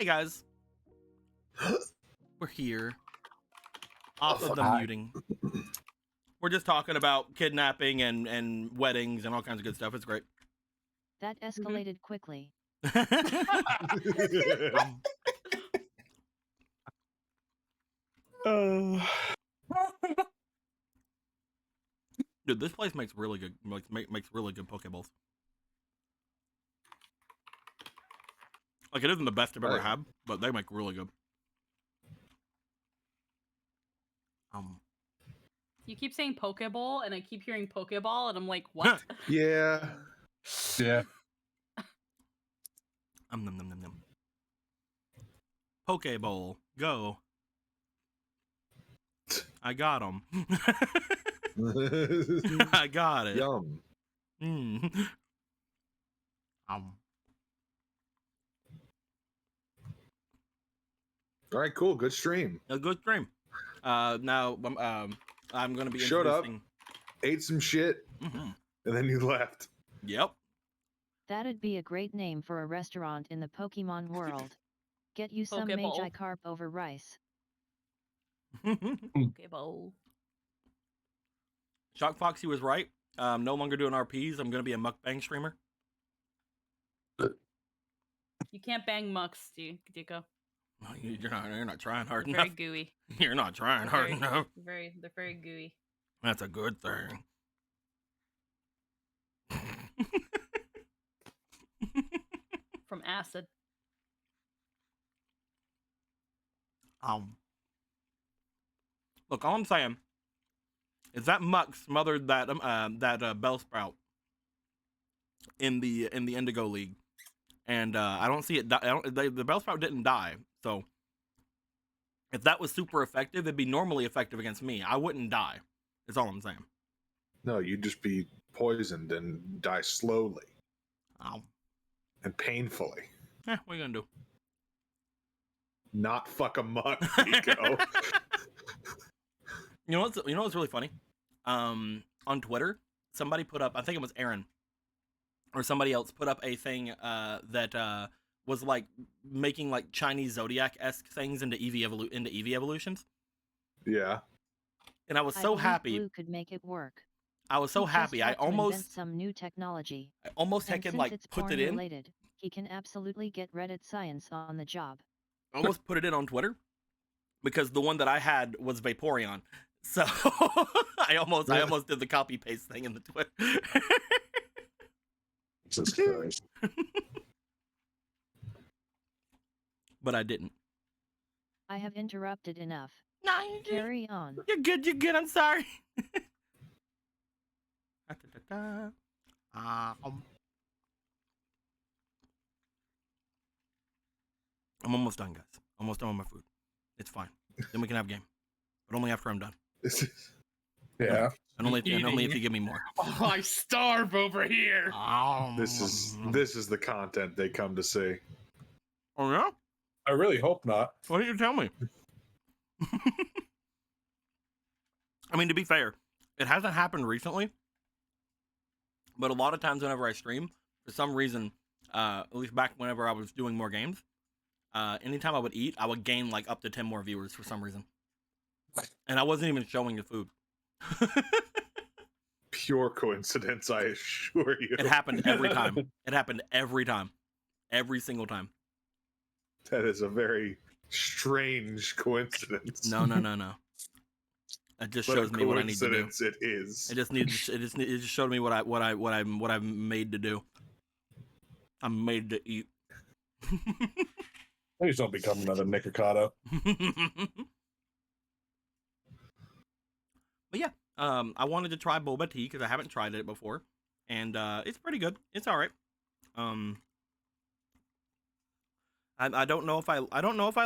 Hey guys, we're here off of the muting. We're just talking about kidnapping and weddings and all kinds of good stuff. It's great. That escalated quickly. Dude, this place makes really good makes really good Pokeballs. Like, it isn't the best I've ever had, but they make really good. You keep saying Pokeball, and I keep hearing Pokeball, and I'm like, what? Yeah. Nom nom nom nom. Pokeball, go. I got him. I got it. Yum. All right, cool. Good stream. A good stream. Now I'm gonna be Showed up, introducing. ate some shit, and then you left. Yep. That'd be a great name for a restaurant in the Pokemon world. Get you some Pokeball. Magikarp over rice. Pokeball. Shock Foxy was right. No longer doing RPs. I'm gonna be a mukbang streamer. You can't bang mucks, Dico. You're not trying hard They're enough. very gooey. You're not trying hard enough. They're very gooey. That's a good thing. From acid. Look, all I'm saying is that Muck smothered that Bellsprout in the Indigo League, and I don't see it. The Bellsprout didn't die, so if that was super effective, it'd be normally effective against me. I wouldn't die. Is all I'm saying. No, you'd just be poisoned and die slowly and painfully. What are you gonna do? Not fuck a muck, Nico. You know what's really funny? On Twitter, somebody put up, I think it was Aaron or somebody else put up a thing that was like making like Chinese Zodiac-esque things into EV evolutions. Yeah. And I was so happy. Blue could make it work. I was so happy. I almost some new technology. I almost heckin' like put it in. Related, he can absolutely get Reddit science on the job. I almost put it in on Twitter because the one that I had was Vaporeon. So I almost did the copy paste thing in the Twitter. Jesus Christ. But I didn't. I have interrupted enough. No, you didn't. Carry on. You're good. I'm sorry. I'm almost done, guys. Almost done with my food. It's fine. Then we can have a game, but only after I'm done. Yeah. And only if you give me more. Oh, I starve over here. This is the content they come to see. Oh yeah? I really hope not. Why didn't you tell me? I mean, to be fair, it hasn't happened recently, but a lot of times whenever I stream, for some reason, at least back whenever I was doing more games, anytime I would eat, I would gain like up to 10 more viewers for some reason. And I wasn't even showing the food. Pure coincidence, I assure you. It happened every time. It happened every time. Every single time. That is a very strange coincidence. No. It just shows me what I need to do. It is. It just showed me what I'm made to do. I'm made to eat. Please don't become another Nikocado. But yeah, I wanted to try boba tea because I haven't tried it before, and it's pretty good. It's all right. I don't know if I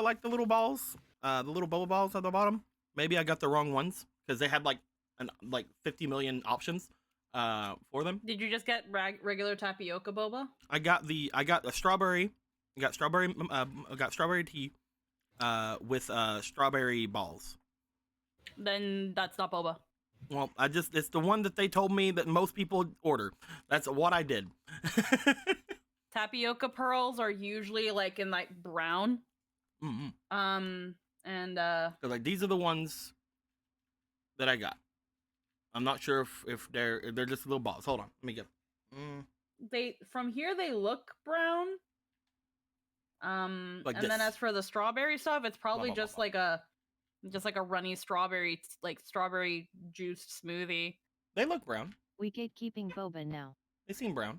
like the little balls, the little boba balls at the bottom. Maybe I got the wrong ones because they had like 50 million options for them. Did you just get regular tapioca boba? I got a strawberry. I got strawberry tea with strawberry balls. Then that's not boba. Well, it's the one that they told me that most people order. That's what I did. tapioca pearls are usually like in like brown. Mm-hmm. And So like these are the ones that I got. I'm not sure if they're just little balls. Hold on, let me get. they from here they look brown. Like and then this. as for the strawberry stuff, it's probably Blah, blah, just blah, like a runny strawberry, like strawberry juiced smoothie. They look brown. We gatekeeping boba now. They seem brown.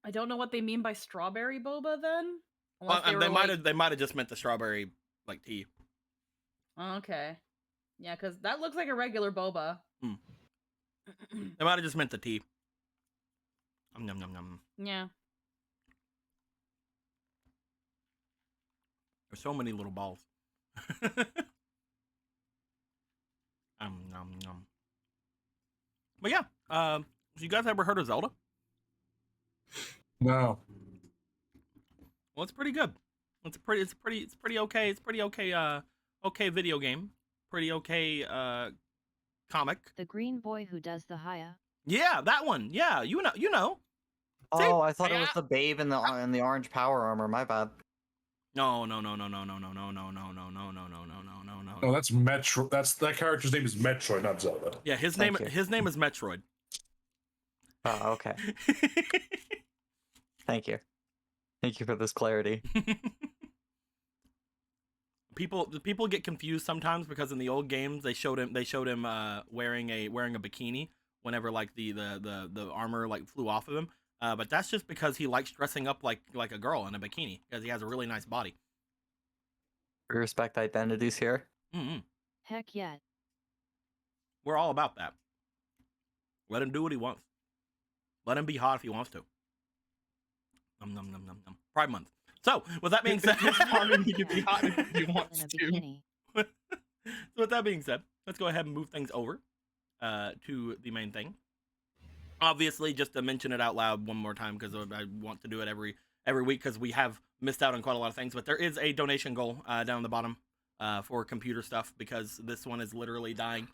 I don't know what they mean by strawberry boba then. Well, Unless they might like... have just meant the strawberry like tea. Okay. Yeah, because that looks like a regular boba. They might have just meant the tea. Nom nom nom. Yeah. There's so many little balls. Nom nom. But yeah, you guys ever heard of Zelda? No. Well, it's pretty good. It's pretty okay. It's pretty okay. Okay video game. Pretty okay. Comic. The green boy who does the Haya. Yeah, that one. Yeah, you know. Oh, I thought it was the babe in the orange power armor. My bad. No. No, that's Metro. That character's name is Metroid, not Zelda. Yeah, his Thank name you. is Metroid. Oh, okay. Thank you. Thank you for this clarity. People get confused sometimes because in the old games they showed him wearing a bikini whenever like the armor like flew off of him. But that's just because he likes dressing up like a girl in a bikini because he has a really nice body. We respect identities here. Mm-hmm. Heck yeah. We're all about that. Let him do what he wants. Let him be hot if he wants to. Nom nom nom nom nom. Pride Month. So, with that being said, He can be hot if he In wants a to. bikini. So with that being said, let's go ahead and move things over to the main thing. Obviously, just to mention it out loud one more time because I want to do it every week because we have missed out on quite a lot of things. But there is a donation goal down the bottom for computer stuff because this one is literally dying.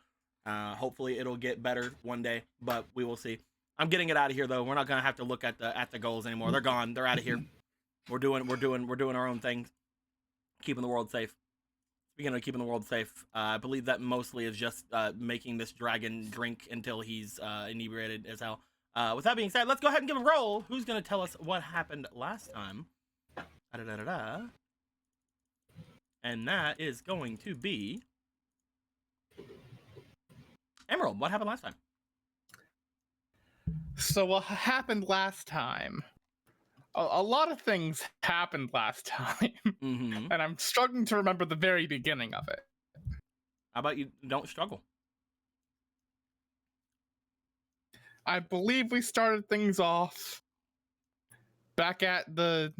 Hopefully, it'll get better one day, but we will see. I'm getting it out of here though. We're not gonna have to look at the goals anymore. They're gone. They're out of here. We're doing our own thing, keeping the world safe. Speaking of keeping the world safe, I believe that mostly is just making this dragon drink until he's inebriated as hell. With that being said, let's go ahead and give a roll. Who's gonna tell us what happened last time? Da-da-da-da-da. And that is going to be Emerald. What happened last time? So what happened last time? A lot of things happened last time, Mm-hmm. and I'm struggling to remember the very beginning of it. How about you don't struggle? I believe we started things off back at the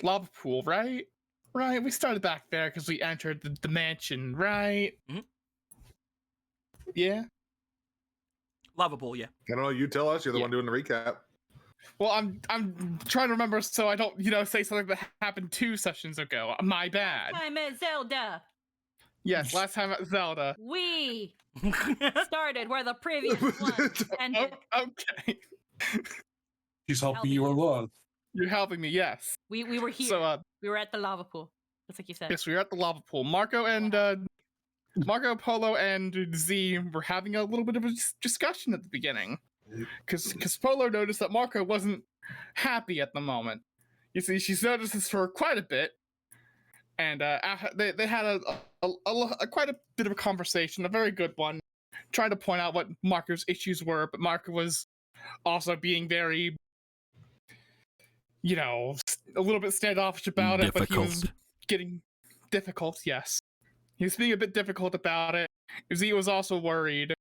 lava pool, right? Right, we started back there because we entered the mansion, right? Mhm. Yeah. Lava pool, yeah. I don't know. You tell us. You're the Yeah. one doing the recap. Well, I'm trying to remember so I don't, say something that happened 2 sessions ago. My bad. I'm at Zelda. Yes, last time at Zelda. We started where the previous one ended. Okay. She's helping you along. You're helping me, yes. We were here. So, we were at the lava pool. Just like you said. yes, we were at the lava pool. Marco, Polo, and Z were having a little bit of a discussion at the beginning. Because Polo noticed that Marco wasn't happy at the moment. You see, she's noticed this for quite a bit. And they had a quite a bit of a conversation, a very good one, trying to point out what Marco's issues were, but Marco was also being very, a little bit standoffish about it, but he was getting difficult, yes. He was being a bit difficult about it. Z was also worried.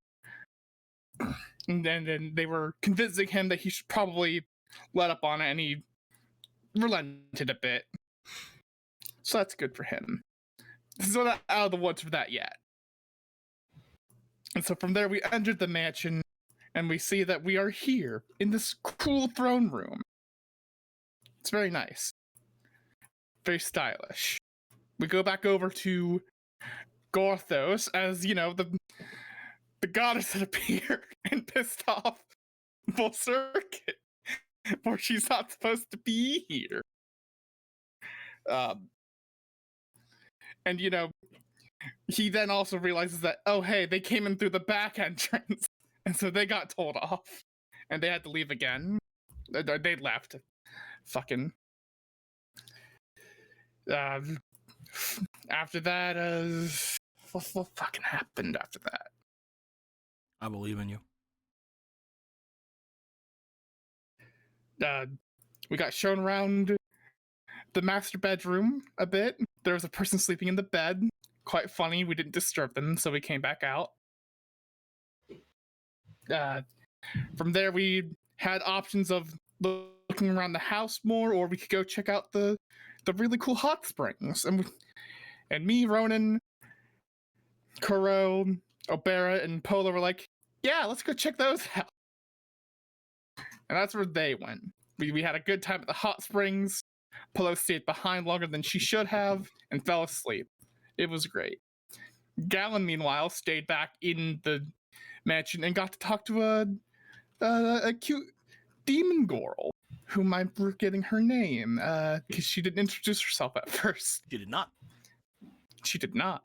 And then they were convincing him that he should probably let up on it, and he relented a bit. So that's good for him. So we're not out of the woods for that yet. And so from there we entered the mansion, and we see that we are here in this cool throne room. It's very nice. Very stylish. We go back over to Gorthos as, the goddess had appeared and pissed off Full Circuit. where she's not supposed to be here. And he then also realizes that, oh hey, they came in through the back entrance, and so they got told off, and they had to leave again. They left. Fucking. After that, what fucking happened after that? I believe in you. We got shown around the master bedroom a bit. There was a person sleeping in the bed. Quite funny. We didn't disturb them, so we came back out. From there, we had options of looking around the house more, or we could go check out the really cool hot springs. And me, Ronan, Kuro, Obera, and Polo were like, yeah, let's go check those out. And that's where they went. We had a good time at the hot springs. Polo stayed behind longer than she should have and fell asleep. It was great. Gallon, meanwhile, stayed back in the mansion and got to talk to a cute demon girl, whom I'm forgetting her name, because she didn't introduce herself at first. She did not. She did not.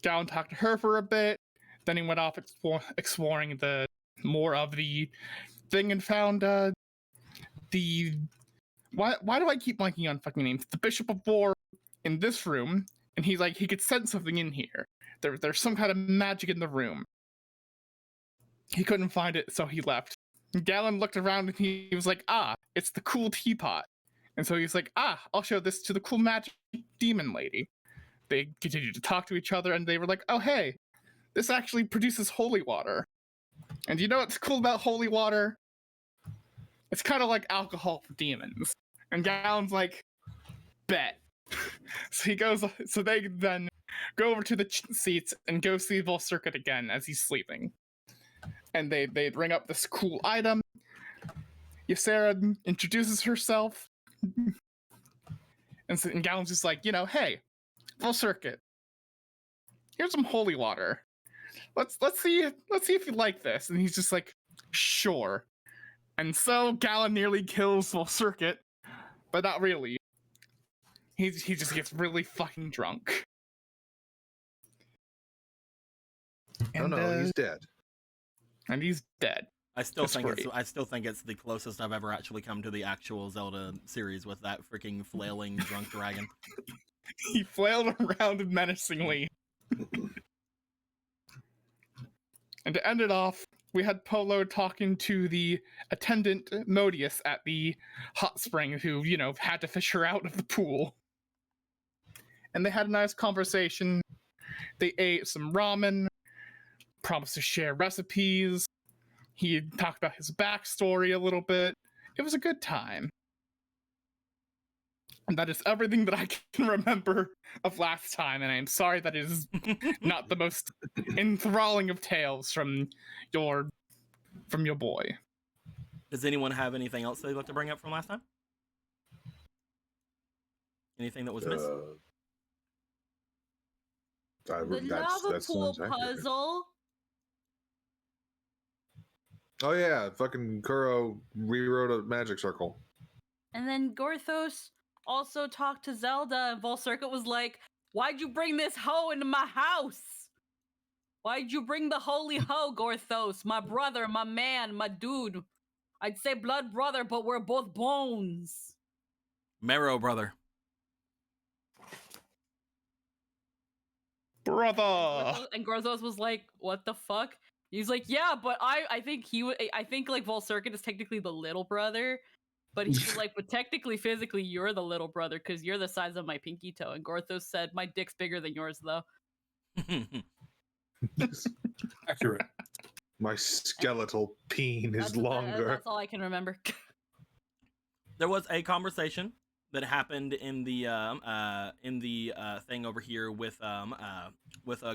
Gallon talked to her for a bit, then he went off exploring the more of the thing and found the why do I keep blanking on fucking names? The Bishop of War in this room, and he's like, he could sense something in here. There's some kind of magic in the room. He couldn't find it, so he left. Gallon looked around and he was like, it's the cool teapot. And so he's like, I'll show this to the cool magic demon lady. They continued to talk to each other, and they were like, oh hey, this actually produces holy water. And you know what's cool about holy water? It's kind of like alcohol for demons. And Gallon's like, bet. So they then go over to the seats and go see Volcircuit again as he's sleeping. And they bring up this cool item. Ysera introduces herself. And Gallon's just like, hey, Volcircuit, here's some holy water. Let's see if you like this. And he's just like, sure. And so Gallon nearly kills Volcircuit, but not really. He just gets really fucking drunk. And, he's dead. And he's dead. I still think it's the closest I've ever actually come to the actual Zelda series with that freaking flailing drunk dragon. He flailed around menacingly. And to end it off, we had Polo talking to the attendant Modius at the hot spring who, had to fish her out of the pool. And they had a nice conversation. They ate some ramen, promised to share recipes. He talked about his backstory a little bit. It was a good time. And that is everything that I can remember of last time, and I'm sorry that it is not the most enthralling of tales from your boy. Does anyone have anything else they'd like to bring up from last time? Anything that was missed? The lava pool puzzle. Oh yeah, fucking Kuro rewrote a magic circle. And then Gorthos also talked to Zelda, and Volcircuit was like, why'd you bring this hoe into my house? Why'd you bring the holy hoe, Gorthos? My brother, my man, my dude. I'd say blood brother, but we're both bones. Marrow brother. Brother. And Gorthos was like, what the fuck? He's like, yeah, but I think like Volcircuit is technically the little brother, but he's like, but technically, physically, you're the little brother because you're the size of my pinky toe. And Gorthos said, my dick's bigger than yours, though. Accurate. My skeletal peen is longer. That's all I can remember. There was a conversation that happened in the thing over here with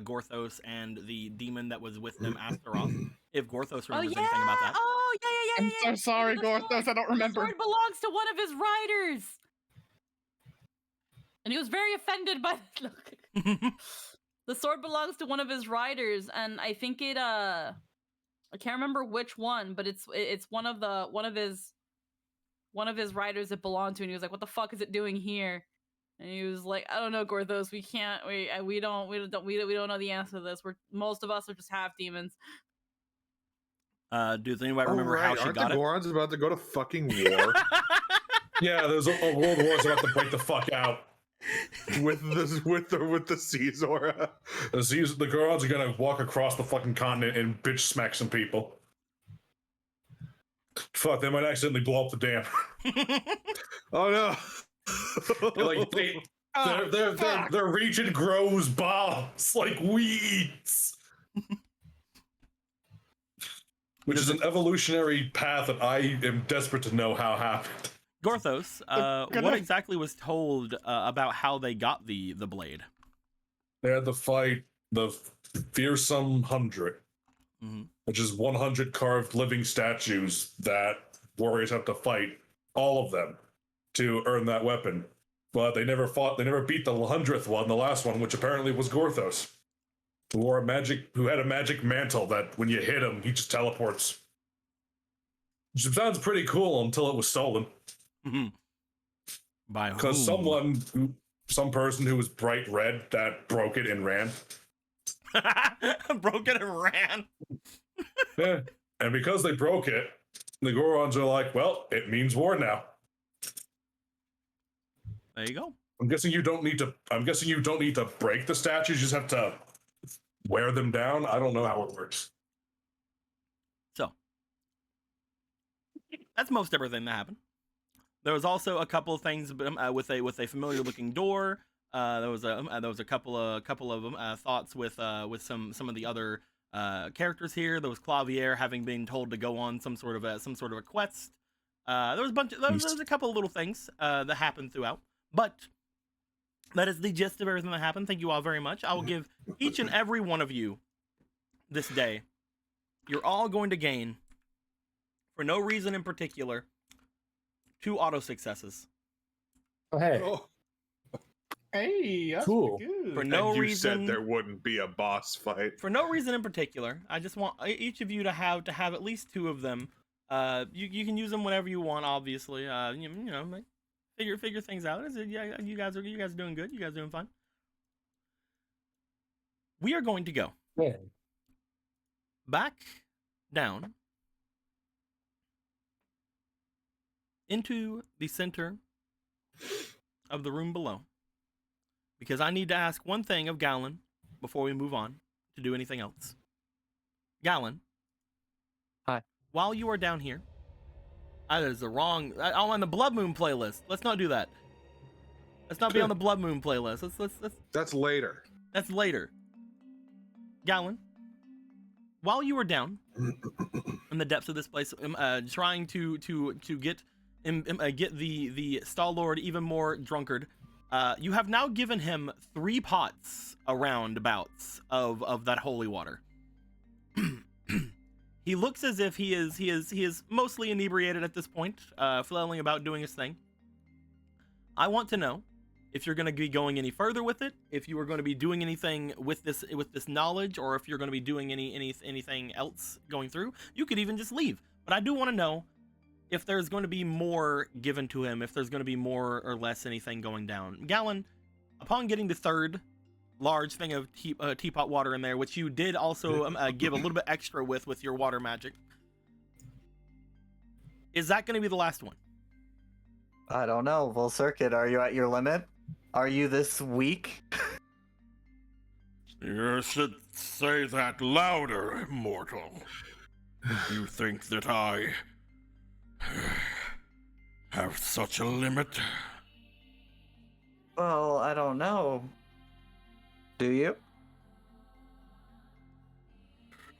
Gorthos and the demon that was with them, Astaroth. If Gorthos remembers anything about that. Oh, yeah. I'm so sorry, Gorthos, I don't remember. The sword belongs to one of his riders. And he was very offended by look. The sword belongs to one of his riders, and I think I can't remember which one, but it's one of his riders that belonged to, and he was like, "What the fuck is it doing here?" And he was like, "I don't know, Gorthos. We don't know the answer to this. Most of us are just half demons." Does anybody remember how she Aren't got the it? Gorons about to go to fucking war? Yeah, there's a world war's about to break the fuck out. with the Caesar. The Gorons are gonna walk across the fucking continent and bitch smack some people. Fuck, they might accidentally blow up the dam. Oh no! Their region grows bombs like weeds. Which is an evolutionary path that I am desperate to know how happened. Gorthos, what exactly was told about how they got the blade? They had to fight the Fearsome 100, which is 100 carved living statues that warriors have to fight, all of them, to earn that weapon. But they never beat the 100th one, the last one, which apparently was Gorthos, who had a magic mantle that when you hit him, he just teleports. Which sounds pretty cool until it was stolen. By whom? Because some person who was bright red that broke it and ran. Broke it and ran. Yeah. And because they broke it, the Gorons are like, well, it means war now. There you go. I'm guessing you don't need to break the statues, you just have to wear them down. I don't know how it works. So that's most everything that happened. There was also a couple of things with a familiar looking door. There was a couple of thoughts with some of the other characters here. There was Clavier having been told to go on some sort of a quest. There was a couple of little things that happened throughout, but that is the gist of everything that happened. Thank you all very much. I will give each and every one of you this day. You're all going to gain, for no reason in particular, 2 auto successes. Oh, hey. Oh. Hey, that's Cool. good. For no and you reason, said there wouldn't be a boss fight. for no reason in particular. I just want each of you to have at least 2 of them. You can use them whenever you want. Obviously, you know, like, figure things out. Yeah, you guys are doing good. You guys are doing fine. We are going to go back down into the center of the room below, because I need to ask one thing of Gallon before we move on to do anything else. Gallon. Hi. While you are down here, that is the wrong. I'm on the Blood Moon playlist. Let's not do that. Let's not be on the Blood Moon playlist. Let's. That's later. That's later. Gallon. While you were down in the depths of this place, trying to get the Stall Lord even more drunkard, you have now given him 3 pots around bouts of that holy water. He looks as if he is mostly inebriated at this point, flailing about doing his thing. I want to know if you're going to be going any further with it, if you are going to be doing anything with this knowledge, or if you're going to be doing anything else going through. You could even just leave. But I do want to know if there's going to be more given to him, if there's going to be more or less anything going down. Gallon, upon getting the 3rd large thing of teapot water in there, which you did also give a little bit extra with your water magic, is that going to be the last one? I don't know. Full Circuit, are you at your limit? Are you this weak? You should say that louder, immortal. You think that I have such a limit? Well, I don't know. Do you?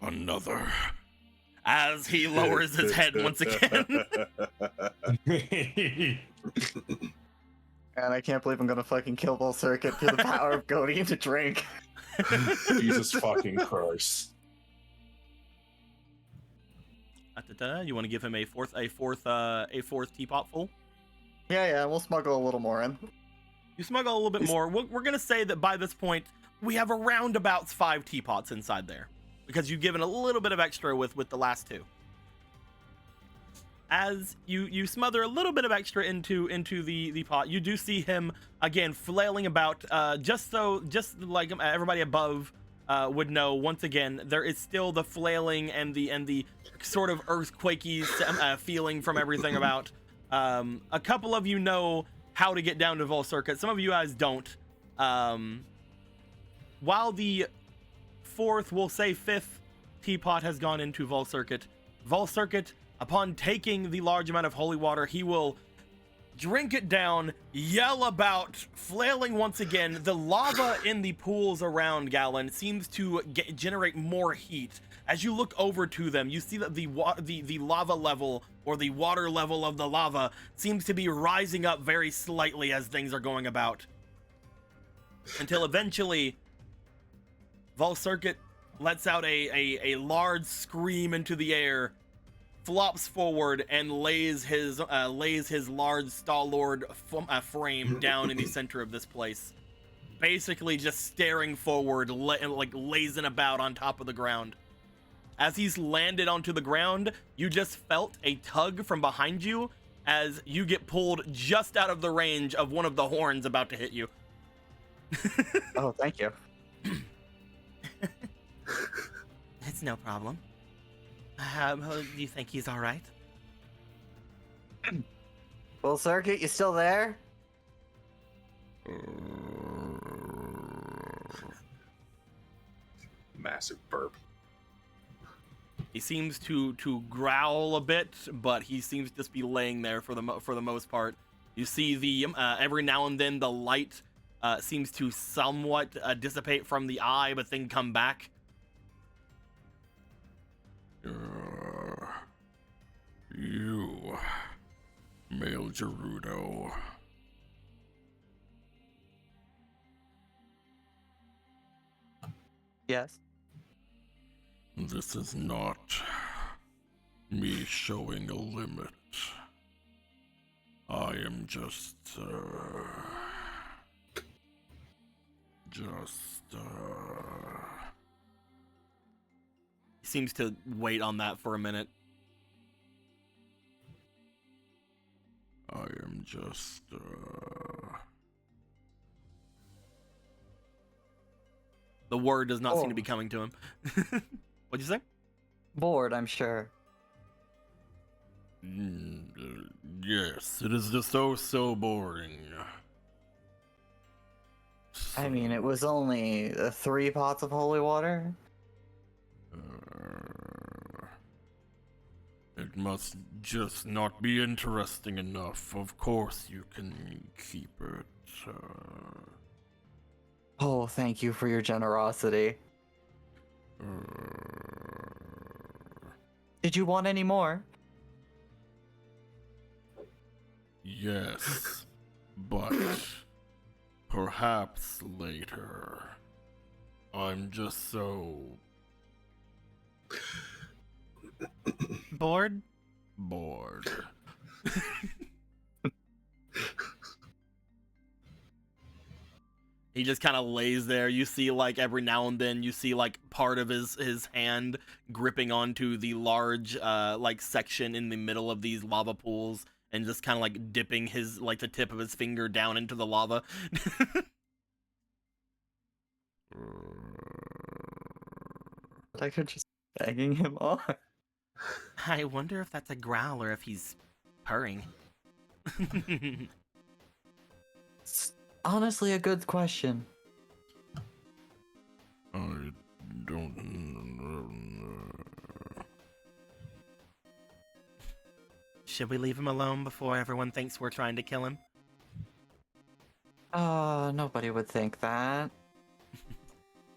Another. As he lowers his head once again. And I can't believe I'm gonna fucking kill Full Circuit through the power of goading him to drink. Jesus fucking Christ. You want to give him a fourth teapot full? Yeah, we'll smuggle a little more in. You smuggle a little bit more. We're gonna say that by this point we have around about 5 teapots inside there. because you've given a little bit of extra with the last two. As you smother a little bit of extra into the pot, you do see him again flailing about, just like everybody above would know. Once again, there is still the flailing and the sort of earthquakey feeling from everything about. A couple of you know how to get down to Vol Circuit. Some of you guys don't. While the fourth, we'll say fifth teapot has gone into Vol Circuit, upon taking the large amount of holy water, he will drink it down, yell about, flailing once again. The lava in the pools around Galen seems to generate more heat. As you look over to them, you see that the lava level, or the water level of the lava, seems to be rising up very slightly as things are going about. Until eventually, Vol Circuit lets out a large scream into the air, flops forward, and lays his large stalwart frame down in the center of this place, basically just staring forward, like lazing about on top of the ground. As he's landed onto the ground, you just felt a tug from behind you as you get pulled just out of the range of one of the horns about to hit you. Oh, thank you. It's no problem. Do you think he's all right? Well, Circuit, you still there? Massive burp. He seems to growl a bit, but he seems to just be laying there for the most part. You see the every now and then the light seems to somewhat dissipate from the eye, but then come back. You, male Gerudo. Yes. This is not me showing a limit. I am just He seems to wait on that for a minute. I am just The word does not seem to be coming to him. What'd you say? Bored, I'm sure. Yes, it is just so boring. I mean, it was only 3 pots of holy water. It must just not be interesting enough. Of course you can keep it. Oh, thank you for your generosity. Did you want any more? Yes, but perhaps later. I'm just so Bored? bored. He just kind of lays there. You see, like, every now and then, you see, like, part of his hand gripping onto the large, like, section in the middle of these lava pools, and just kind of, like, dipping his, like, the tip of his finger down into the lava. I could just begging him on. I wonder if that's a growl or if he's purring. It's honestly a good question. I don't. Should we leave him alone before everyone thinks we're trying to kill him? Nobody would think that.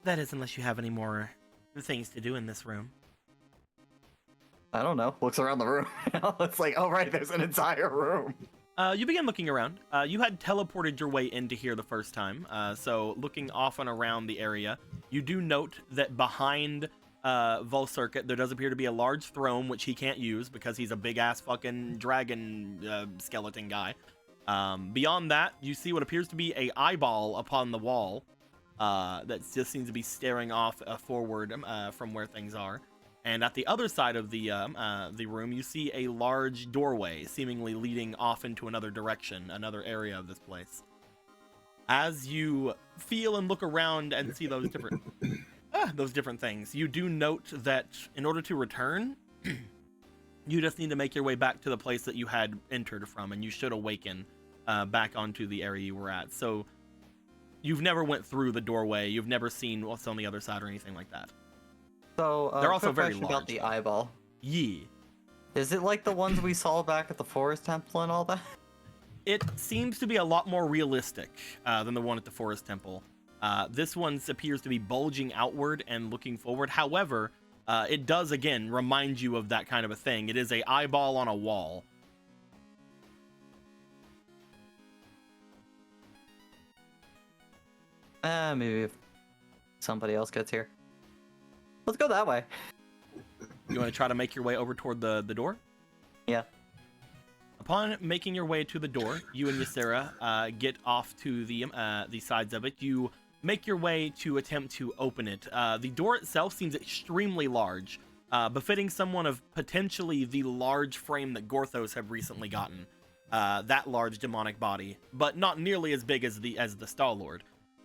That is, unless you have any more things to do in this room. I don't know. Looks around the room. It's like, oh right, there's an entire room. You begin looking around. You had teleported your way into here the first time, so looking off and around the area, you do note that behind Vol Circuit, there does appear to be a large throne, which he can't use because he's a big-ass fucking dragon skeleton guy. Beyond that, you see what appears to be an eyeball upon the wall, that just seems to be staring off forward from where things are. And at the other side of the room, you see a large doorway, seemingly leading off into another direction, another area of this place. As you feel and look around and see those different things, you do note that in order to return, you just need to make your way back to the place that you had entered from, and you should awaken back onto the area you were at. So you've never went through the doorway, you've never seen what's on the other side or anything like that. So they're also very large. large. About the eyeball. Yeah. Is it like the ones we saw back at the Forest Temple and all that? It seems to be a lot more realistic than the one at the Forest Temple. This one appears to be bulging outward and looking forward. However, it does, again, remind you of that kind of a thing. It is a eyeball on a wall. Maybe if somebody else gets here. Let's go that way. You want to try to make your way over toward the door? Yeah. Upon making your way to the door, you and Ysera get off to the sides of it. You make your way to attempt to open it. The door itself seems extremely large, befitting someone of potentially the large frame that Gorthos have recently gotten. That large demonic body, but not nearly as big as the Star-Lord.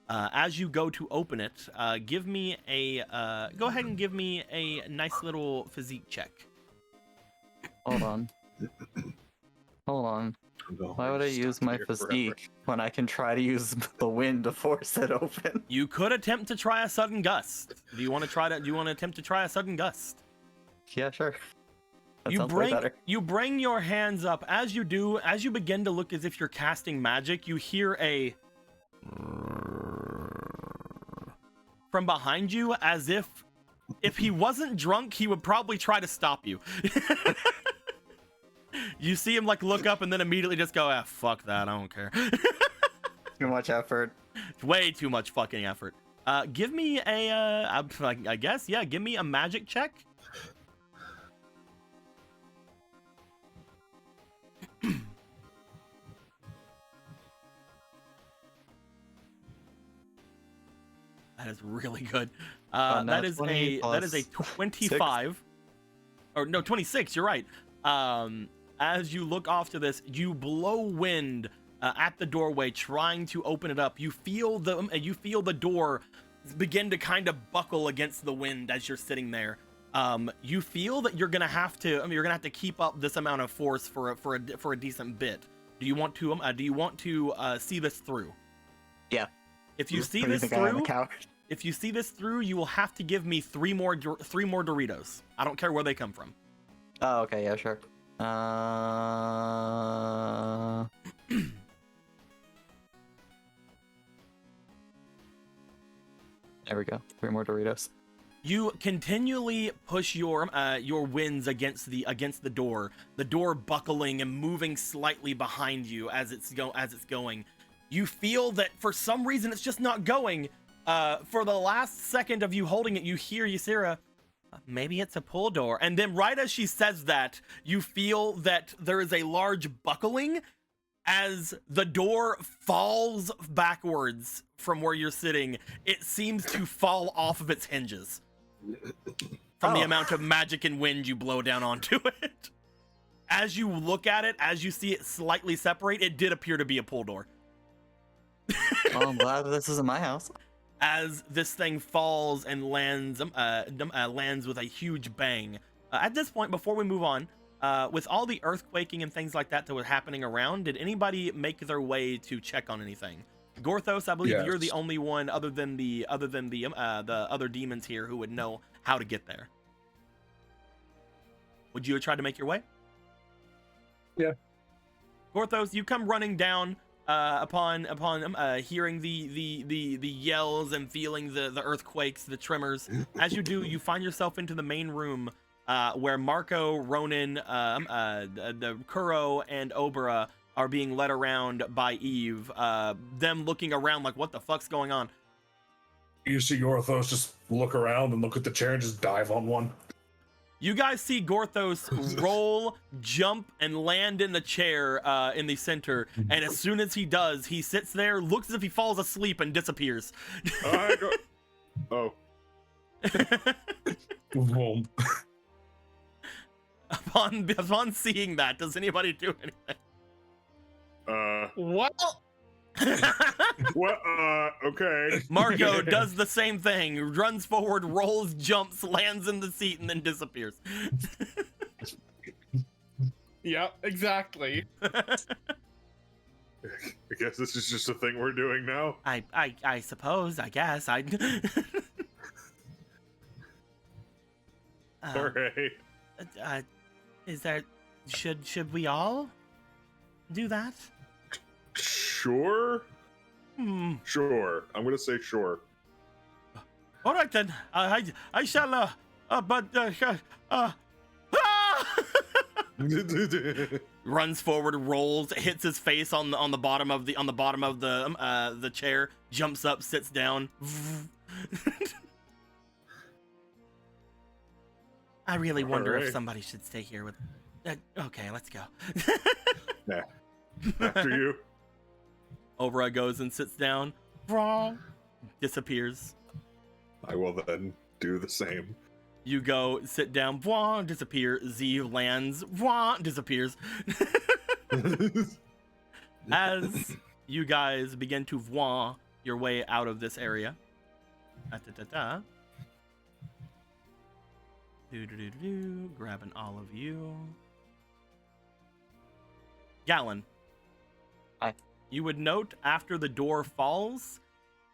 As you go to open it, give me a go ahead and give me a nice little physique check. Hold on. Hold on. Why would I use my physique when I can try to use the wind to force it open? You could attempt to try a sudden gust. Do you want to attempt to try a sudden gust? Yeah, sure. That sounds way better. You bring your hands up. As you do, as you begin to look as if you're casting magic, you hear a from behind you, as if he wasn't drunk, he would probably try to stop you. You see him like look up and then immediately just go, ah, fuck that, I don't care. Too much effort. Way too much fucking effort. Give me a, I guess, yeah, give me a magic check. That is really good. That is a 25. 6. Or no, 26, you're right. As you look off to this, you blow wind at the doorway, trying to open it up. You feel the door begin to kind of buckle against the wind as you're sitting there. You feel that you're gonna have to keep up this amount of force for a decent bit. Do you want to see this through? Yeah. If you see this through, you will have to give me three more Doritos. I don't care where they come from. Oh, okay, yeah, sure. There we go. 3 more Doritos. You continually push your winds against the door. The door buckling and moving slightly behind you as it's going. You feel that for some reason it's just not going. For the last second of you holding it, you hear Ysera, maybe it's a pull door. And then right as she says that, you feel that there is a large buckling as the door falls backwards from where you're sitting. It seems to fall off of its hinges from the amount of magic and wind you blow down onto it. As you look at it, as you see it slightly separate, it did appear to be a pull door. Well, I'm glad this isn't my house. As this thing falls and lands with a huge bang. At this point, before we move on, with all the earthquaking and things like that was happening around, did anybody make their way to check on anything? Gorthos, I believe you're the only one other than the other demons here who would know how to get there. Would you try to make your way? Yeah. Gorthos, you come running down upon hearing the yells and feeling the earthquakes, the tremors. As you do, you find yourself into the main room where Marco, Ronan, the Kuro, and Obera are being led around by Eve, them looking around like, what the fuck's going on? You see Gorthos just look around and look at the chair and just dive on one. You guys see Gorthos roll, jump, and land in the chair in the center. And as soon as he does, he sits there, looks as if he falls asleep, and disappears. Oh. Upon seeing that, does anybody do anything? What? What? Okay. Marco does the same thing. Runs forward, rolls, jumps, lands in the seat, and then disappears. Yep, exactly. I guess this is just a thing we're doing now. I suppose. I guess. All right. Is there? Should we all do that? Sure. Sure. I'm gonna say sure. All right then. I shall. Runs forward, rolls, hits his face on the bottom of the chair, jumps up, sits down. I really wonder if somebody should stay here with. Okay, let's go. Yeah. After you. Obra goes and sits down. Wrong. Disappears. I will then do the same. You go, sit down, Wah, disappear. Z lands, Wah, disappears. As you guys begin to Wah your way out of this area. Grabbing all of you. Gallon. Hi. You would note after the door falls,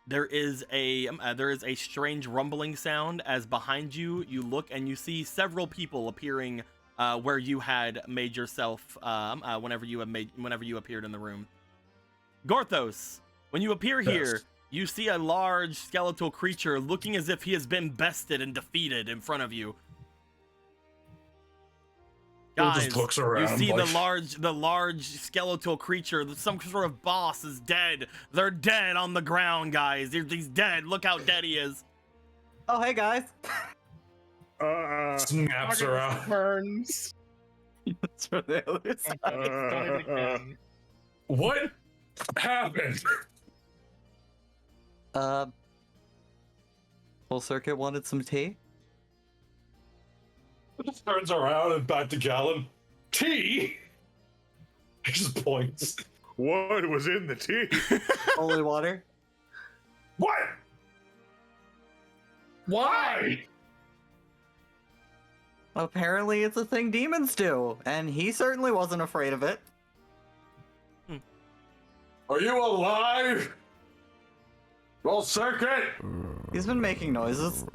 there is a strange rumbling sound as behind you look and you see several people appearing where you had made yourself whenever you appeared in the room. Gorthos, when you appear here, you see a large skeletal creature looking as if he has been bested and defeated in front of you. Guys, just looks around, you see like... the large skeletal creature, some sort of boss is dead. They're dead on the ground, guys. He's dead. Look how dead he is. Oh, hey guys. Snaps around. Burns. That's for the other side. What happened? Full Circuit wanted some tea? Just turns around and back to Gallon. Tea? He just points. What was in the tea? Holy water. What? Why? Apparently it's a thing demons do, and he certainly wasn't afraid of it. Are you alive? Full Circuit? He's been making noises.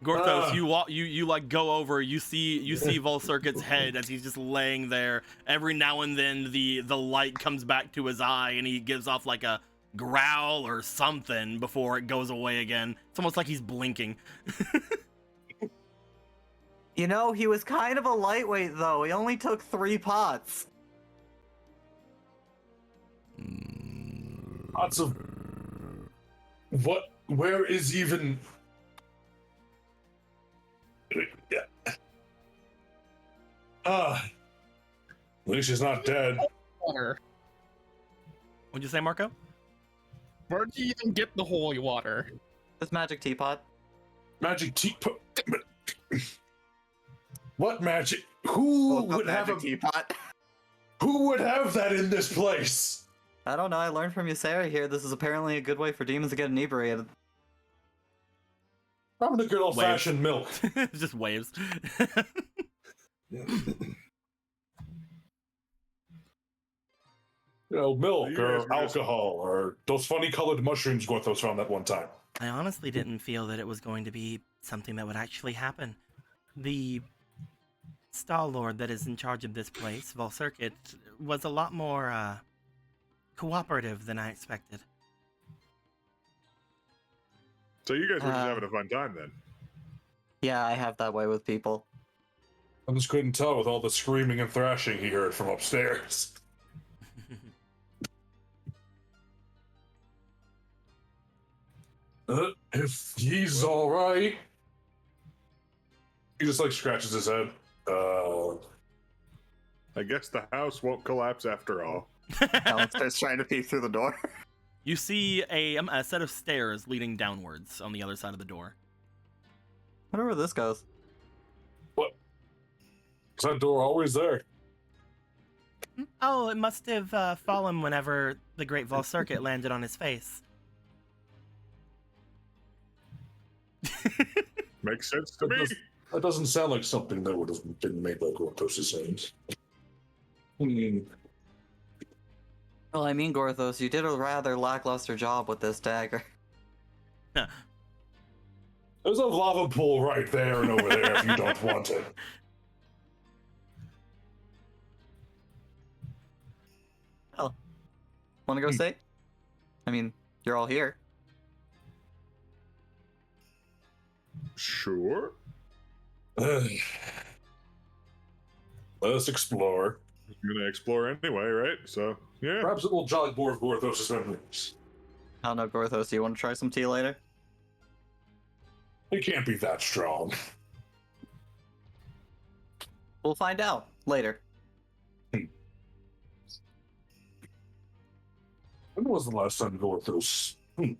Gorthos, you like go over, you see Volcircuit's head as he's just laying there. Every now and then the light comes back to his eye and he gives off like a growl or something before it goes away again. It's almost like he's blinking. You know, he was kind of a lightweight though. He only took 3 pots. Lots of... What? Where is even... At least she's not dead. Water. What'd you say, Marco? Where'd you even get the holy water? This magic teapot. Magic teapot? What magic? Who would have a teapot? Who would have that in this place? I don't know, I learned from Ysera here. This is apparently a good way for demons to get inebriated. I'm the good old-fashioned milk. Just waves. You know, milk or alcohol or those funny colored mushrooms Gorthos found that one time. I honestly didn't feel that it was going to be something that would actually happen. The Star Lord that is in charge of this place, Volcircuit, was a lot more cooperative than I expected. So you guys were just having a fun time then? Yeah, I have that way with people. I just couldn't tell with all the screaming and thrashing he heard from upstairs. If he's all right. He just like scratches his head. I guess the house won't collapse after all. Alan starts trying to peek through the door. You see a set of stairs leading downwards on the other side of the door. I wonder where this goes. What? Is that door always there? Oh, it must have fallen whenever the Great Vol Circuit landed on his face. Makes sense to me. That doesn't sound like something that would have been made by Gorthos' hands. Well, I mean, Gorthos, you did a rather lackluster job with this dagger. There's a lava pool right there and over there if you don't want it. Well, want to go say? I mean, you're all here. Sure. Let's explore. You're gonna explore anyway, right? So, yeah. Perhaps it will jog more of Gorthos' memories. I don't know, Gorthos, do you want to try some tea later? It can't be that strong. We'll find out later. When was the last time Gorthos? He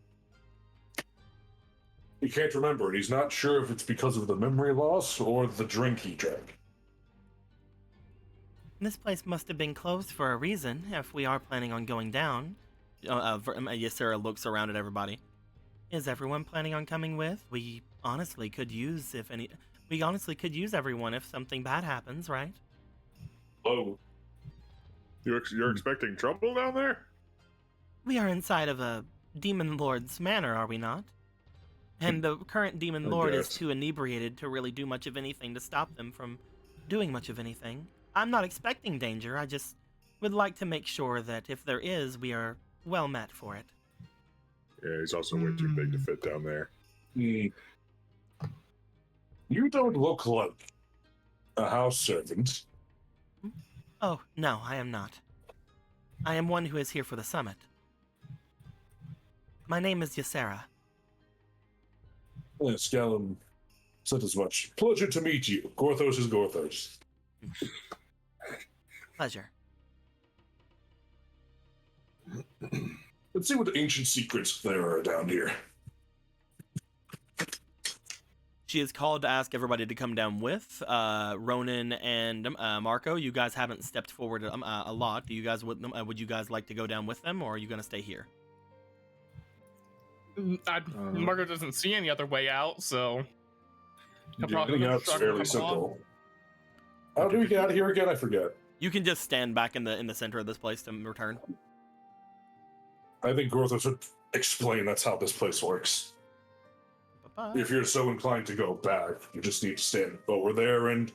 can't remember it. He's not sure if it's because of the memory loss or the drink he drank. This place must have been closed for a reason, if we are planning on going down. Ysera looks around at everybody. Is everyone planning on coming with? We honestly could use everyone if something bad happens, right? Oh. You're expecting trouble down there? We are inside of a demon lord's manor, are we not? And the current demon lord is too inebriated to really do much of anything to stop them from doing much of anything. I'm not expecting danger, I just would like to make sure that if there is, we are well met for it. Yeah, he's also way too big to fit down there. You don't look like a house servant. Oh, no, I am not. I am one who is here for the summit. My name is Ysera. Yes, Gallum said as much. Pleasure to meet you. Gorthos is Gorthos. Pleasure. Let's see what ancient secrets there are down here. She is called to ask everybody to come down with. Ronan and Marco, you guys haven't stepped forward a lot. Do you guys would you guys like to go down with them, or are you going to stay here? Marco doesn't see any other way out, so Getting out's fairly simple. How do we get out of here again? I forget. You can just stand back in the center of this place to return. I think Gorthos would explain that's how this place works. Bye-bye. If you're so inclined to go back, you just need to stand over there and...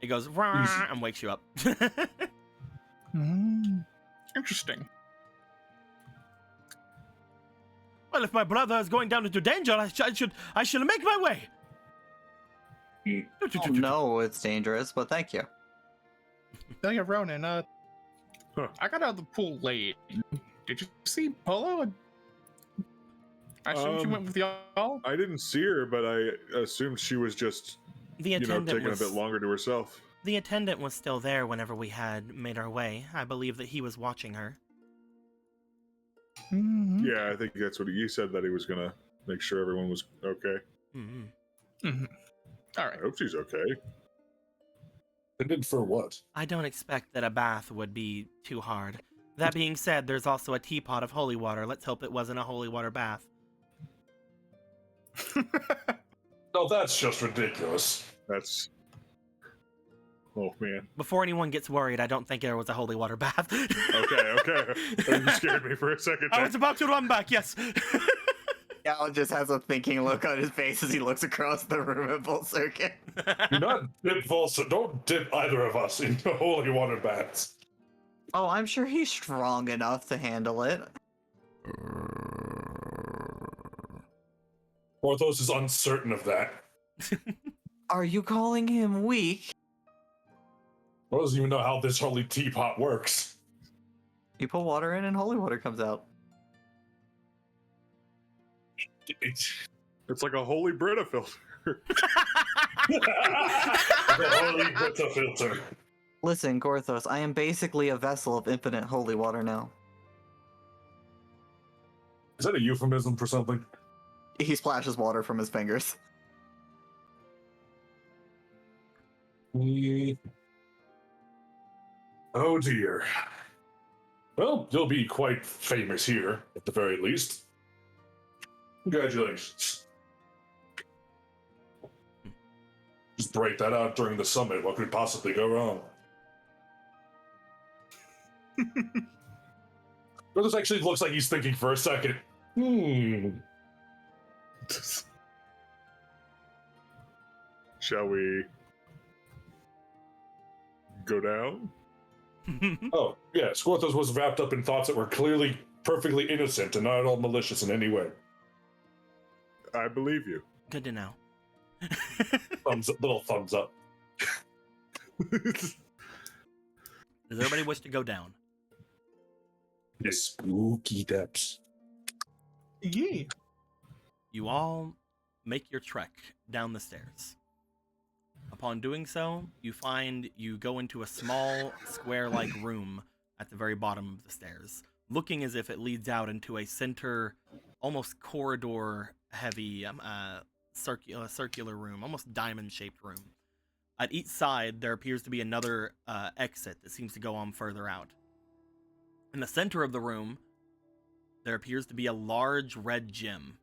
It goes "Rah," and wakes you up. Interesting. Well, if my brother is going down into danger, I should make my way. Oh, no, it's dangerous, but thank you. Oh yeah, Ronan, I got out of the pool late. Did you see Polo? I assume she went with y'all? I didn't see her, but I assumed she was just, taking a bit longer to herself. The attendant was still there whenever we had made our way. I believe that he was watching her. Mm-hmm. Yeah, I think that's what he said, that he was gonna make sure everyone was okay. Mm-hmm. Mm-hmm. All right. I hope she's okay. Attendant for what? I don't expect that a bath would be too hard. That being said, there's also a teapot of holy water. Let's hope it wasn't a holy water bath. No, that's just ridiculous. That's... Oh, man. Before anyone gets worried, I don't think there was a holy water bath. Okay. You scared me for a second. I was about to run back, yes. Alan just has a thinking look on his face as he looks across the room at Full Circuit. Do not dip don't dip either of us into holy water baths. Oh, I'm sure he's strong enough to handle it. Porthos is uncertain of that. Are you calling him weak? He doesn't even know how this holy teapot works. You put water in and holy water comes out. It's like a holy Brita filter. the holy Brita filter. Listen, Gorthos, I am basically a vessel of infinite holy water now. Is that a euphemism for something? He splashes water from his fingers. Oh dear. Well, you'll be quite famous here, at the very least. Congratulations. Just break that out during the summit. What could possibly go wrong? But this actually looks like he's thinking for a second. Shall we go down? Oh, yeah, Squirthos was wrapped up in thoughts that were clearly perfectly innocent and not at all malicious in any way. I believe you. Good to know. Little thumbs up. Does everybody wish to go down? The spooky depths. Yeah. You all make your trek down the stairs. Upon doing so, you go into a small square-like room at the very bottom of the stairs, looking as if it leads out into a center, almost corridor-heavy, circular room, almost diamond-shaped room. At each side, there appears to be another exit that seems to go on further out. In the center of the room, there appears to be a large red gem.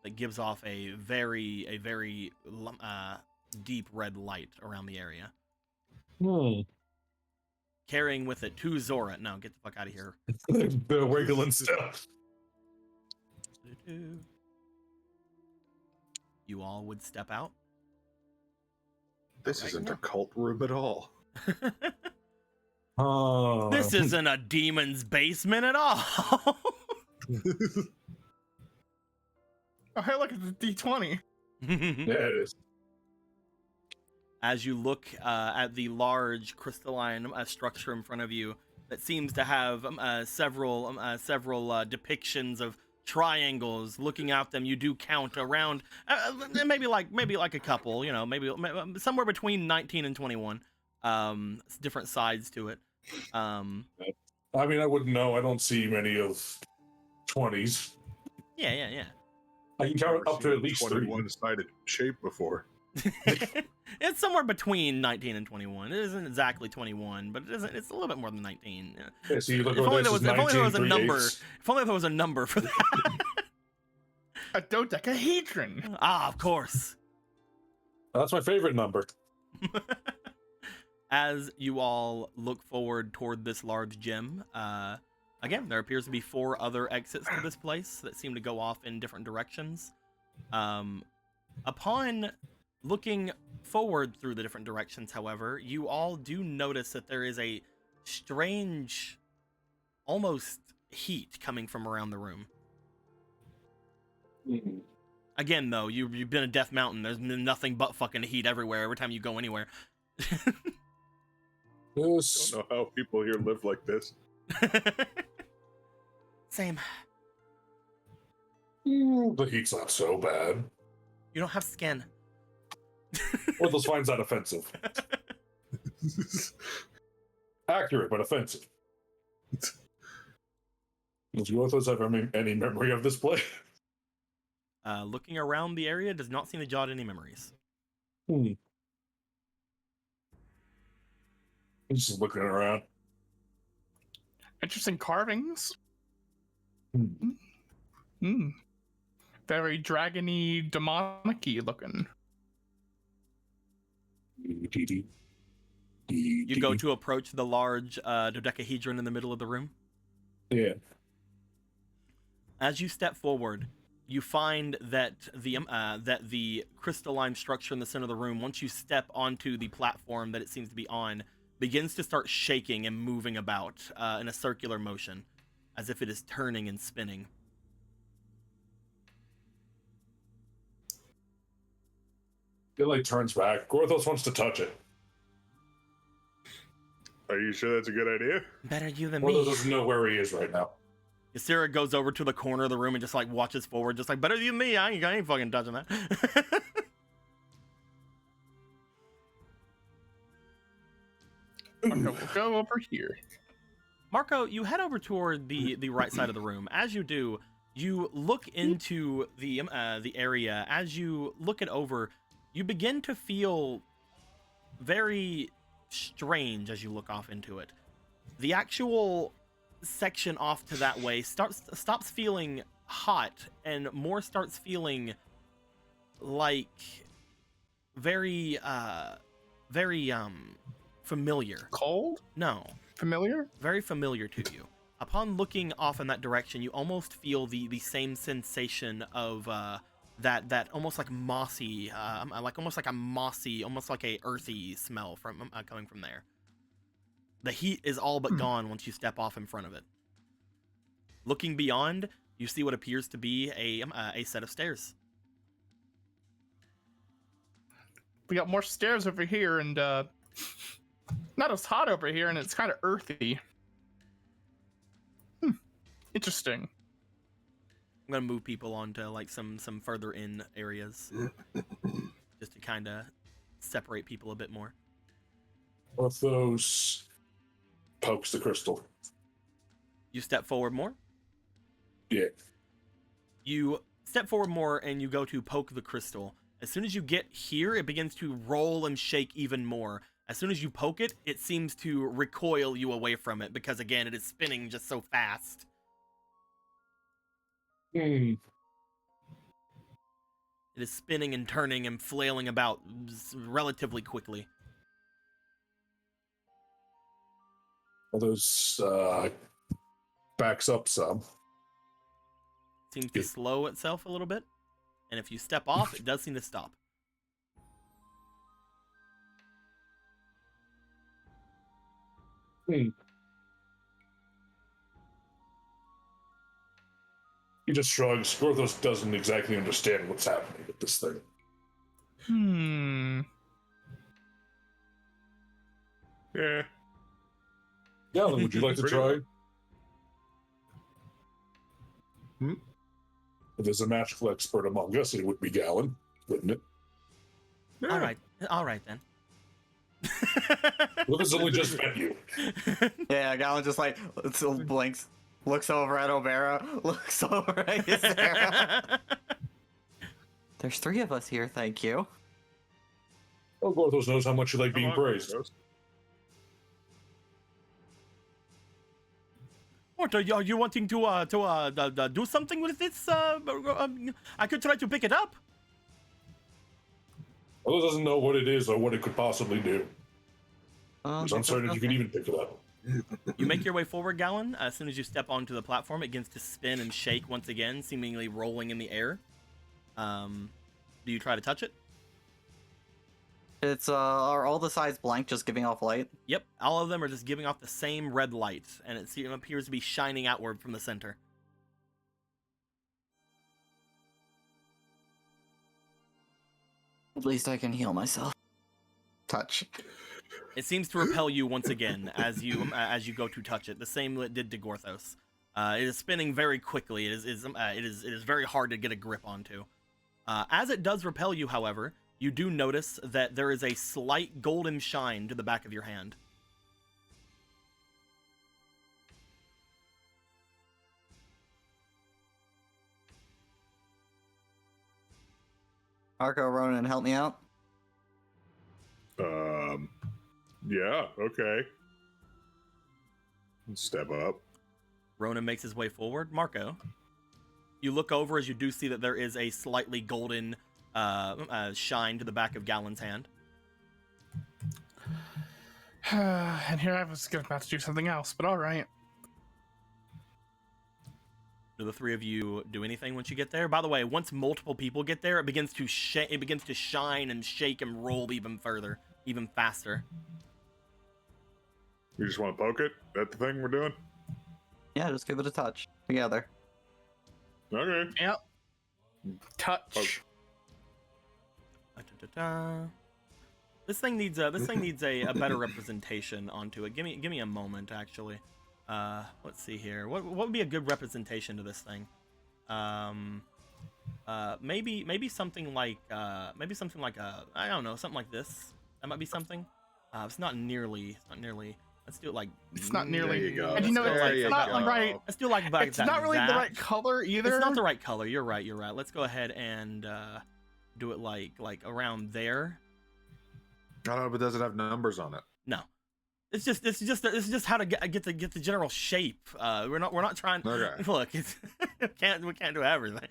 That gives off a very deep red light around the area. Carrying with it 2 Zora. No, get the fuck out of here. The wiggling stuff. You all would step out. This isn't a cult room at all. Oh. This isn't a demon's basement at all. Oh, hey, look, it's a D20. Yeah, it is. As you look at the large crystalline structure in front of you that seems to have several depictions of triangles. Looking at them, you do count around maybe like a couple, maybe somewhere between 19 and 21. Different sides to it. I mean, I wouldn't know. I don't see many of 20s. Yeah. I can count up to at least 3. 21-sided shape before. It's somewhere between 19 and 21. It isn't exactly 21, but it's a little bit more than 19. Yeah, so you look if over only this there was a 19, number. 3/8. If only there was a number for that. A dodecahedron. Ah, of course. That's my favorite number. As you all look forward toward this large gem, again, there appears to be 4 other exits to this place that seem to go off in different directions. Upon looking forward through the different directions, however, you all do notice that there is a strange, almost heat coming from around the room. Again, though, you've been at Death Mountain. There's nothing but fucking heat everywhere every time you go anywhere. Yes. I don't know how people here live like this. Same. The heat's not so bad. You don't have skin. Orthos finds that offensive. Accurate, but offensive. Does Orthos have any memory of this play? Looking around the area does not seem to jot any memories. He's just looking around. Interesting carvings. Hmm. Very dragony, demonic-y looking. You go to approach the large dodecahedron in the middle of the room. Yeah. As you step forward, you find that the crystalline structure in the center of the room, once you step onto the platform that it seems to be on, begins to start shaking and moving about in a circular motion, as if it is turning and spinning. It turns back. Gorthos wants to touch it. Are you sure that's a good idea? Better you than Gorthos me. doesn't know where he is right now. Ysera goes over to the corner of the room and just like watches forward, just like, better you than me. I ain't fucking touching that. Okay, we'll go over here. Marco, you head over toward the right side of the room. As you do, you look into the area. As you look it over, you begin to feel very strange as you look off into it. The actual section off to that way stops feeling hot and more starts feeling like very familiar. Cold? No. Familiar? Very familiar to you. Upon looking off in that direction, you almost feel the same sensation of that almost like mossy, almost like a earthy smell from coming from there. The heat is all but gone once you step off in front of it. Looking beyond, you see what appears to be a set of stairs. We got more stairs over here, and not as hot over here, and it's kind of earthy. Interesting. I'm gonna move people onto like some further in areas, just to kind of separate people a bit more. Orthos pokes the crystal. You step forward more. Yeah. You step forward more and you go to poke the crystal. As soon as you get here, it begins to roll and shake even more. As soon as you poke it, it seems to recoil you away from it because, again, it is spinning just so fast. It is spinning and turning and flailing about relatively quickly. Orthos backs up some. Seems to slow itself a little bit. And if you step off, it does seem to stop. He just shrugs. Gorthos doesn't exactly understand what's happening with this thing. Yeah. Galen, would you like to try? If there's a magical expert among us, it would be Galen, wouldn't it? Yeah. All right then. Well, it's only just met you. Yeah, Galen just like blinks, looks over at Obera, looks over at Ysera. There's 3 of us here, thank you. Oh, Gorthos knows how much you like being praised. What are you wanting to do something with this? I could try to pick it up. Gorthos doesn't know what it is or what it could possibly do. It's uncertain if you could even pick it up. You make your way forward, Galen. As soon as you step onto the platform, it begins to spin and shake once again, seemingly rolling in the air. Do you try to touch it? It's are all the sides blank, just giving off light? Yep, all of them are just giving off the same red light, and it appears to be shining outward from the center. At least I can heal myself. Touch. It seems to repel you once again as you go to touch it, the same it did to Gorthos. It is spinning very quickly. It is very hard to get a grip onto. As it does repel you, however, you do notice that there is a slight golden shine to the back of your hand. Marco, Ronan, help me out. Yeah, okay. Step up. Ronan makes his way forward. Marco, you look over as you do see that there is a slightly golden shine to the back of Galen's hand. And here I was about to do something else, but all right. Do the 3 of you do anything once you get there? By the way, once multiple people get there, it begins to shine and shake and roll even further, even faster. You just want to poke it? That the thing we're doing? Yeah, just give it a touch. Together. Okay. Yep. Touch. Poke. This thing needs a better representation onto it. Give me a moment, actually. Let's see here. What would be a good representation to this thing? Maybe something like I don't know, something like this. That might be something. It's not nearly. Let's do it like. It's not nearly. There you go. And you know, There it's you not go. right. Let's do like It's not really the right color either. It's not the right color. You're right. Let's go ahead and do it like around there. I don't know, but it doesn't have numbers on it. No, it's just how to get the general shape. We're not trying. Okay. Look, we can't do everything.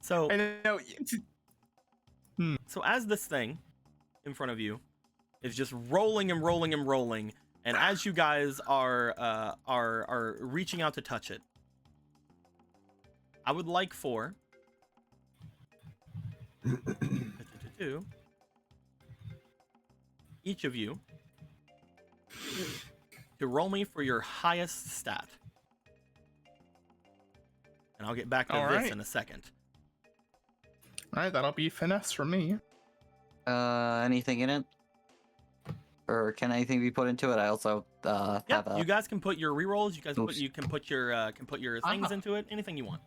So I know. So as this thing in front of you is just rolling and rolling and rolling, and as you guys are reaching out to touch it, I would like for each of you to roll me for your highest stat. And I'll get back to this in a second. All right, that'll be finesse for me. Anything in it? Or can anything be put into it? I also have a... You guys can put your rerolls. You can put your things into it. Anything you want.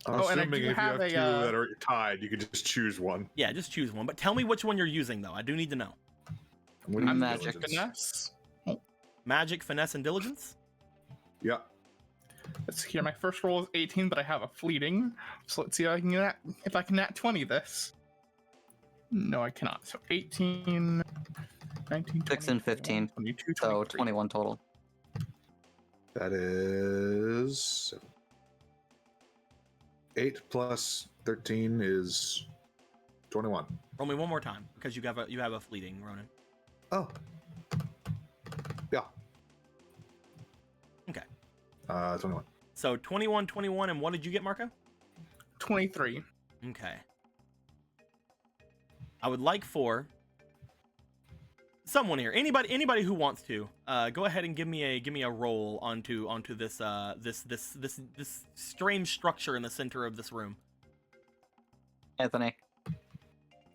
I'm and I assuming do if you have have a, two that are tied, you can just choose one. Yeah, just choose one. But tell me which one you're using, though. I do need to know. I'm magic. Finesse. Magic, finesse, and diligence? Yeah. Let's see here. My first roll is 18, but I have a fleeting. So let's see if I can nat 20 this. No, I cannot. So 18, 19, 6 and 15. 22, So 21 total. That is 8 plus 13 is 21. Roll me one more time because you have a fleeting, Ronan. Oh. Yeah. Okay. 21. So 21, 21, and what did you get, Marco? 23. Okay. I would like for someone here, anybody who wants to, go ahead and give me a roll onto this this strange structure in the center of this room. Anthony.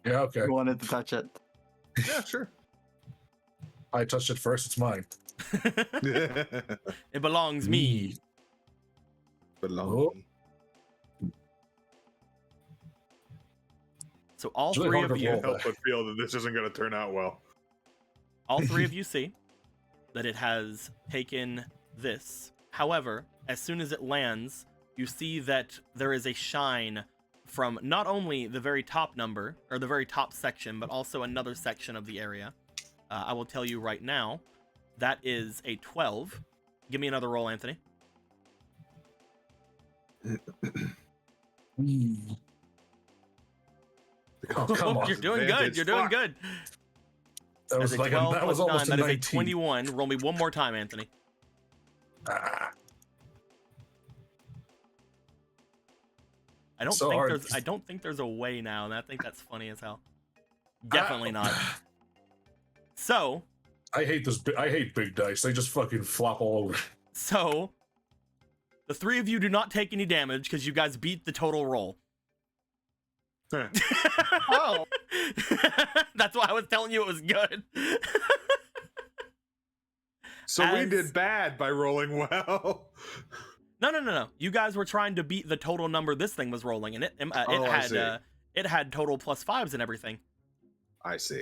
Yeah, okay. You wanted to touch it. Yeah, sure. I touched it first, it's mine. It belongs me. Oh. So all It's really three hard of to you, roll. Help but feel that this isn't going to turn out well. all three of you see that it has taken this. However, as soon as it lands, you see that there is a shine from not only the very top number, or the very top section, but also another section of the area. I will tell you right now, that is a 12. Give me another roll, Anthony. Oh, come on. You're doing good. You're doing good. That was That's a like 12 that was plus 9. almost That a is a 19. 21. Roll me one more time, Anthony. Ah, I don't So think hard. there's. I don't think there's a way now, and I think that's funny as hell. Definitely not. So, I hate this. I hate big dice. They just fucking flop all over. so the three of you do not take any damage because you guys beat the total roll. Oh. That's why I was telling you it was good. So we As- did bad by rolling well. No. You guys were trying to beat the total number this thing was rolling, and I see. it had total plus 5s and everything. I see.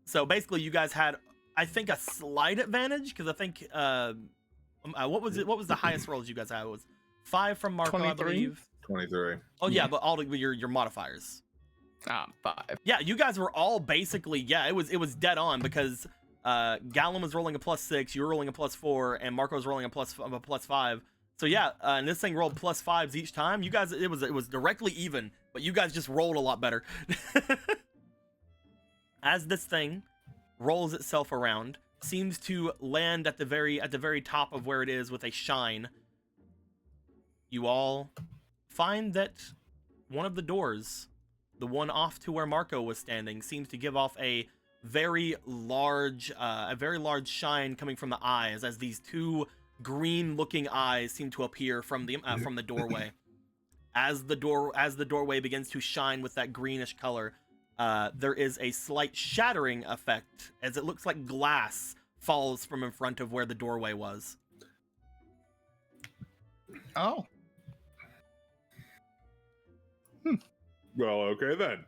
So basically, you guys had, I think, a slight advantage because I think what was it? What was the highest rolls you guys had? It was 5 from Marco, 23? I believe. 23. Oh yeah, but all your modifiers. 5. Yeah, you guys were all basically, yeah, it was dead on because Gallum was rolling a +6, you were rolling a +4, and Marco was rolling a +5. So yeah, and this thing rolled +5s each time. You guys, it was directly even, but you guys just rolled a lot better. As this thing rolls itself around, seems to land at the very top of where it is with a shine. You all find that one of the doors, the one off to where Marco was standing, seems to give off a very large shine coming from the eyes, as these two green-looking eyes seem to appear from the doorway. As the doorway begins to shine with that greenish color, there is a slight shattering effect as it looks like glass falls from in front of where the doorway was. Oh. Well, okay then.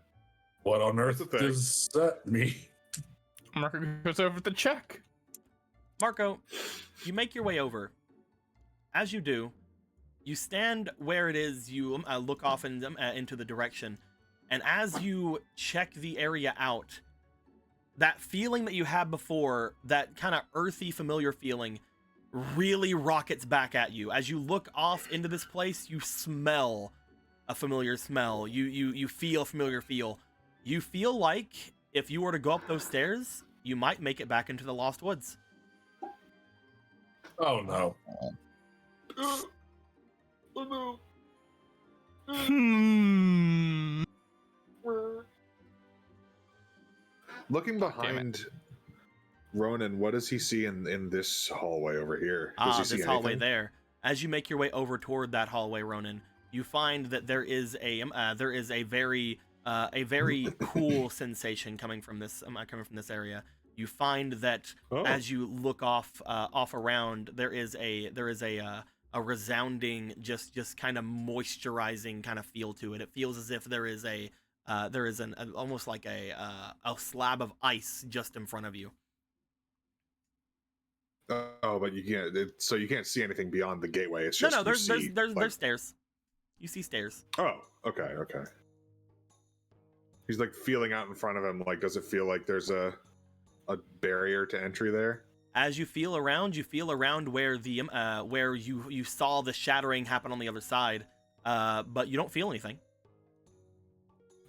What on That's earth the thing. does that mean? Marco goes over to check. Marco, you make your way over. As you do, you stand where it is, you look off into the direction, and as you check the area out, that feeling that you had before, that kind of earthy, familiar feeling, really rockets back at you. As you look off into this place, you smell a familiar smell. You feel a familiar feel. You feel like if you were to go up those stairs, you might make it back into the Lost Woods. Oh no. Oh no. Hmm. Looking behind Ronan, what does he see in this hallway over here? Does he see This hallway anything? there. As you make your way over toward that hallway, Ronan, you find that there is a very cool sensation coming from this area. You find that as you look off around, there is a resounding, just kind of moisturizing kind of feel to it. It feels as if there is almost like a slab of ice just in front of you. Oh, but you can't. So you can't see anything beyond the gateway. It's just there's stairs. You see stairs. Oh, okay. He's like feeling out in front of him. Like, does it feel like there's a barrier to entry there? As you feel around where the where you saw the shattering happen on the other side, but you don't feel anything.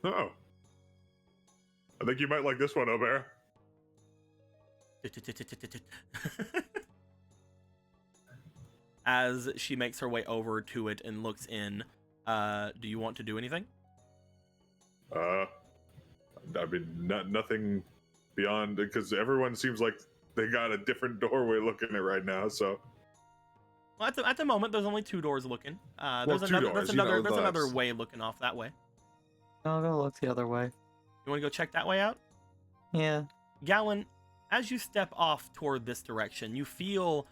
Oh, I think you might like this one, Obear. As she makes her way over to it and looks in, do you want to do anything? I mean, nothing beyond, because everyone seems like they got a different doorway looking at right now. So, well, at the moment, there's only 2 doors looking. There's two another doors, there's another way looking off that way. I'll go look the other way. You want to go check that way out? Yeah. Gallon, as you step off toward this direction, you feel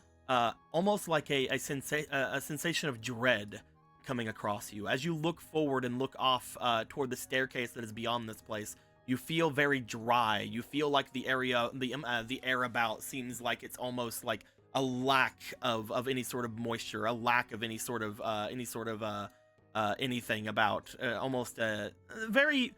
almost like a sensation of dread coming across you. As you look forward and look off toward the staircase that is beyond this place, you feel very dry. You feel like the area, the air about seems like it's almost like a lack of any sort of moisture, a lack of any sort of anything about. Almost a very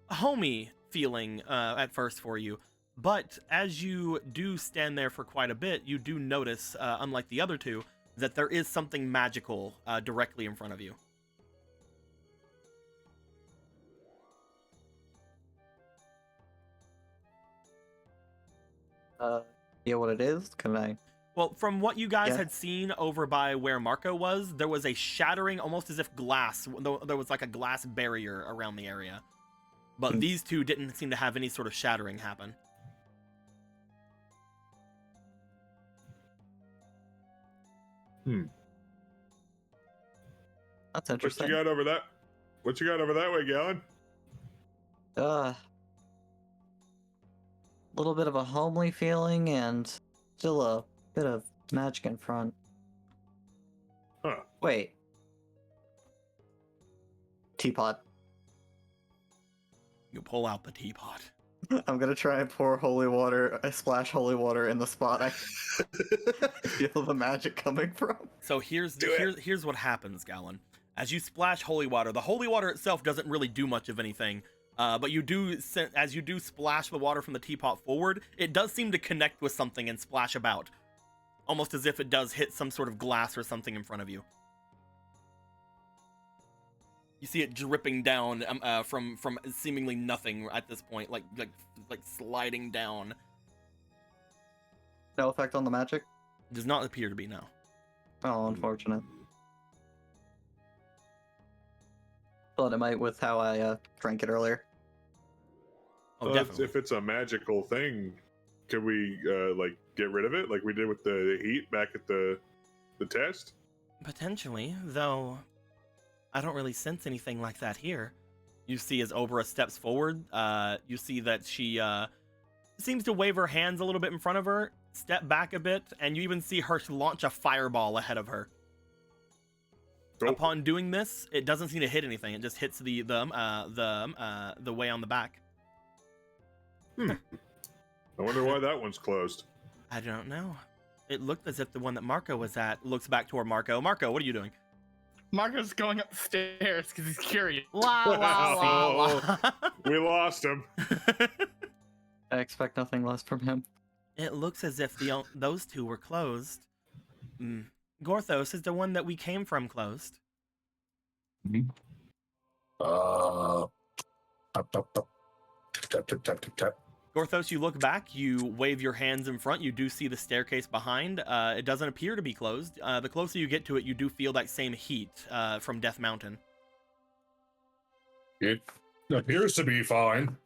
homey feeling at first for you. But as you do stand there for quite a bit, you do notice, unlike the other 2, that there is something magical directly in front of you. Yeah, what it is? Can I? Well, from what you guys had seen over by where Marco was, there was a shattering, almost as if glass, there was like a glass barrier around the area. But these 2 didn't seem to have any sort of shattering happen. That's interesting. What you got over that? What you got over that way, Gallon? Little bit of a homely feeling and still a bit of magic in front. Huh. Wait. Teapot. You pull out the teapot. I'm gonna try and pour holy water, splash holy water in the spot I feel the magic coming from. So here's what happens, Gallon. As you splash holy water, the holy water itself doesn't really do much of anything. But you do, as you do splash the water from the teapot forward, it does seem to connect with something and splash about. Almost as if it does hit some sort of glass or something in front of you. You see it dripping down from seemingly nothing at this point, like sliding down. No effect on the magic? Does not appear to be, no. Oh, unfortunate. Thought it might with how I drank it earlier. Oh, definitely. If it's a magical thing, can we like get rid of it, like we did with the heat back at the test? Potentially, though. I don't really sense anything like that here. You see as Obra steps forward, you see that she seems to wave her hands a little bit in front of her, step back a bit, and you even see her launch a fireball ahead of her. Oh. Upon doing this, it doesn't seem to hit anything. It just hits the way on the back. I wonder why that one's closed. I don't know. It looked as if the one that Marco was at looks back toward Marco. Marco, what are you doing? Marco's going up the stairs because he's curious. We lost him. I expect nothing less from him. It looks as if those two were closed. Gorthos, is the one that we came from closed? Tap, tap, tap. Tap, tap, tap, tap, tap. Gorthos, you look back, you wave your hands in front, you do see the staircase behind. It doesn't appear to be closed. The closer you get to it, you do feel that same heat from Death Mountain. It appears to be fine.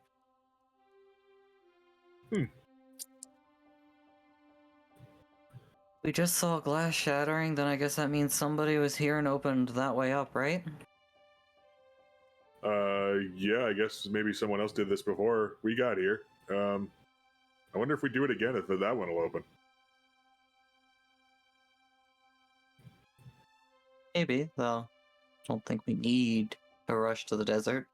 We just saw glass shattering, then I guess that means somebody was here and opened that way up, right? Yeah, I guess maybe someone else did this before we got here. I wonder if we do it again, if that one will open. Maybe, though. Don't think we need to rush to the desert.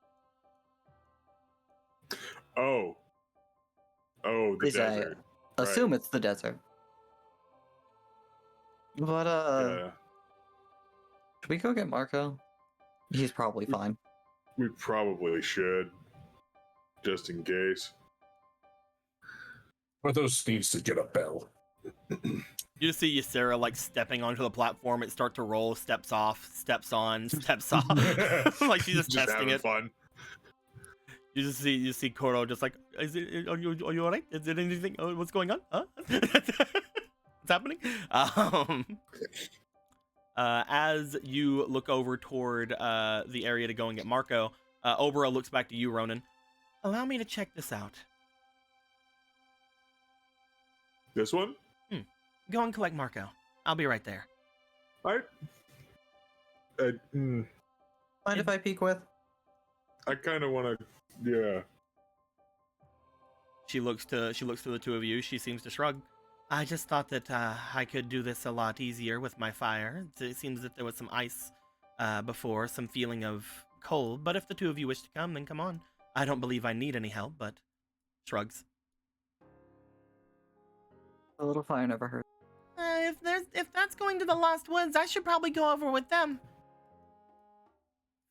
Oh, the Please, desert. I assume it's the desert. But, Yeah, should we go get Marco? He's probably fine. we probably should, just in case. Porthos needs to get a bell. You just see Ysera like stepping onto the platform. It starts to roll, steps off, steps on, steps off. Like she's just testing having it. fun. You see Koro just like, are you all right? Is it anything? Oh, what's going on? Huh? What's happening? As you look over toward the area to go and get Marco, Obra looks back to you, Ronan. Allow me to check this out. This one? Go and collect Marco. I'll be right there. Mind Mind if I peek with? I kind of want to. Yeah. She looks to the two of you. She seems to shrug. I just thought that I could do this a lot easier with my fire. It seems that there was some ice before, some feeling of cold. But if the two of you wish to come, then come on. I don't believe I need any help, but shrugs. A little fire never hurt. If that's going to the Lost Woods, I should probably go over with them.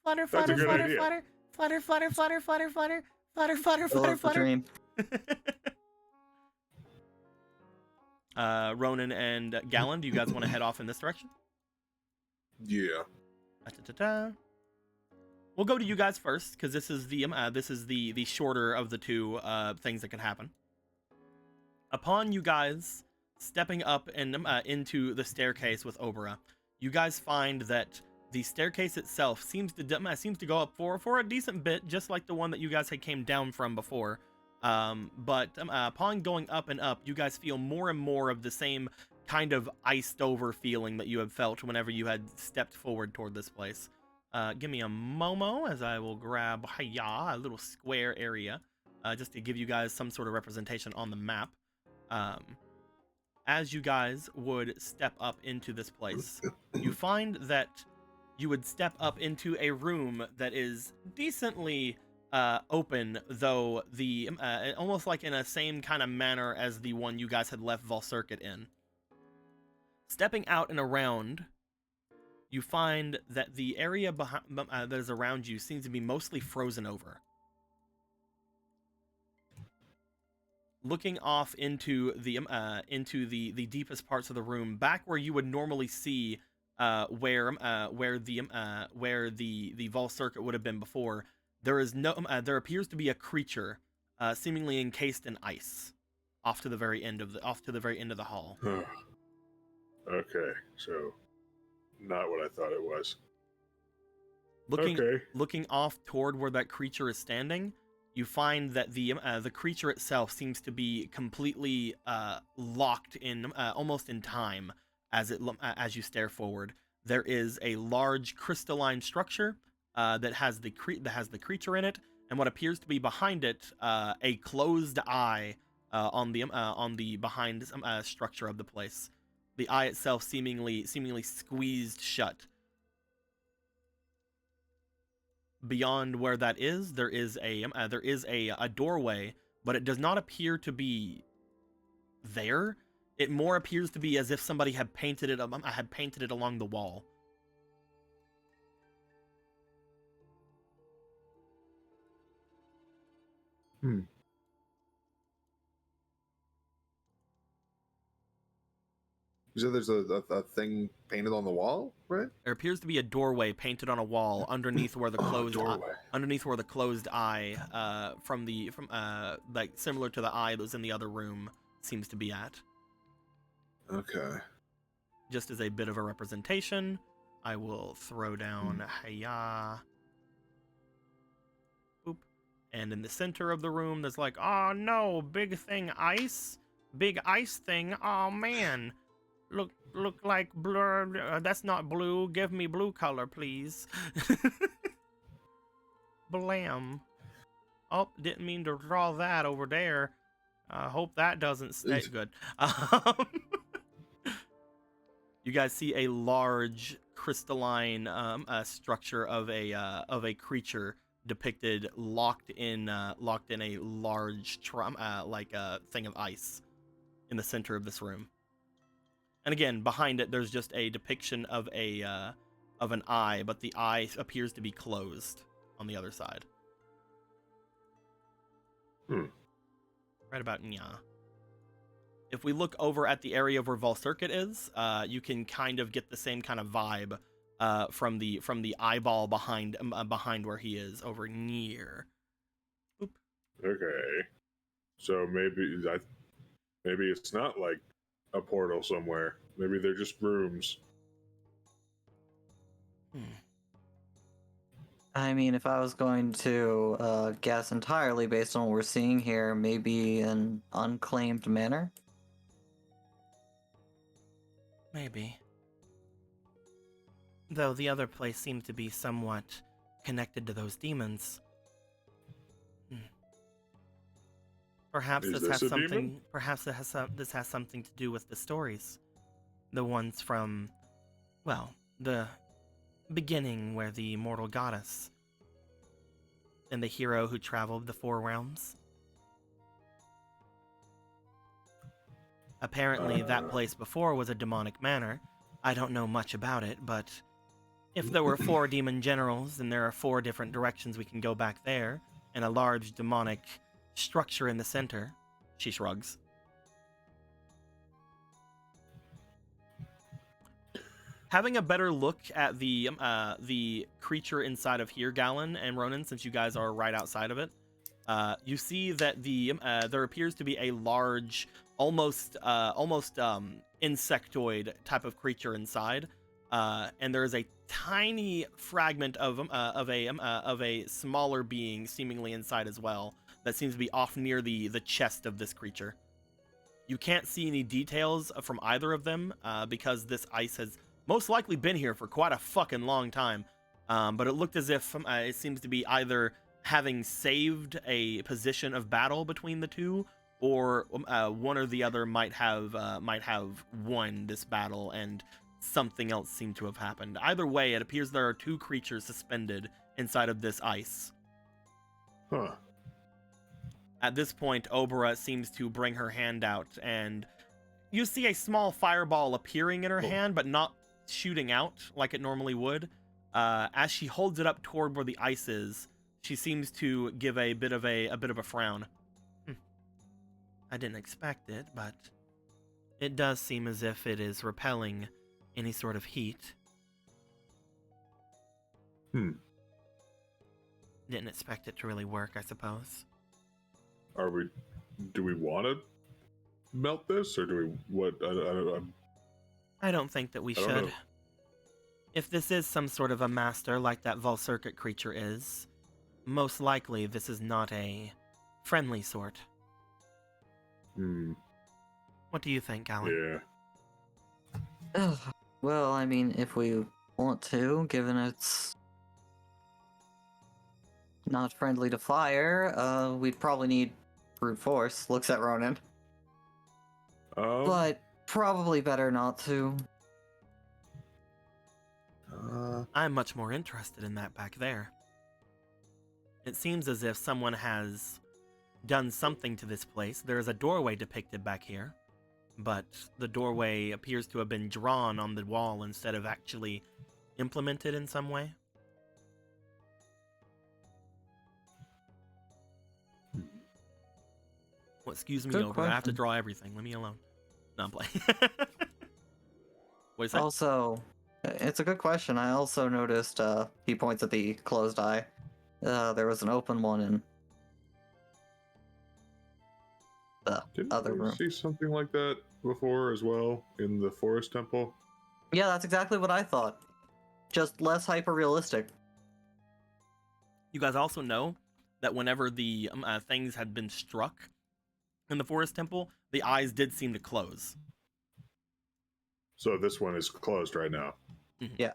Flutter, That's a flutter, good flutter, idea. flutter, flutter, flutter, flutter, flutter, flutter, flutter, flutter, I love the flutter. dream. Ronan and Gallon, do you guys want to head off in this direction? Yeah. Da-da-da-da. We'll go to you guys first because this is the shorter of the two things that can happen. Upon you guys stepping up and into the staircase with Obra, you guys find that the staircase itself seems to go up for a decent bit, just like the one that you guys had came down from before. But upon going up and up, you guys feel more and more of the same kind of iced over feeling that you have felt whenever you had stepped forward toward this place. Give me a momo as I will grab a little square area just to give you guys some sort of representation on the map. As you guys would step up into this place, you find that you would step up into a room that is decently open, though the almost like in a same kind of manner as the one you guys had left Volcircuit in. Stepping out and around, you find that the area behind that is around you seems to be mostly frozen over. Looking off into the deepest parts of the room, back where you would normally see where the Volcircuit would have been before, there appears to be a creature seemingly encased in ice off to the very end of the hall. Okay, so not what I thought it was. Looking off toward where that creature is standing, you find that the creature itself seems to be completely locked in almost in time as you stare forward. there is a large crystalline structure that has the creature in it, and what appears to be behind it, a closed eye on the behind structure of the place. The eye itself seemingly squeezed shut. Beyond where that is, there is a doorway, but it does not appear to be there. It more appears to be as if somebody had painted it along the wall. You said there's a thing painted on the wall, right? There appears to be a doorway painted on a wall underneath where the closed eye from like similar to the eye that was in the other room seems to be at. Okay. Just as a bit of a representation, I will throw down Hiya. Boop. And in the center of the room, there's like, oh no, big thing ice? Big ice thing? Oh man. Look like blur. That's not blue. Give me blue color, please. Blam. Oh, didn't mean to draw that over there. Hope that doesn't stay good. You guys see a large crystalline structure of a creature depicted locked in a large thing of ice in the center of this room. And again, behind it, there's just a depiction of an eye, but the eye appears to be closed on the other side. Right about nya. If we look over at the area where Volcircuit is, you can kind of get the same kind of vibe from the eyeball behind where he is over near. Oop. Okay, so maybe it's not like a portal somewhere. Maybe they're just rooms. I mean, if I was going to guess entirely based on what we're seeing here, maybe an unclaimed manor? Maybe. Though the other place seemed to be somewhat connected to those demons. Perhaps Is this has this a something. demon? Perhaps this has something to do with the stories, the ones from, well, the beginning where the immortal goddess and the hero who traveled the four realms. Apparently, that place before was a demonic manor. I don't know much about it, but if there were 4 demon generals, then there are 4 different directions we can go back there, and a large demonic structure in the center. She shrugs. Having a better look at the creature inside of here, Gallon and Ronan, since you guys are right outside of it, you see that there appears to be a large, almost insectoid type of creature inside, and there is a tiny fragment of a smaller being seemingly inside as well that seems to be off near the chest of this creature. You can't see any details from either of them because this ice has most likely been here for quite a fucking long time, but it looked as if it seems to be either having saved a position of battle between the two, or one or the other might have won this battle and something else seemed to have happened. Either way, it appears there are 2 creatures suspended inside of this ice. Huh. At this point, Obera seems to bring her hand out, and you see a small fireball appearing in her hand, but not shooting out like it normally would. As she holds it up toward where the ice is, she seems to give a bit of a frown. I didn't expect it, but it does seem as if it is repelling any sort of heat. Didn't expect it to really work, I suppose. Do we want to melt this, or do we what? I don't think that we I don't should. know. If this is some sort of a master like that Volcircuit creature is, most likely this is not a friendly sort. What do you think, Alan? Yeah. Well, I mean, if we want to, given it's not friendly to fire. We'd probably need brute force. Looks at Ronan. But probably better not to. I'm much more interested in that back there. It seems as if someone has done something to this place. There is a doorway depicted back here, but the doorway appears to have been drawn on the wall instead of actually implemented in some way. Well, excuse me, Good over. I have to question. draw everything. Leave me alone. No, I'm playing. What do you say? Also, it's a good question. I also noticed, he points at the closed eye. There was an open one in the Didn't other we room. see something like that before as well in the forest temple? Yeah, that's exactly what I thought. Just less hyper-realistic. You guys also know that whenever the things had been struck in the forest temple, the eyes did seem to close. So this one is closed right now. Yeah.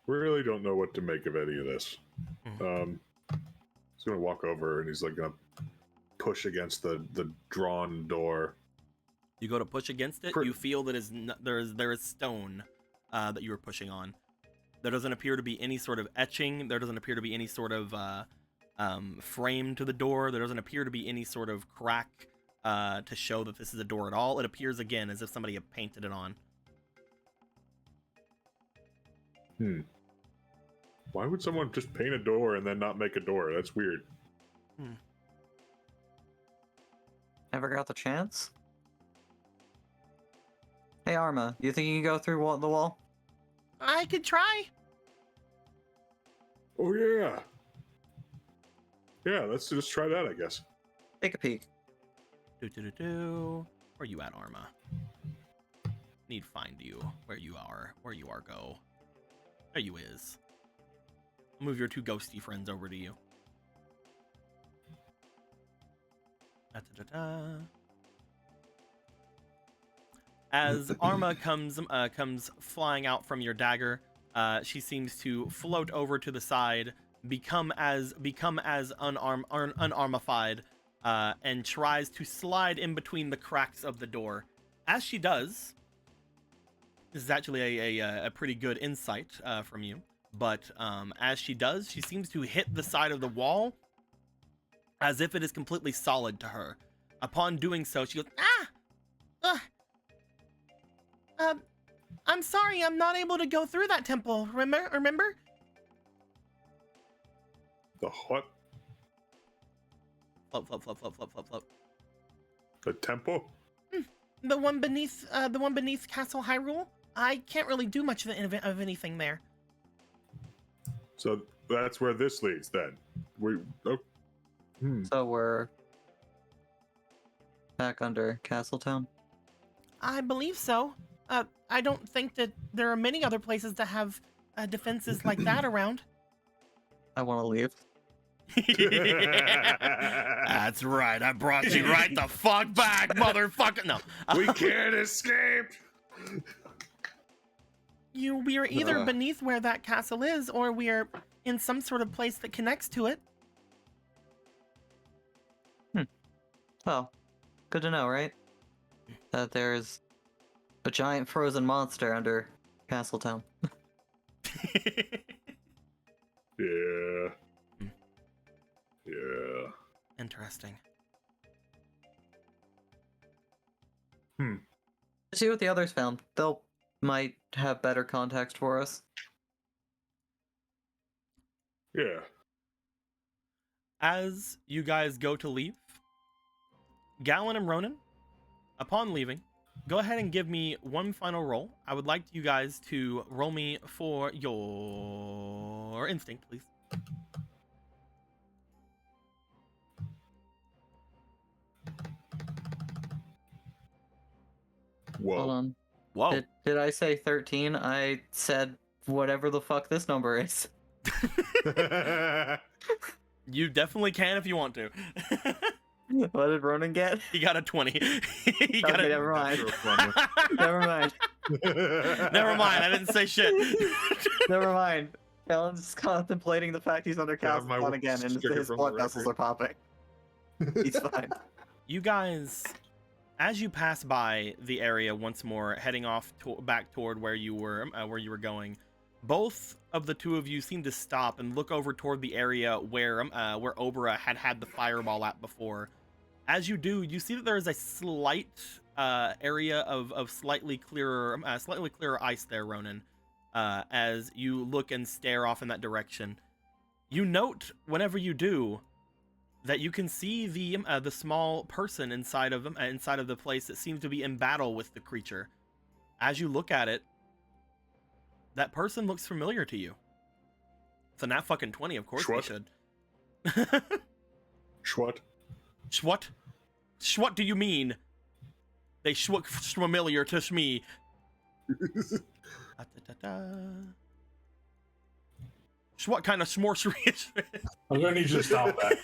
Really don't know what to make of any of this. He's gonna walk over and he's like gonna push against the drawn door. You go to push against it, you feel that there is stone that you are pushing on. There doesn't appear to be any sort of etching. There doesn't appear to be any sort of frame to the door. There doesn't appear to be any sort of crack to show that this is a door at all. It appears again as if somebody had painted it on. Why would someone just paint a door and then not make a door? That's weird. Ever got the chance? Hey, Arma, you think you can go through the wall? I could try. Oh yeah. Yeah, let's just try that, I guess. Take a peek. Where you at, Arma? Need find you. Where you are, go. There you is. I'll move your two ghosty friends over to you. As Arma comes flying out from your dagger, she seems to float over to the side, become as unarmified, and tries to slide in between the cracks of the door. As she does, this is actually a pretty good insight from you. But as she does, she seems to hit the side of the wall as if it is completely solid to her. Upon doing so, she goes, I'm sorry, I'm not able to go through that temple. Remember? The what? Flop. The temple? The one beneath Castle Hyrule. I can't really do much of anything there. So that's where this leads then. So we're back under Castletown? I believe so. I don't think that there are many other places that have defenses like that around. I want to leave. That's right. I brought you right the fuck back, motherfucker. No. We can't escape. We are either beneath where that castle is, or we are in some sort of place that connects to it. Well, good to know, right? That there's a giant frozen monster under Castletown. Yeah. Yeah. Interesting. See what the others found. They'll might have better context for us. Yeah. As you guys go to leave, Gallon and Ronan, upon leaving, go ahead and give me one final roll. I would like you guys to roll me for your instinct, please. Whoa. Hold on. Whoa. Did I say 13? I said whatever the fuck this number is. You definitely can if you want to. What did Ronan get? He got a 20. He got Okay, a... never mind. Never mind. Never mind, I didn't say shit. Never mind. Alan's contemplating the fact he's under Yeah, my Castle again and sticker his from blood the vessels are record. popping. He's fine. You guys, as you pass by the area once more, heading off back toward where you were going, both of the two of you seem to stop and look over toward the area where Obra had the fireball at before. As you do, you see that there is a slight area of slightly clearer ice there, Ronan. As you look and stare off in that direction, you note whenever you do that you can see the small person inside of the place that seems to be in battle with the creature. As you look at it, that person looks familiar to you. It's a nat fucking 20, of course they should. Schwat. Schwat? Schwat do you mean? They schwuk familiar to me. What kind of smorsery is it? I'm gonna need you to stop that.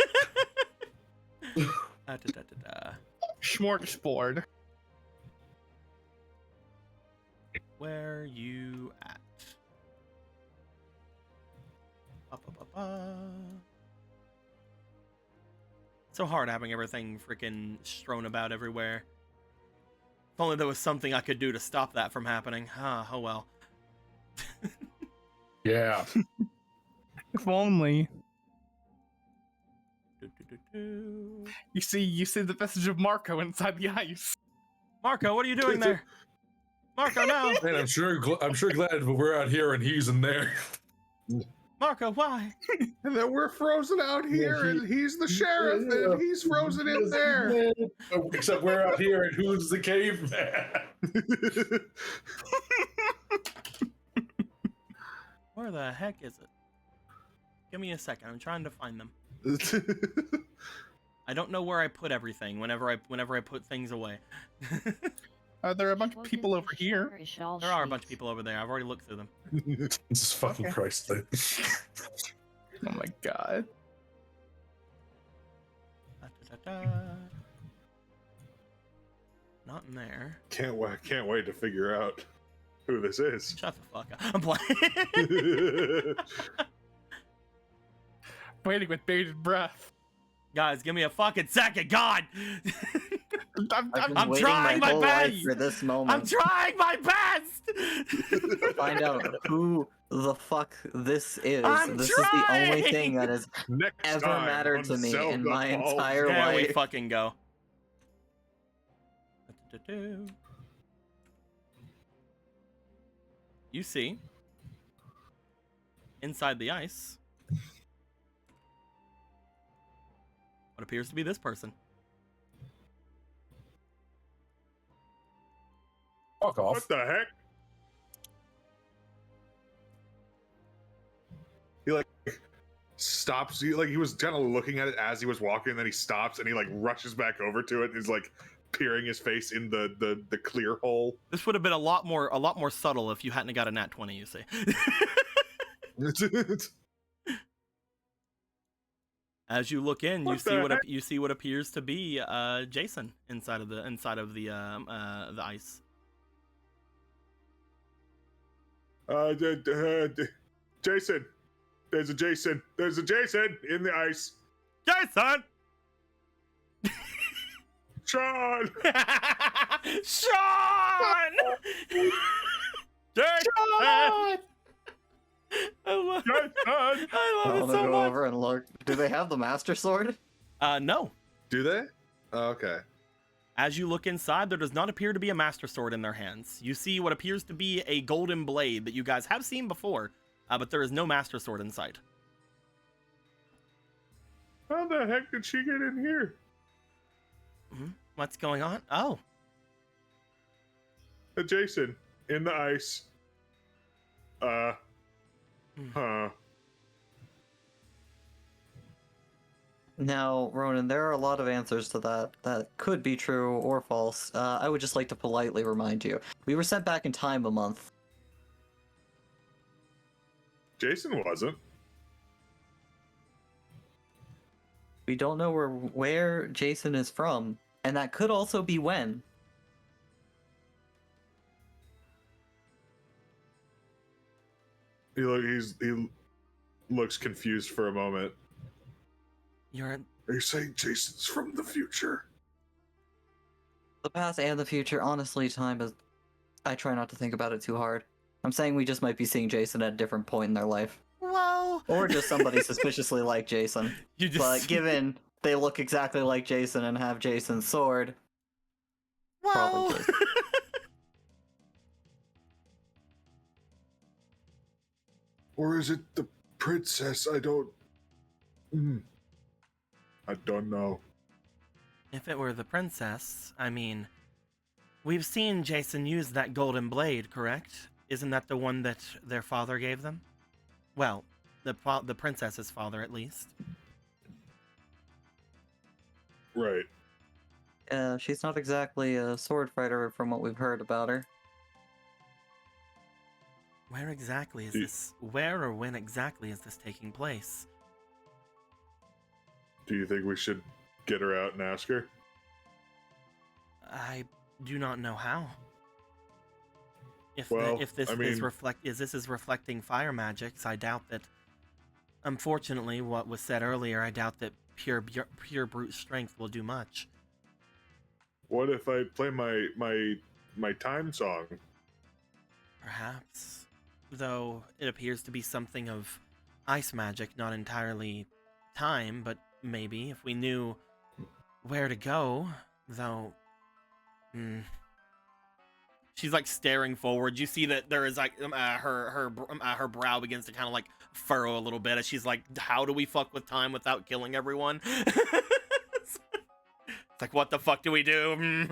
Smorgasbord. Where you at? So hard having everything freaking strewn about everywhere. If only there was something I could do to stop that from happening. Oh well. Yeah. If only. You see the message of Marco inside the ice. Marco, what are you doing there? Marco, no! Man, I'm sure glad we're out here and he's in there. Marco, why? And then we're frozen out here, and he's the sheriff, and he's frozen in there. Except we're out here, and who's the caveman? Where the heck is it? Give me a second. I'm trying to find them. I don't know where I put everything whenever I put things away. There are a bunch of people over here. There are a bunch of people over there. I've already looked through them. Jesus fucking Okay. Christ. Oh my god. Not in there. Can't wait to figure out who this is. Shut the fuck up. I'm playing. Waiting with bated breath. Guys, give me a fucking second. God. I've been I'm waiting trying my whole life best. for this moment. I'm trying my best. To find out who the fuck this is. I'm This is the only trying! thing that has Next ever time mattered on to me Zelda in my Falls. entire There we life. fucking go. You see, inside the ice, what appears to be this person. Fuck off. What the heck? He like stops. He was kind of looking at it as he was walking, and then he stops and he like rushes back over to it. And he's like peering his face in the clear hole. This would have been a lot more subtle if you hadn't got a nat 20. You see. As you look in, you see what appears to be Jason inside of the ice. Jason, there's a Jason in the ice. Jason. Sean. Sean. Jason. I love it I'll so go much. over and look. Do they have the Master Sword? No. Do they? Oh, okay. As you look inside, there does not appear to be a Master Sword in their hands. You see what appears to be a golden blade that you guys have seen before, but there is no Master Sword in sight. How the heck did she get in here? What's going on? Oh. Jason in the ice. Huh. Now, Ronan, there are a lot of answers to that could be true or false. I would just like to politely remind you. We were sent back in time a month. Jason wasn't. We don't know where Jason is from, and that could also be when. He looks confused for a moment. You're Are you saying Jason's from the future? The past and the future, honestly, time is... I try not to think about it too hard. I'm saying we just might be seeing Jason at a different point in their life. well, Or just somebody suspiciously like Jason. you just But given they look exactly like Jason and have Jason's sword, well. probably Jason. Or is it the princess? I don't know. If it were the princess, I mean, we've seen Jason use that golden blade, correct? Isn't that the one that their father gave them? Well, the princess's father, at least. Right. She's not exactly a sword fighter from what we've heard about her. Where exactly is this? Where or when exactly is this taking place? Do you think we should get her out and ask her? I do not know how. If this is reflecting fire magics, I doubt that. Unfortunately, what was said earlier, I doubt that pure brute strength will do much. What if I play my time song? Perhaps, though it appears to be something of ice magic, not entirely time, but maybe if we knew where to go, though. She's like staring forward. You see that there is like her brow begins to kind of like furrow a little bit as she's like, how do we fuck with time without killing everyone? It's like, what the fuck do we do?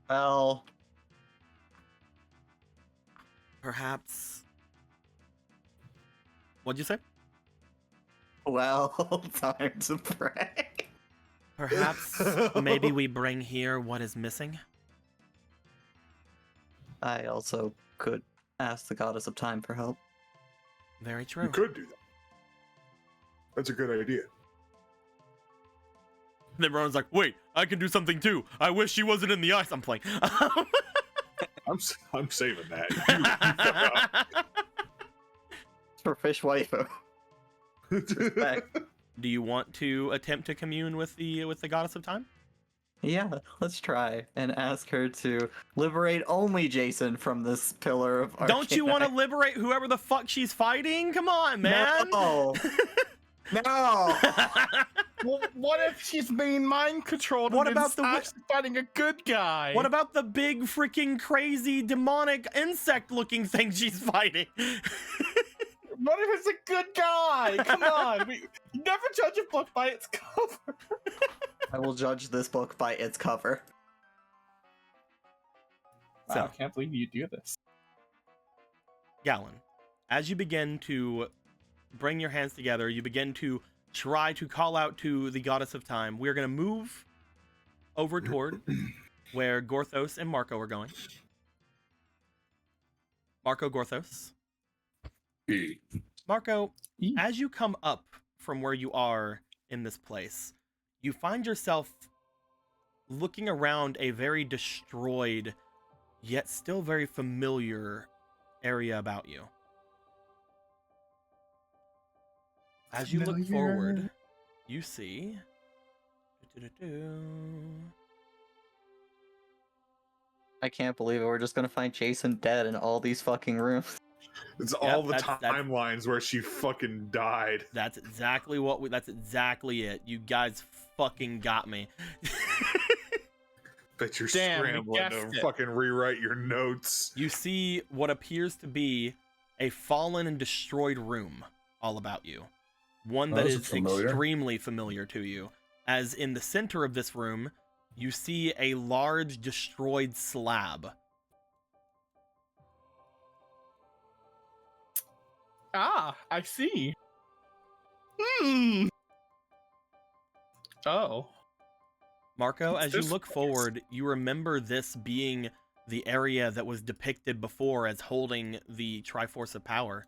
Well, perhaps. What'd you say? Well, time to pray. Perhaps maybe we bring here what is missing? I also could ask the goddess of time for help. Very true. You could do that. That's a good idea. Then Ron's like, wait, I can do something too. I wish she wasn't in the ice. I'm playing. I'm saving that. For fish waifu. Respect. Do you want to attempt to commune with the goddess of time? Yeah, let's try and ask her to liberate only Jason from this pillar of arcane. Don't you want to liberate whoever the fuck she's fighting? Come on, man. No. No. Well, what if she's being mind controlled? What and about actually fighting a good guy? What about the big freaking crazy demonic insect looking thing she's fighting? What if it's a good guy? Come on, we never judge a book by its cover. I will judge this book by its cover. So, I can't believe you do this. Gallon, as you begin to bring your hands together, you begin to try to call out to the goddess of time. We're going to move over toward where Gorthos and Marco are going. Marco, Gorthos. Marco, as you come up from where you are in this place, you find yourself looking around a very destroyed, yet still very familiar area about you. As you look forward, you see... I can't believe it. We're just gonna find Jason dead in all these fucking rooms. It's all the timelines where she fucking died. That's exactly what that's exactly it. You guys fucking got me. Bet you're scrambling to fucking rewrite your notes. You see what appears to be a fallen and destroyed room all about you. One that is extremely familiar to you. As in the center of this room, you see a large destroyed slab. Ah, I see. Oh. Marco, as you look forward, you remember this being the area that was depicted before as holding the Triforce of Power.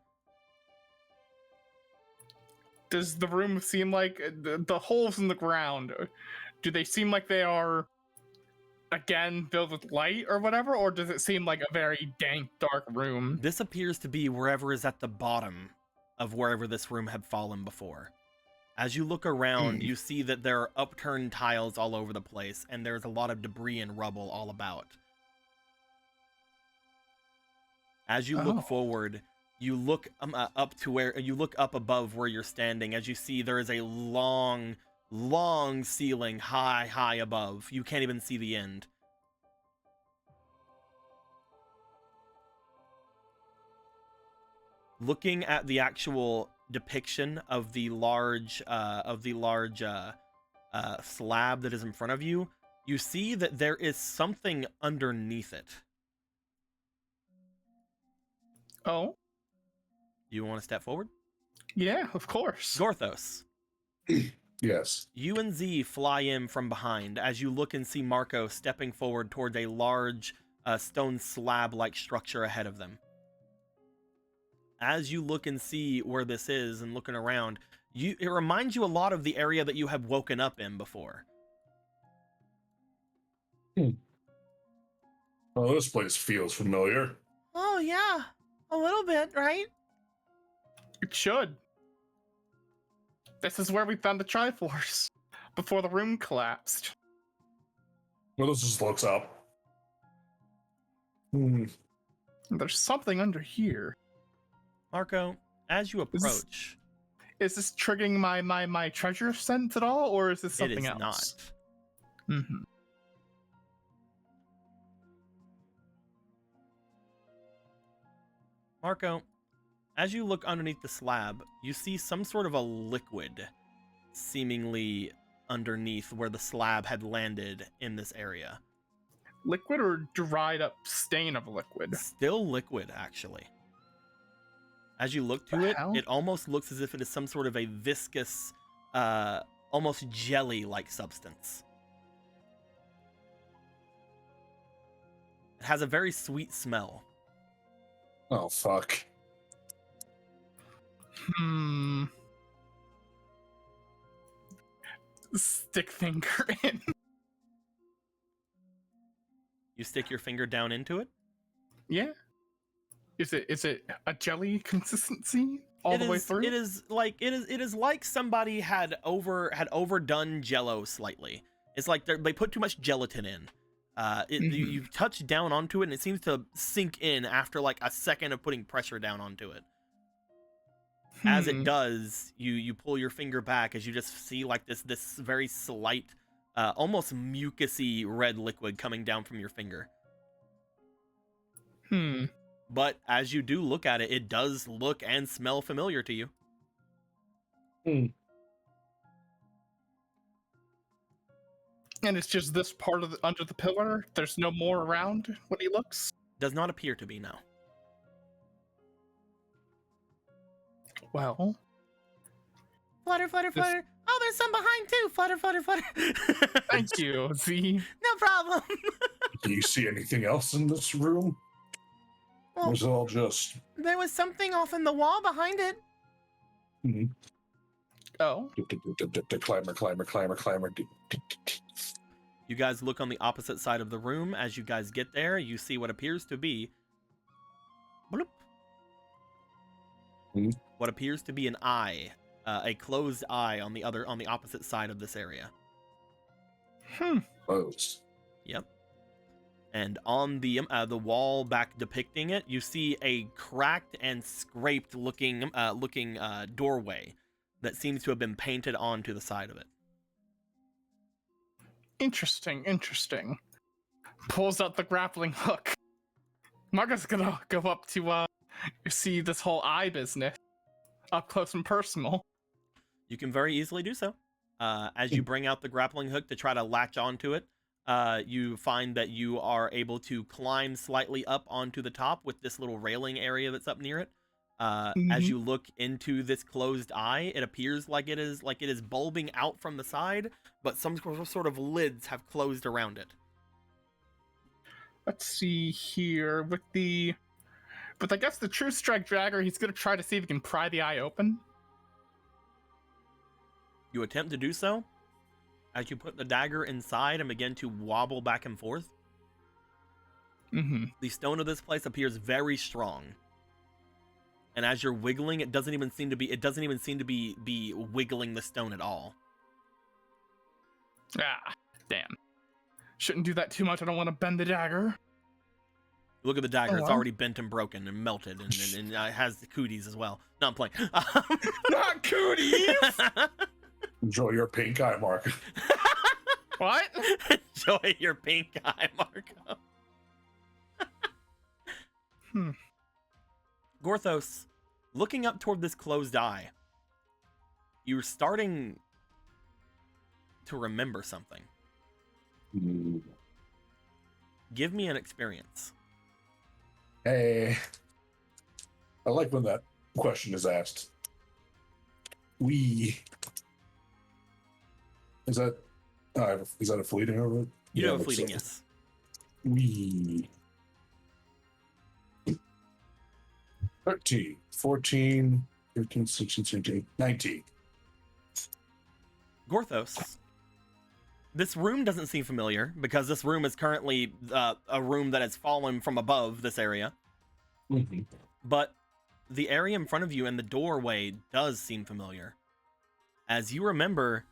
Does the room seem like the holes in the ground? Do they seem like they are again filled with light or whatever, or does it seem like a very dank, dark room? This appears to be wherever is at the bottom of wherever this room had fallen before. As you look around, you see that there are upturned tiles all over the place, and there's a lot of debris and rubble all about. As you look forward, you look up to where you look up above where you're standing. As you see, there is a long ceiling high above. You can't even see the end. Looking at the actual depiction of the large slab that is in front of you, you see that there is something underneath it. Oh? You want to step forward? Yeah, of course. Gorthos. Yes. You and Z fly in from behind as you look and see Marco stepping forward towards a large stone slab-like structure ahead of them. As you look and see where this is and looking around, it reminds you a lot of the area that you have woken up in before. Oh, this place feels familiar. Oh, yeah. A little bit, right? It should. This is where we found the Triforce before the room collapsed. Well, this just looks up. There's something under here. Marco, as you approach... Is this triggering my treasure sense at all, or is this something else? It is not. Mm-hmm. Marco, as you look underneath the slab, you see some sort of a liquid seemingly underneath where the slab had landed in this area. Liquid or dried up stain of liquid? Still liquid, actually. As you look to it, it almost looks as if it is some sort of a viscous, almost jelly-like substance. It has a very sweet smell. Oh, fuck. Stick finger in. You stick your finger down into it? Yeah. Is it a jelly consistency all the way through? It is like somebody had overdone Jell-O slightly. It's like they put too much gelatin in. You touch down onto it and it seems to sink in after like a second of putting pressure down onto it. As it does, you pull your finger back as you just see like this very slight, almost mucusy red liquid coming down from your finger. But as you do look at it, it does look and smell familiar to you. And it's just this part of under the pillar? There's no more around when he looks? Does not appear to be, no. Well. Flutter, flutter, flutter. Oh, there's some behind too. Flutter, flutter, flutter. Thank you, Z. No problem. Do you see anything else in this room? Well, or is it all just... There was something off in the wall behind it. Oh. Climber. You guys look on the opposite side of the room. As you guys get there, you see what appears to be... Bloop. What appears to be an eye. A closed eye on the opposite side of this area. Closed. Yep. And on the wall back depicting it, you see a cracked and scraped looking doorway that seems to have been painted onto the side of it. Interesting. Pulls out the grappling hook. Margaret's gonna go up to see this whole eye business up close and personal. You can very easily do so. As you bring out the grappling hook to try to latch onto it, you find that you are able to climb slightly up onto the top with this little railing area that's up near it. As you look into this closed eye, it appears like it is bulbing out from the side, but some sort of lids have closed around it. Let's see here with I guess the True Strike Dragger, he's gonna try to see if he can pry the eye open. You attempt to do so. As you put the dagger inside and begin to wobble back and forth, the stone of this place appears very strong. And as you're wiggling, it doesn't even seem to be wiggling the stone at all. Ah, damn. Shouldn't do that too much. I don't want to bend the dagger. Look at the dagger. It's already bent and broken and melted, and it has the cooties as well. No, I'm playing. Not cooties! Enjoy your pink eye, Mark. What? Enjoy your pink eye, Marco. Gorthos, looking up toward this closed eye, you're starting to remember something. Give me an experience. Hey. I like when that question is asked. Is that a fleeting over it? You know, fleeting, yes. 13, 14, 15, 16, 17, 19. Gorthos, this room doesn't seem familiar because this room is currently a room that has fallen from above this area. But the area in front of you and the doorway does seem familiar. As you remember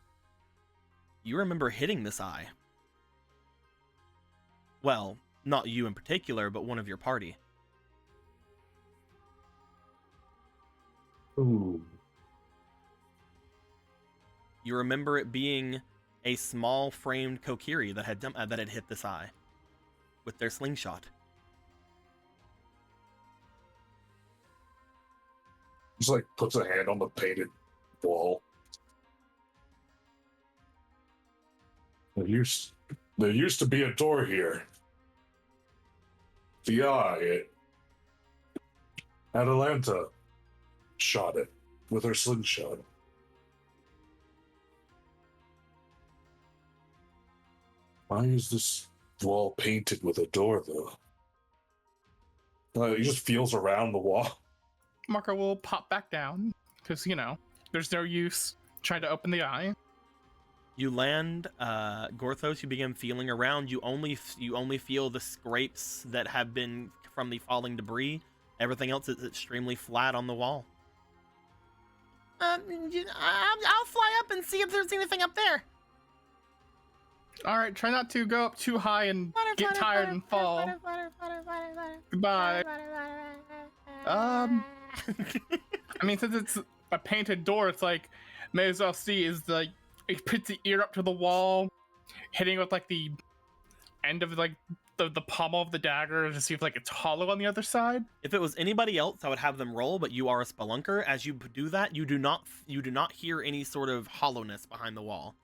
hitting this eye. Well, not you in particular, but one of your party. Ooh. You remember it being a small framed Kokiri that had hit this eye with their slingshot. Just like puts a hand on the painted wall. There used to be a door here. The eye, Atalanta shot it with her slingshot. Why is this wall painted with a door, though? He just feels around the wall. Marco will pop back down, because, there's no use trying to open the eye. You land, Gorthos, you begin feeling around. You only feel the scrapes that have been from the falling debris. Everything else is extremely flat on the wall. I'll fly up and see if there's anything up there. All right, try not to go up too high and get tired and fall. Goodbye. I mean, since it's a painted door, it's like, may as well see is like, it puts the ear up to the wall, hitting with like the end of like the pommel of the dagger to see if like it's hollow on the other side. If it was anybody else, I would have them roll, but you are a spelunker. As you do that, you do not hear any sort of hollowness behind the wall.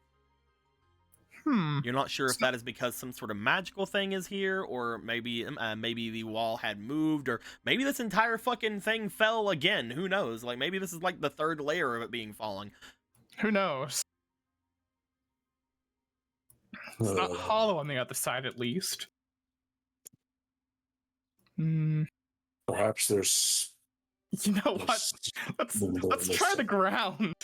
You're not sure if that is because some sort of magical thing is here, or maybe the wall had moved, or maybe this entire fucking thing fell again. Who knows? Like, maybe this is like the third layer of it being falling. Who knows? It's not hollow on the other side, at least. Perhaps there's... You know what? Let's try the ground.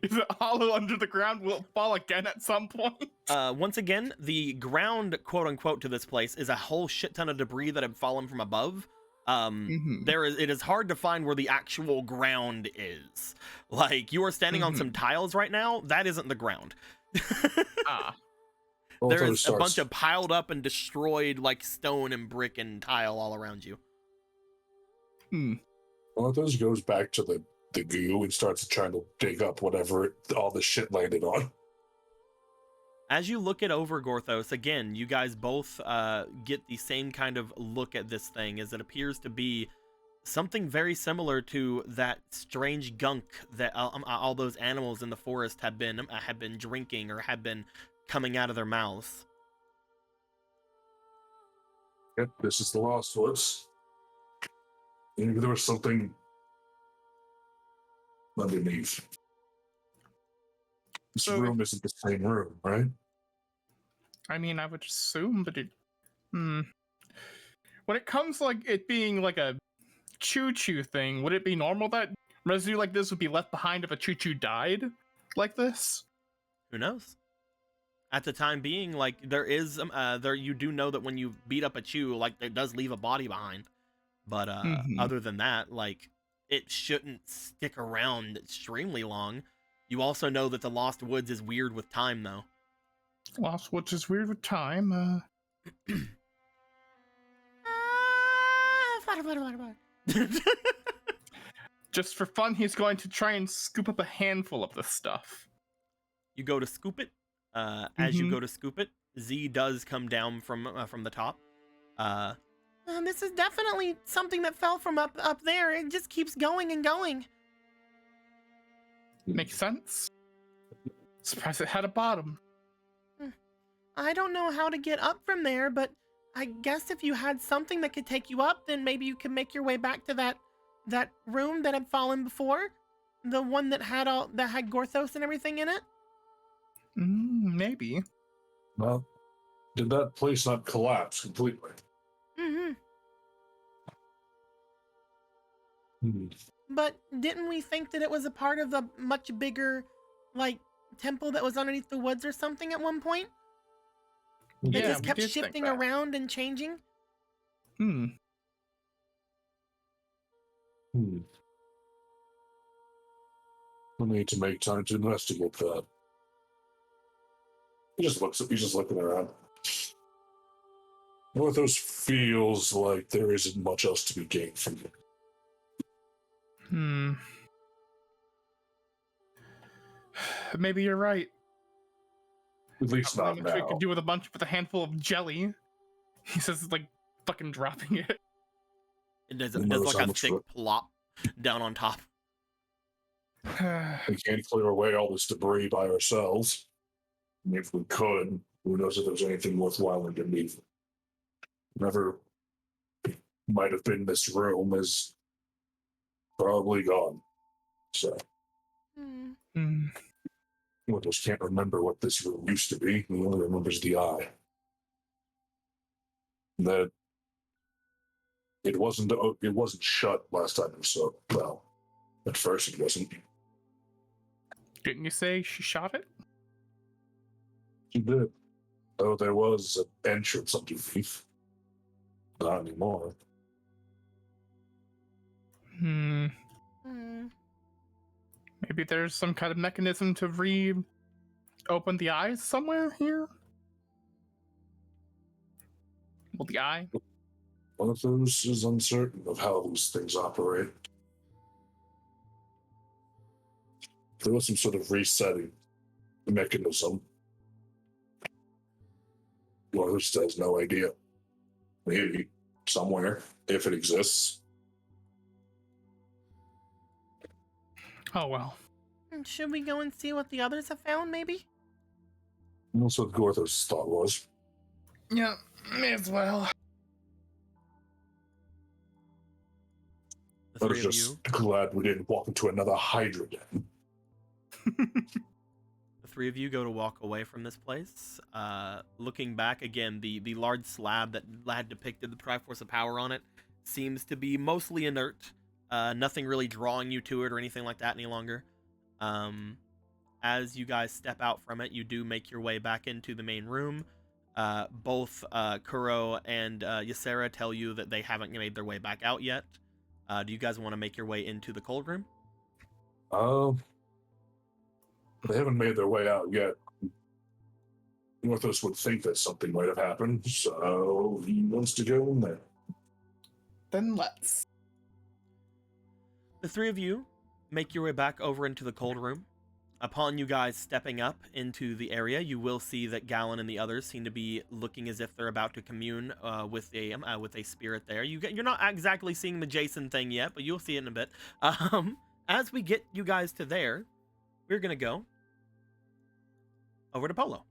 Is it hollow under the ground? Will it fall again at some point? Once again, the ground, quote unquote, to this place is a whole shit ton of debris that have fallen from above. It is hard to find where the actual ground is. Like, you are standing on some tiles right now. That isn't the ground. There is a bunch of piled up and destroyed like stone and brick and tile all around you. Well, this goes back to the goo and starts trying to dig up whatever all the shit landed on. As you look it over, Gorthos, again, you guys both get the same kind of look at this thing, as it appears to be something very similar to that strange gunk that all those animals in the forest have been drinking or have been coming out of their mouths. Yep, this is the Lost Woods. Maybe there was something underneath. This room isn't the same room, right? I mean, I would assume, but when it comes like it being like a choo-choo thing, would it be normal that residue like this would be left behind if a choo-choo died? like this? Who knows? At the time being, like, there is you do know that when you beat up a Chew, like, it does leave a body behind. But other than that, like, it shouldn't stick around extremely long. You also know that the Lost Woods is weird with time, though. Lost Woods is weird with time. Just for fun, he's going to try and scoop up a handful of this stuff. You go to scoop it. As you go to scoop it, Z does come down from the top. This is definitely something that fell from up there. It just keeps going and going. Makes sense. Surprised it had a bottom. I don't know how to get up from there, but I guess if you had something that could take you up, then maybe you can make your way back to that room that had fallen before, the one that had Gorthos and everything in it. Maybe. Well, did that place not collapse completely? But didn't we think that it was a part of a much bigger, like, temple that was underneath the woods or something at one point? It just kept shifting around and changing? We need to make time to investigate that. He's just looking around. Orthos feels like there isn't much else to be gained from it. Maybe you're right. At least not now. We could do with a handful of jelly. He says, like, fucking dropping it. It does like a thick plop down on top. We can't clear away all this debris by ourselves. I mean, if we could, who knows if there's anything worthwhile underneath. Whatever might have been this room is probably gone. So. Well, just can't remember what this room used to be. He only remembers the eye. That it wasn't shut last time we saw it. Well, at first it wasn't. Didn't you say she shot it? She did. Oh, there was an entrance underneath. Not anymore. Maybe there's some kind of mechanism to reopen the eyes somewhere here? Well, the eye? One of those is uncertain of how these things operate. There was some sort of resetting mechanism. One who has no idea. Maybe somewhere, if it exists. Oh, well. Should we go and see what the others have found, maybe? That's what Gorthos' thought was. Yeah, may as well. I was just glad we didn't walk into another Hydra den. The three of you go to walk away from this place. Looking back again, the large slab that had depicted the Triforce of Power on it seems to be mostly inert. Nothing really drawing you to it or anything like that any longer. As you guys step out from it, you do make your way back into the main room. Both Kuro and Ysera tell you that they haven't made their way back out yet. Do you guys want to make your way into the cold room? They haven't made their way out yet. Orthos would think that something might have happened, so he wants to go in there. Then let's. The three of you make your way back over into the cold room. Upon you guys stepping up into the area, you will see that Gallon and the others seem to be looking as if they're about to commune with a spirit there. You're not exactly seeing the Jason thing yet, but you'll see it in a bit. As we get you guys to there, we're gonna go over to Polo.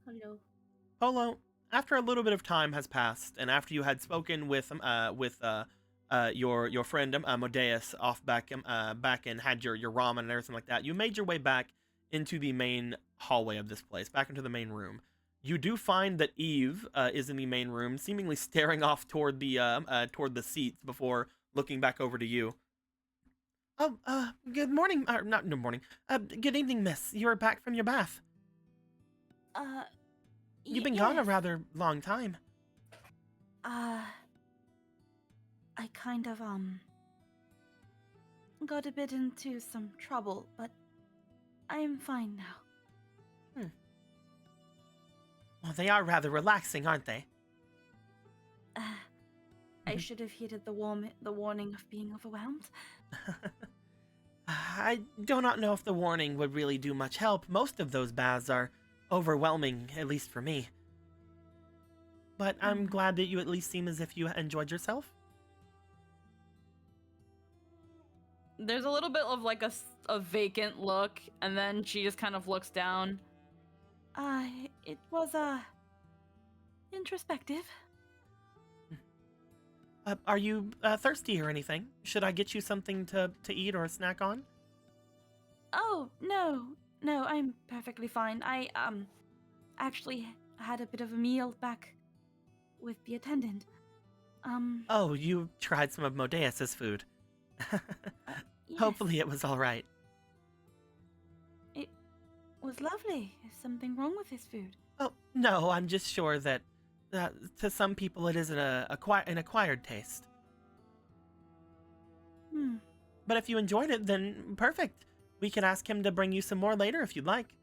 Hello. Polo, after a little bit of time has passed, and after you had spoken with your friend Modeus off back and had your ramen and everything like that, you made your way back into the main hallway of this place, back into the main room. You do find that Eve is in the main room, seemingly staring off toward the seats before looking back over to you. Oh, good morning. Not good morning. Good evening, miss. You're back from your bath. You've been gone a Yes. rather long time. I kind of, got a bit into some trouble, but I am fine now. Well, they are rather relaxing, aren't they? I should have heeded the warning of being overwhelmed. I do not know if the warning would really do much help. Most of those baths are overwhelming, at least for me. But I'm glad that you at least seem as if you enjoyed yourself. There's a little bit of like a vacant look, and then she just kind of looks down. It was, introspective. Are you thirsty or anything? Should I get you something to eat or a snack on? Oh, no, I'm perfectly fine. I, actually had a bit of a meal back with the attendant. Oh, you tried some of Modeus's food. Yes, Hopefully it was all right. it was lovely. Is something wrong with his food? Oh, no, I'm just sure that to some people it is an acquired taste. But if you enjoyed it, then perfect. We can ask him to bring you some more later if you'd like.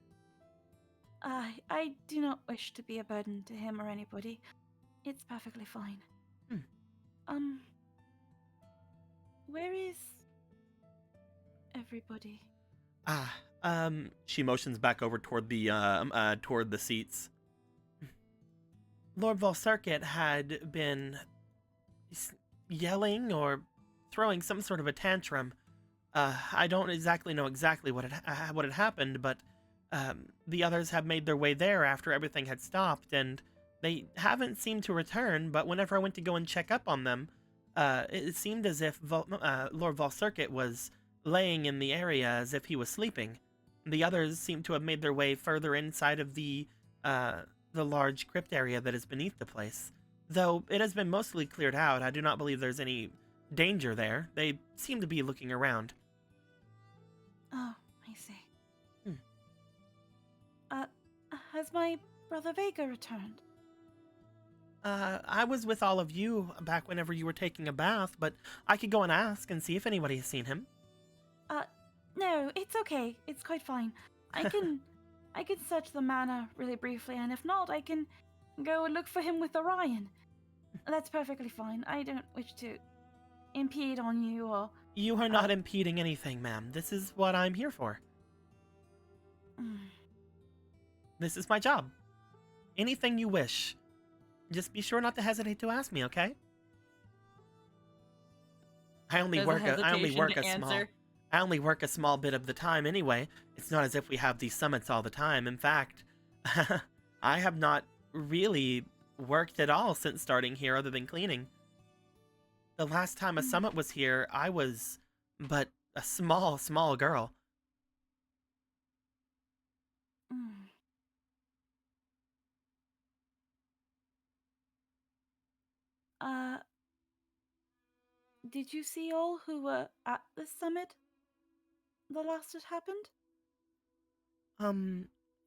I do not wish to be a burden to him or anybody. It's perfectly fine. Where is everybody? She motions back over toward the seats. Lord Volcircuit had been yelling or throwing some sort of a tantrum. I don't exactly know what had happened, but the others have made their way there after everything had stopped, and they haven't seemed to return. But whenever I went to go and check up on them, it seemed as if Lord Volcircuit was laying in the area as if he was sleeping. The others seem to have made their way further inside of the large crypt area that is beneath the place. Though it has been mostly cleared out, I do not believe there's any danger there. They seem to be looking around. Oh, I see. Has my brother Vega returned? I was with all of you back whenever you were taking a bath, but I could go and ask and see if anybody has seen him. No, it's okay. It's quite fine. I can search the manor really briefly, and if not, I can go and look for him with Orion. That's perfectly fine. I don't wish to impede on you or... You are not impeding anything, ma'am. This is what I'm here for. This is my job. Anything you wish. Just be sure not to hesitate to ask me, okay? I only work a small bit of the time anyway. It's not as if we have these summits all the time. In fact, I have not really worked at all since starting here other than cleaning. The last time a summit was here, I was but a small girl. Did you see all who were at the summit the last it happened?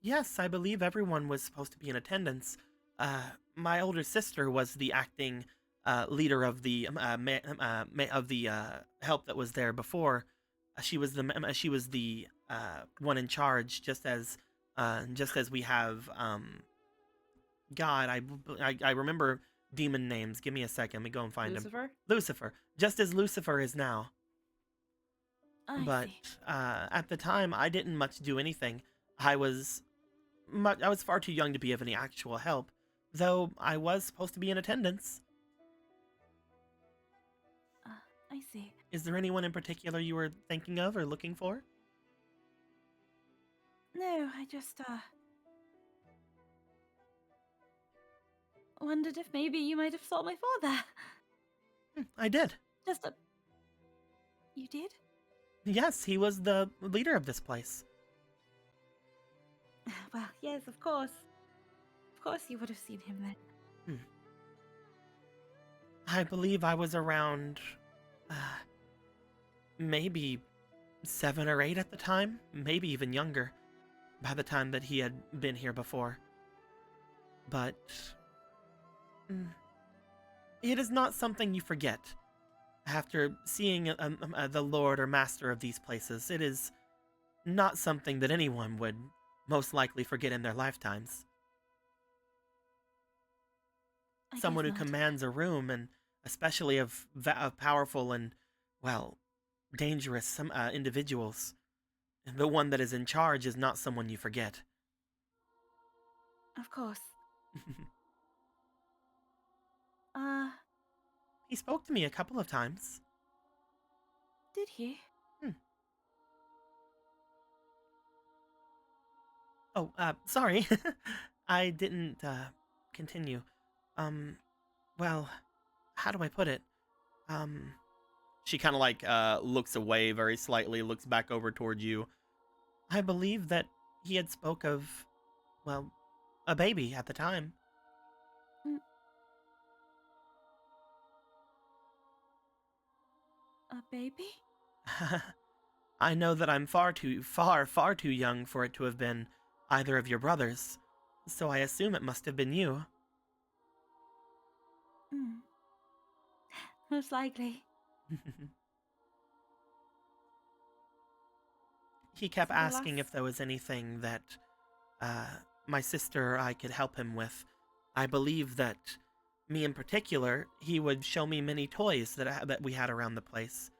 Yes, I believe everyone was supposed to be in attendance. My older sister was the acting leader of the help that was there before. She was the one in charge, just as we have God. I remember demon names. Give me a second. Let me go and find him. Lucifer. Just as Lucifer is now. But at the time, I didn't much do anything. I was far too young to be of any actual help, though I was supposed to be in attendance. I see. Is there anyone in particular you were thinking of or looking for? No, I just, wondered if maybe you might have saw my father. I did. You did? Yes, he was the leader of this place. Well, yes, of course. Of course you would have seen him then. I believe I was around, maybe 7 or 8 at the time, maybe even younger, by the time that he had been here before. But it is not something you forget. After seeing the lord or master of these places, it is not something that anyone would most likely forget in their lifetimes. I Someone who guess not. commands a room, and especially of powerful and, well, dangerous individuals. The one that is in charge is not someone you forget. Of course. He spoke to me a couple of times. Did he? Oh, sorry. I didn't, continue. Well, how do I put it? She kind of like, looks away very slightly, looks back over toward you. I believe that he had spoke of, well, a baby at the time. A baby? I know that I'm far too young for it to have been either of your brothers, so I assume it must have been you. Most likely. He kept asking if there was anything that my sister or I could help him with. I believe that me in particular, he would show me many toys that we had around the place,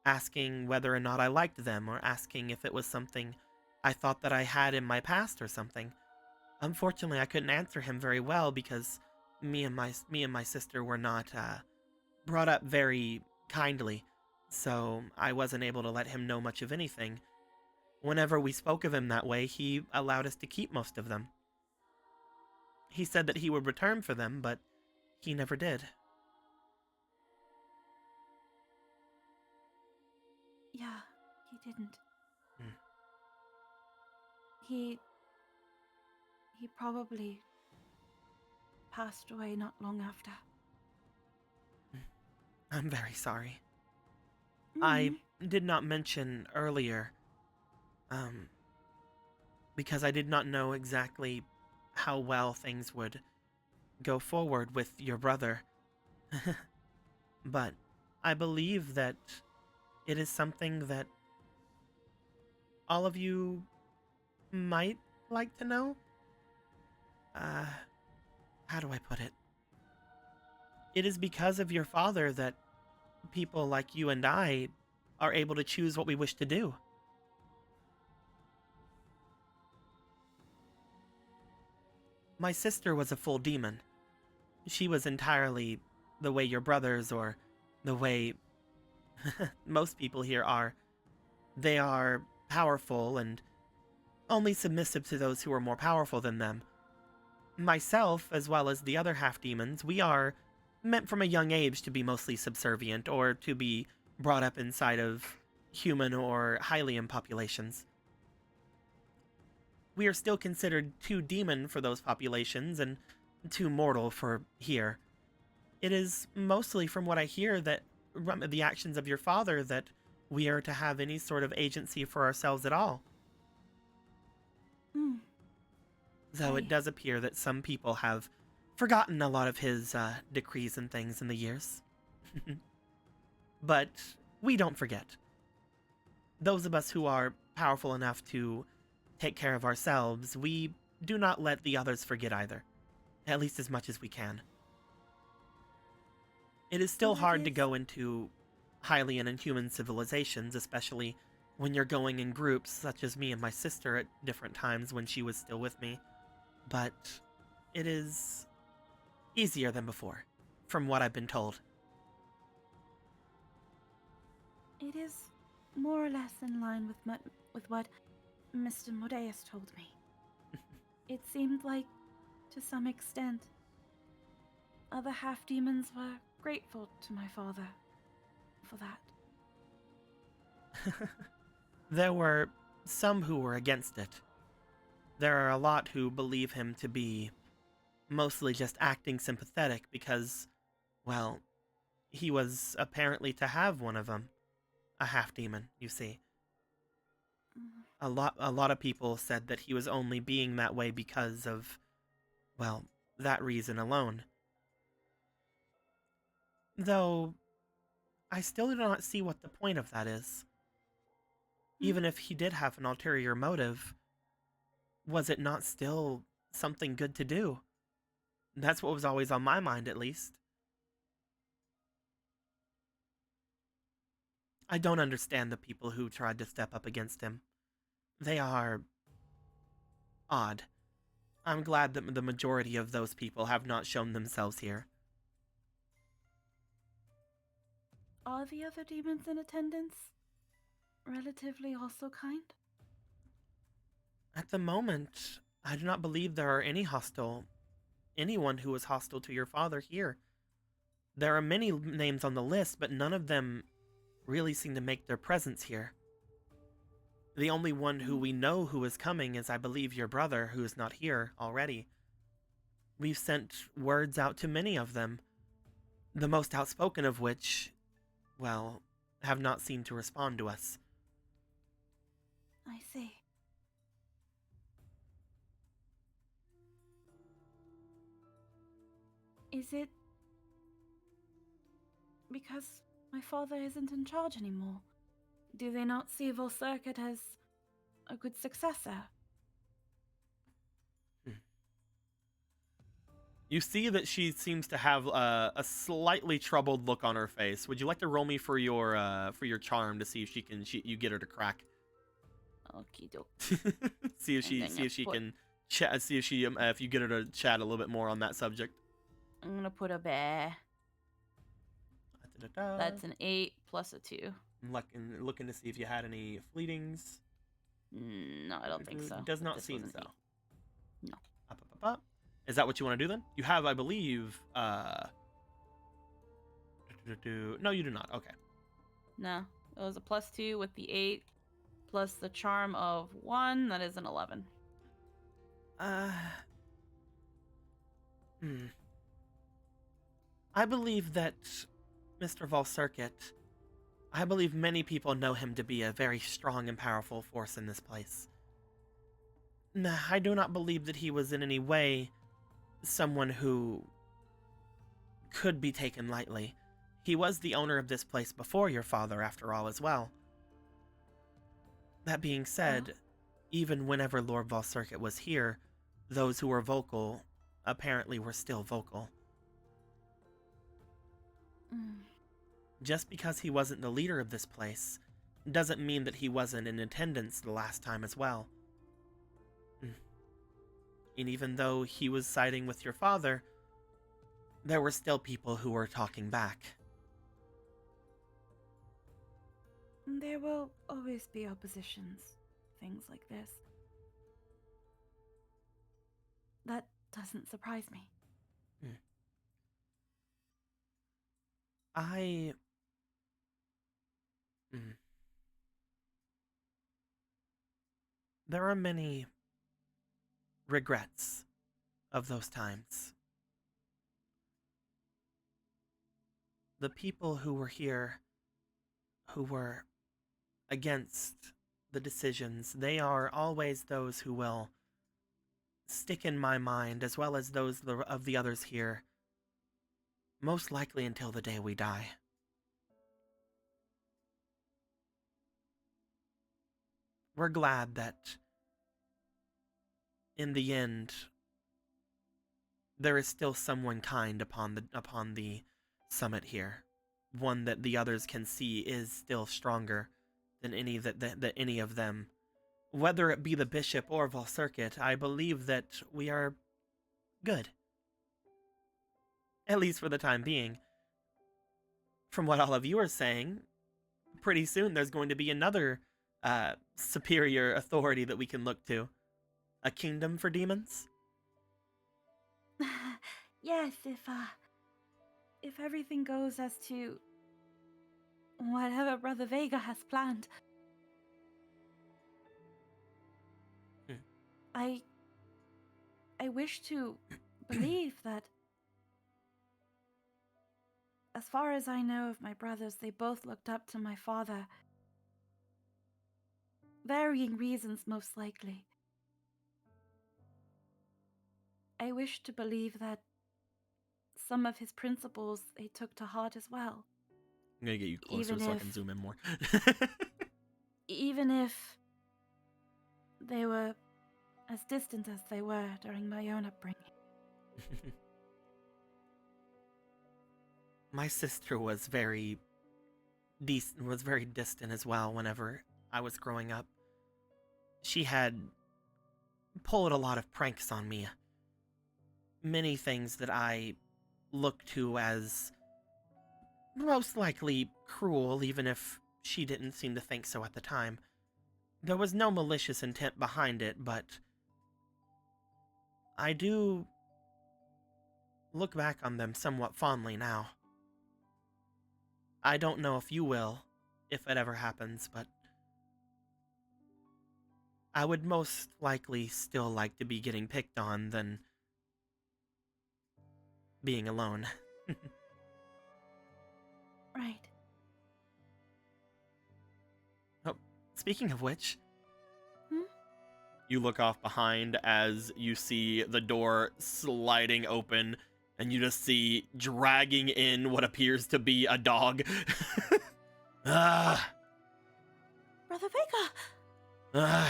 asking whether or not I liked them, or asking if it was something I thought that I had in my past or something. Unfortunately, I couldn't answer him very well because me and my sister were not brought up very kindly, so I wasn't able to let him know much of anything. Whenever we spoke of him that way, he allowed us to keep most of them. He said that he would return for them, but he never did. Yeah, he didn't. He probably passed away not long after. I'm very sorry. I did not mention earlier, because I did not know exactly how well things would go forward with your brother. But I believe that it is something that all of you might like to know. How do I put it? It is because of your father that people like you and I are able to choose what we wish to do. My sister was a full demon. She was entirely the way your brothers, or the way most people here are. They are powerful and only submissive to those who are more powerful than them. Myself, as well as the other half-demons, we are meant from a young age to be mostly subservient, or to be brought up inside of human or Hylian populations. We are still considered too demon for those populations and too mortal for here. It is mostly from what I hear that the actions of your father that we are to have any sort of agency for ourselves at all. Though it does appear that some people have forgotten a lot of his decrees and things in the years. But we don't forget. Those of us who are powerful enough to take care of ourselves, we do not let the others forget either. At least as much as we can. It is still hard to go into Hylian and human civilizations, especially when you're going in groups, such as me and my sister at different times when she was still with me. But it is easier than before, from what I've been told. It is more or less in line with what Mr. Modeus told me. It seemed like, to some extent, other half-demons were grateful to my father for that. There were some who were against it. There are a lot who believe him to be mostly just acting sympathetic because, well, he was apparently to have one of them. A half-demon, you see. a lot of people said that he was only being that way because of, well, that reason alone. Though, I still do not see what the point of that is. Even if he did have an ulterior motive, was it not still something good to do? That's what was always on my mind, at least. I don't understand the people who tried to step up against him. They are odd. I'm glad that the majority of those people have not shown themselves here. Are the other demons in attendance relatively also kind? At the moment, I do not believe there are anyone who is hostile to your father here. There are many names on the list, but none of them really seem to make their presence here. The only one who we know who is coming is, I believe, your brother, who is not here already. We've sent words out to many of them, the most outspoken of which, well, have not seemed to respond to us. I see. Is it because my father isn't in charge anymore? Do they not see Volcircuit as a good successor? You see that she seems to have a slightly troubled look on her face. Would you like to roll me for your charm to see if you get her to crack? Okie doke. see if she can chat. See if she if you get her to chat a little bit more on that subject. I'm gonna put a bear. That's an 8 plus a 2. I'm looking to see if you had any fleetings. No, I don't think so. Does not seem so. No. Up. Is that what you want to do then? You have, I believe, no, you do not. Okay. No, it was a plus 2 with the 8 plus the charm of 1. That is an 11. I believe that Mr. Volcircuit, I believe many people know him to be a very strong and powerful force in this place. Nah, I do not believe that he was in any way someone who could be taken lightly. He was the owner of this place before your father, after all, as well. That being said, even whenever Lord Volcircuit was here, those who were vocal apparently were still vocal. Just because he wasn't the leader of this place doesn't mean that he wasn't in attendance the last time as well. And even though he was siding with your father, there were still people who were talking back. There will always be oppositions, things like this. That doesn't surprise me. There are many regrets of those times. The people who were here, who were against the decisions, they are always those who will stick in my mind, as well as those of the others here, most likely until the day we die. We're glad that, in the end, there is still someone kind upon the summit here. One that the others can see is still stronger than any that any of them. Whether it be the bishop or Volcircuit, I believe that we are good. At least for the time being. From what all of you are saying, pretty soon there's going to be another superior authority that we can look to. A kingdom for demons? Yes, if everything goes as to whatever Brother Vega has planned. I wish to believe that, as far as I know of my brothers, they both looked up to my father. varying reasons, most likely. I wish to believe that some of his principles they took to heart as well. I'm gonna get you closer so I can zoom in more. Even if they were as distant as they were during my own upbringing. My sister was very distant as well whenever I was growing up. She had pulled a lot of pranks on me. Many things that I looked to as most likely cruel, even if she didn't seem to think so at the time. There was no malicious intent behind it, but I do look back on them somewhat fondly now. I don't know if you will, if it ever happens, but I would most likely still like to be getting picked on than being alone. Right. Oh, speaking of which... You look off behind as you see the door sliding open, and you just see dragging in what appears to be a dog. Brother Vega!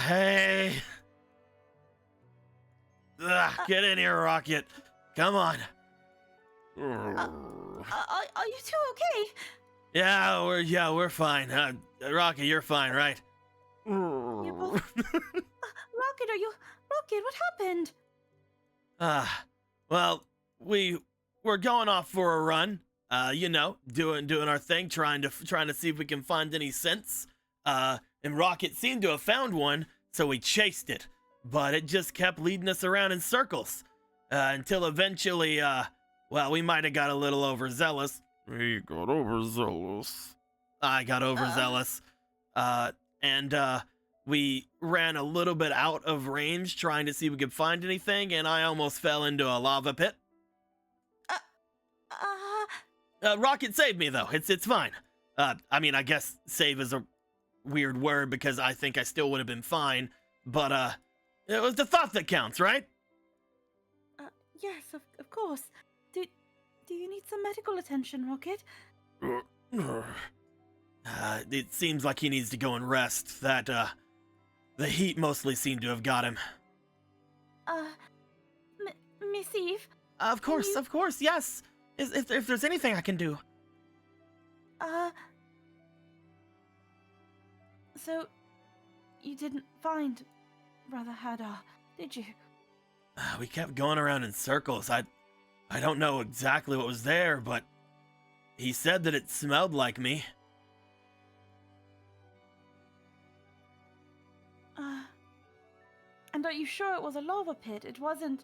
Hey! Get in here, Rocket. Come on. Are you two okay? Yeah, we're fine. Rocket, you're fine, right? You're both... Rocket, Rocket, what happened? Well, we're going off for a run. Doing our thing, trying to see if we can find any scents. And Rocket seemed to have found one, so we chased it. But it just kept leading us around in circles. Until eventually, we might have got a little overzealous. We got overzealous. I got overzealous. And we ran a little bit out of range trying to see if we could find anything, and I almost fell into a lava pit. Rocket saved me, though. It's fine. I guess save is a weird word because I think I still would have been fine, but it was the thought that counts, right? Yes, of course. Do you need some medical attention, Rocket? It seems like he needs to go and rest. That, the heat mostly seemed to have got him. Miss Eve? Of course, yes. If there's anything I can do. So, you didn't find Brother Hadar, did you? We kept going around in circles. I don't know exactly what was there, but he said that it smelled like me. And are you sure it was a lava pit? It wasn't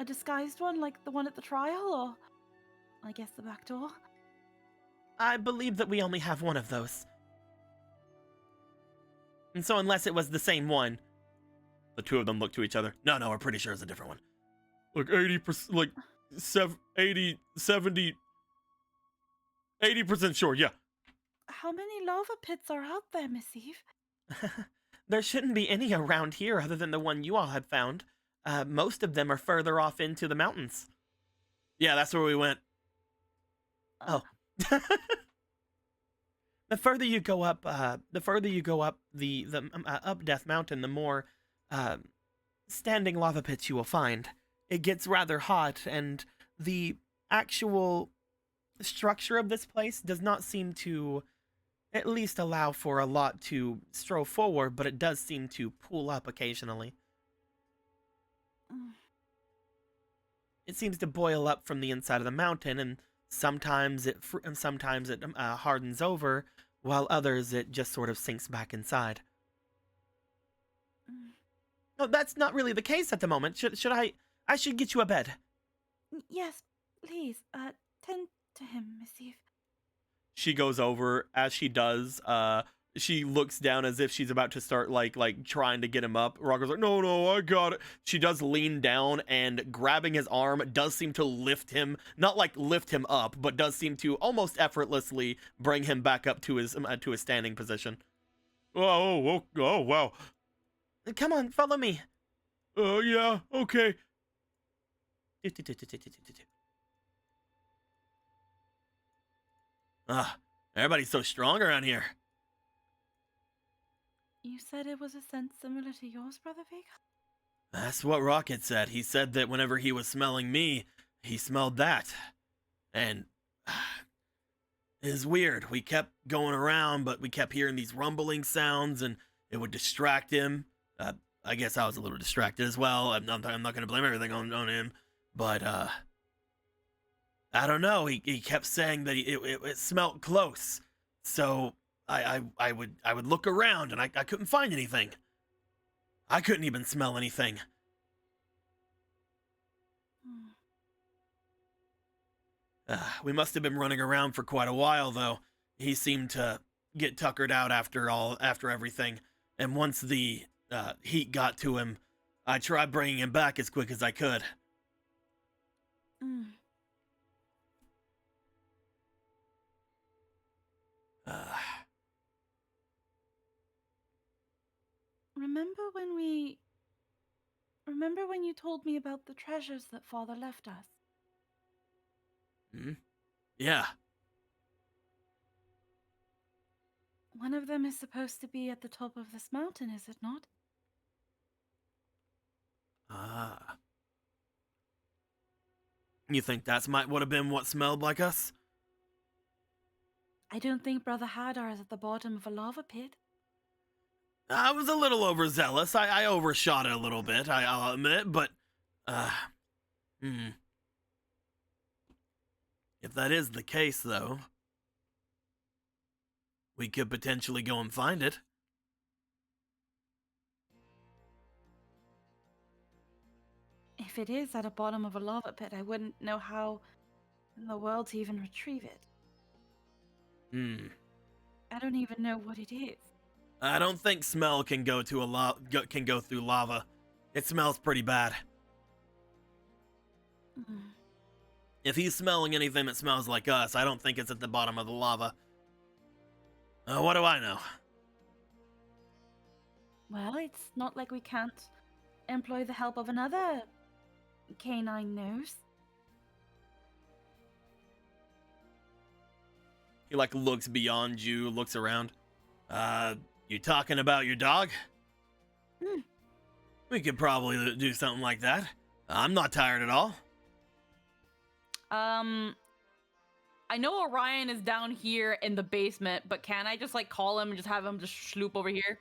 a disguised one like the one at the trial, or I guess the back door? I believe that we only have one of those. And so unless it was the same one... The two of them look to each other. No, we're pretty sure it's a different one. Like 80%, like 80, 70, 80% sure, yeah. How many lava pits are out there, Miss Eve? There shouldn't be any around here other than the one you all had found. Most of them are further off into the mountains. Yeah, that's where we went. Oh. The further you go up the up Death Mountain, the more standing lava pits you will find. It gets rather hot, and the actual structure of this place does not seem to at least allow for a lot to stroll forward, but it does seem to pool up occasionally. It seems to boil up from the inside of the mountain, and sometimes it hardens over, while others it just sort of sinks back inside. No, that's not really the case at the moment. Should I should get you a bed. Yes, please. Tend to him, Miss Eve. She goes over. As she does, she looks down as if she's about to start like trying to get him up. Rocco's like, no, I got it. She does lean down and grabbing his arm does seem to lift him, not like lift him up, but does seem to almost effortlessly bring him back up to his standing position. Oh, wow. Come on, follow me. Yeah, okay. Everybody's so strong around here. You said it was a scent similar to yours, Brother Vega? That's what Rocket said. He said that whenever he was smelling me, he smelled that. And it was weird. We kept going around, but we kept hearing these rumbling sounds, and it would distract him. I guess I was a little distracted as well. I'm not going to blame everything on him. But, I don't know. He kept saying that it smelled close. So I would look around, and I couldn't find anything. I couldn't even smell anything. We must have been running around for quite a while, though. He seemed to get tuckered out after everything. And once the heat got to him, I tried bringing him back as quick as I could. Remember when you told me about the treasures that Father left us? Yeah. One of them is supposed to be at the top of this mountain, is it not? You think would have been what smelled like us? I don't think Brother Hadar is at the bottom of a lava pit. I was a little overzealous. I overshot it a little bit, I'll admit, but, If that is the case, though, we could potentially go and find it. If it is at the bottom of a lava pit, I wouldn't know how in the world to even retrieve it. I don't even know what it is. I don't think smell can go through lava. It smells pretty bad. If he's smelling anything that smells like us, I don't think it's at the bottom of the lava. What do I know? Well, it's not like we can't employ the help of another canine nose. He looks beyond you, looks around. You talking about your dog? We could probably do something like that. I'm not tired at all. I know Orion is down here in the basement, but can I just call him and just have him just sloop over here?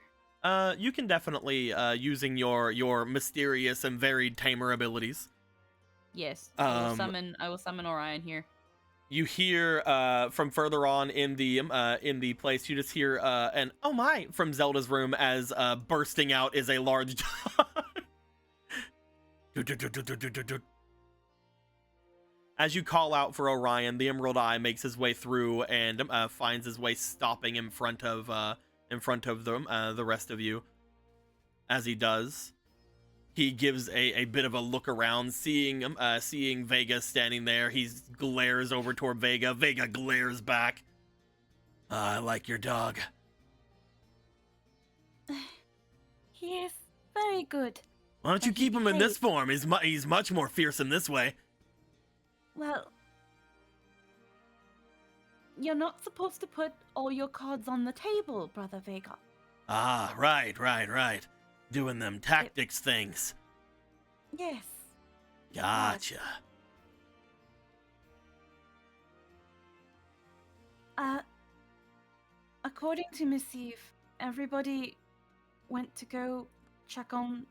You can definitely, using your mysterious and varied tamer abilities. Yes, I will summon Orion here. You hear from further on in the place, you just hear an "oh my" from Zelda's room as bursting out is a large dog. As you call out for Orion, the Emerald Eye makes his way through and finds his way stopping in front of the rest of you. As he does, he gives a bit of a look around, seeing Vega standing there. He glares over toward Vega. Vega glares back. I like your dog. He is very good. Why don't you keep him in this form? He's much more fierce in this way. Well, you're not supposed to put all your cards on the table, Brother Vega. Ah, right. Doing them tactics things. Yes. Gotcha. According to Miss Eve, everybody went to go check on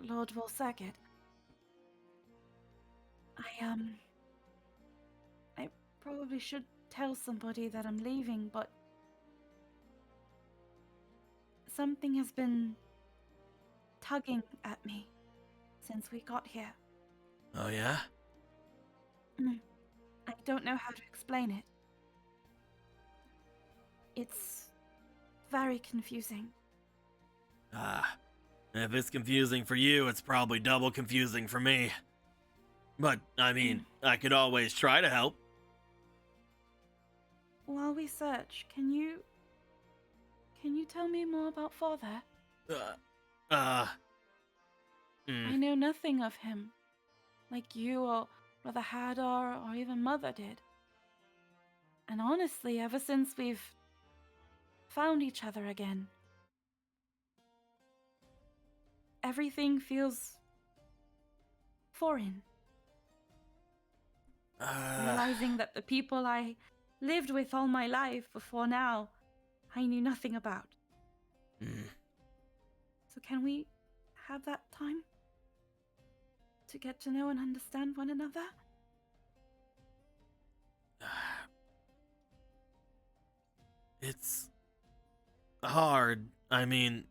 Lord Volsagid. I probably should tell somebody that I'm leaving, but something has been tugging at me since we got here. Oh, yeah? I don't know how to explain it. It's very confusing. If it's confusing for you, it's probably double confusing for me. But, I mean, I could always try to help. While we search, can you Can you tell me more about Father? Mm. I know nothing of him, like you or Brother Hadar or even Mother did. And honestly, ever since we've found each other again, everything feels foreign. Realizing that the people I lived with all my life before now, I knew nothing about. So can we have that time to get to know and understand one another? It's hard. I mean,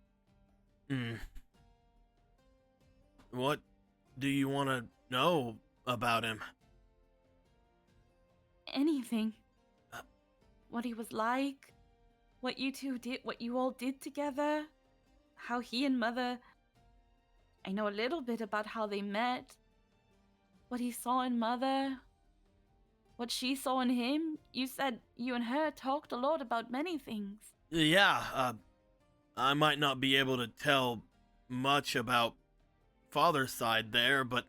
what do you want to know about him? Anything. What he was like, what you two did, what you all did together, how he and Mother... I know a little bit about how they met, what he saw in Mother, what she saw in him. You said you and her talked a lot about many things. Yeah, I might not be able to tell much about Father's side there, but...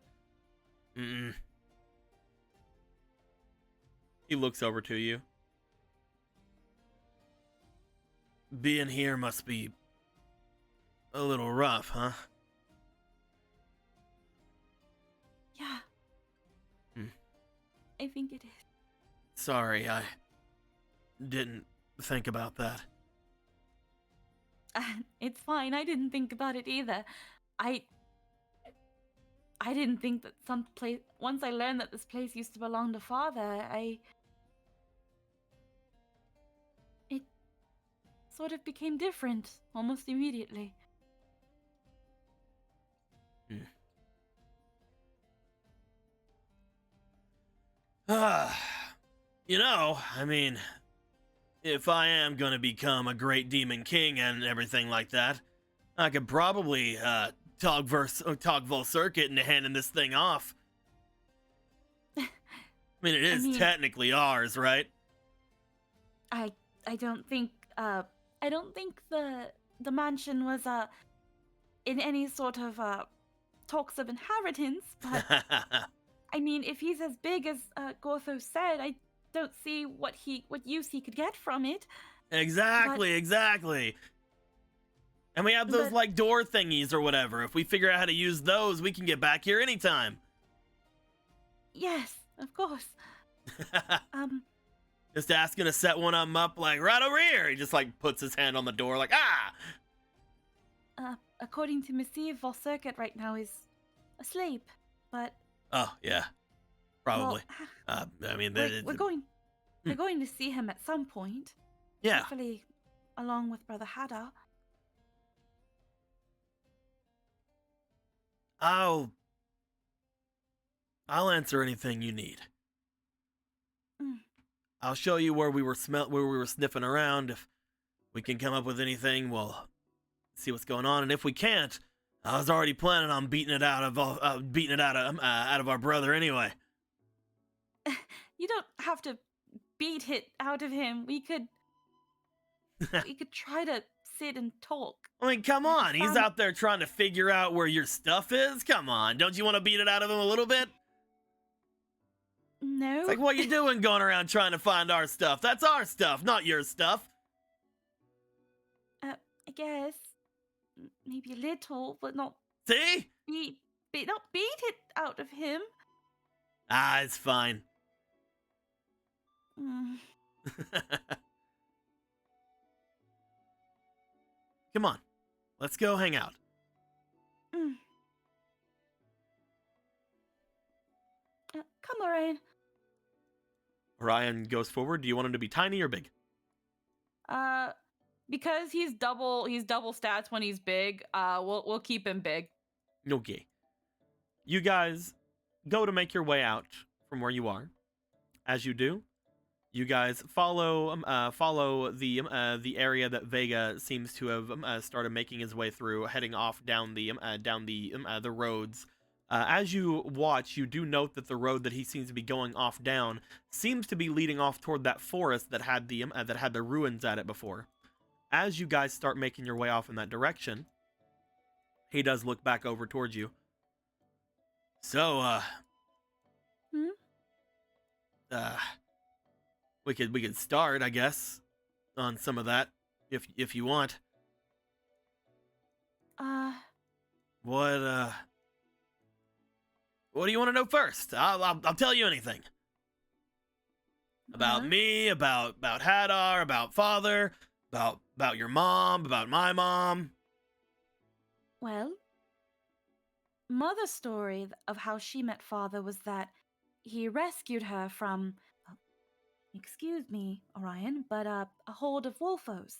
He looks over to you. Being here must be a little rough, huh? Yeah. I think it is. Sorry, I didn't think about that. It's fine. I didn't think about it either. I didn't think that some place... Once I learned that this place used to belong to Father, it sort of became different almost immediately. You know, I mean, if I am gonna become a great demon king and everything like that, I could probably talk Volcircuit into handing this thing off. I mean, it is technically ours, right? I don't think the mansion was in any sort of talks of inheritance, but I mean, if he's as big as Gorthos said, I don't see what use he could get from it. Exactly. And we have those like door thingies or whatever. If we figure out how to use those, we can get back here anytime. Yes, of course. Just asking to set one of them up, like right over here. He just like puts his hand on the door, like According to Missive, Volcircuit right now is asleep, but. Oh yeah, probably. Well, I mean, we're going to see him at some point. Yeah. Hopefully, along with Brother Hadar. I'll answer anything you need. I'll show you where we were sniffing around. If we can come up with anything, we'll see what's going on. And if we can't, I was already planning on beating it out of our brother anyway. You don't have to beat it out of him. We could try to sit and talk. I mean, come on. He's out there trying to figure out where your stuff is. Come on. Don't you want to beat it out of him a little bit? No. It's like, what you doing going around trying to find our stuff? That's our stuff, not your stuff. I guess. Maybe a little, but not... See? Not beat it out of him. It's fine. Come on. Let's go hang out. Come, Orion. Orion goes forward. Do you want him to be tiny or big? Because he's double stats when he's big, we'll keep him big. Okay. You guys go to make your way out from where you are. As you do, you guys follow the area that Vega seems to have started making his way through, heading off down the roads. As you watch, you do note that the road that he seems to be going off down seems to be leading off toward that forest that had the ruins at it before. as you guys start making your way off in that direction, he does look back over towards you. So, we could start, I guess, on some of that, if you want. What do you want to know first? I'll tell you anything. About me, about Hadar, about Father, about your mom, about my mom. Well, Mother's story of how she met Father was that he rescued her from, excuse me, Orion, but a horde of wolfos.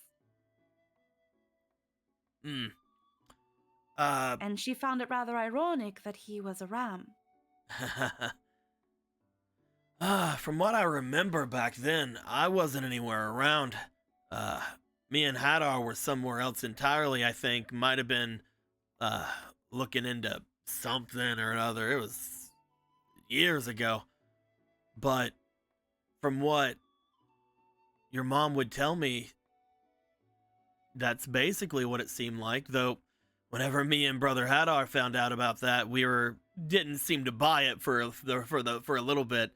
And she found it rather ironic that he was a ram. From what I remember back then, I wasn't anywhere around. Me and Hadar were somewhere else entirely, I think. Might have been, looking into something or another. It was years ago. But from what your mom would tell me, that's basically what it seemed like. Though, whenever me and Brother Hadar found out about that, didn't seem to buy it for a little bit.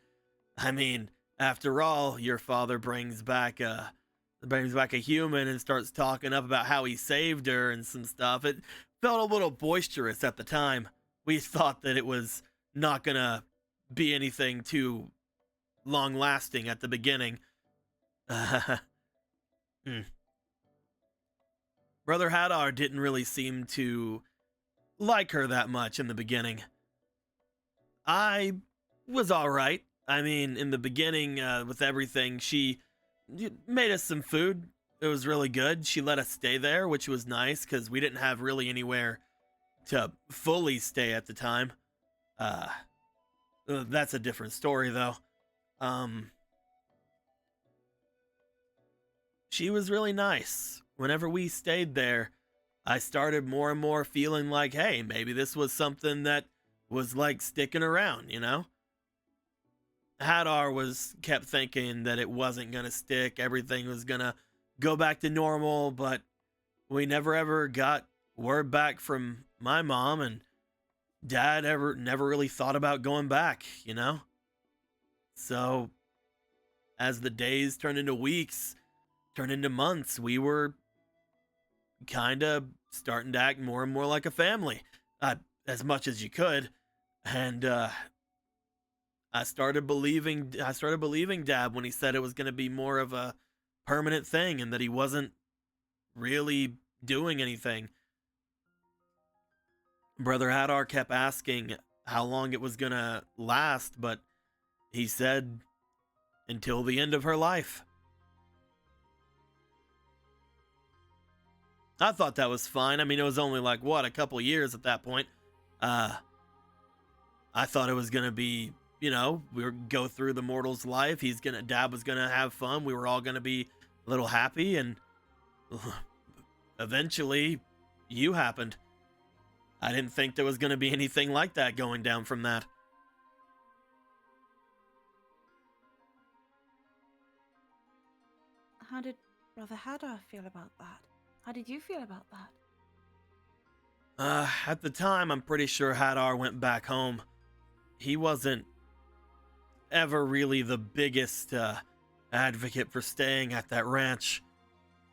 I mean, after all, your father brings back a human and starts talking up about how he saved her and some stuff. It felt a little boisterous at the time. We thought that it was not gonna be anything too long lasting at the beginning. Brother Hadar didn't really seem to like her that much in the beginning. I was alright. I mean, in the beginning, with everything, she made us some food. It was really good. She let us stay there, which was nice, because we didn't have really anywhere to fully stay at the time. That's a different story, though. She was really nice. Whenever we stayed there, I started more and more feeling like, hey, maybe this was something that was like sticking around, you know? Hadar kept thinking that it wasn't gonna stick, everything was gonna go back to normal, but we never ever got word back from my mom, and Dad never really thought about going back, you know? So, as the days turned into weeks, turned into months, we were kind of starting to act more and more like a family, as much as you could, and I started believing Dad when he said it was going to be more of a permanent thing and that he wasn't really doing anything. Brother Hadar kept asking how long it was going to last, but he said until the end of her life. I thought that was fine. I mean, it was only like, a couple years at that point. I thought it was going to be, we would go through the mortal's life. Dad was going to have fun. We were all going to be a little happy. And eventually, you happened. I didn't think there was going to be anything like that going down from that. How did Brother Hadar feel about that? How did you feel about that? At the time, I'm pretty sure Hadar went back home. He wasn't ever really the biggest advocate for staying at that ranch.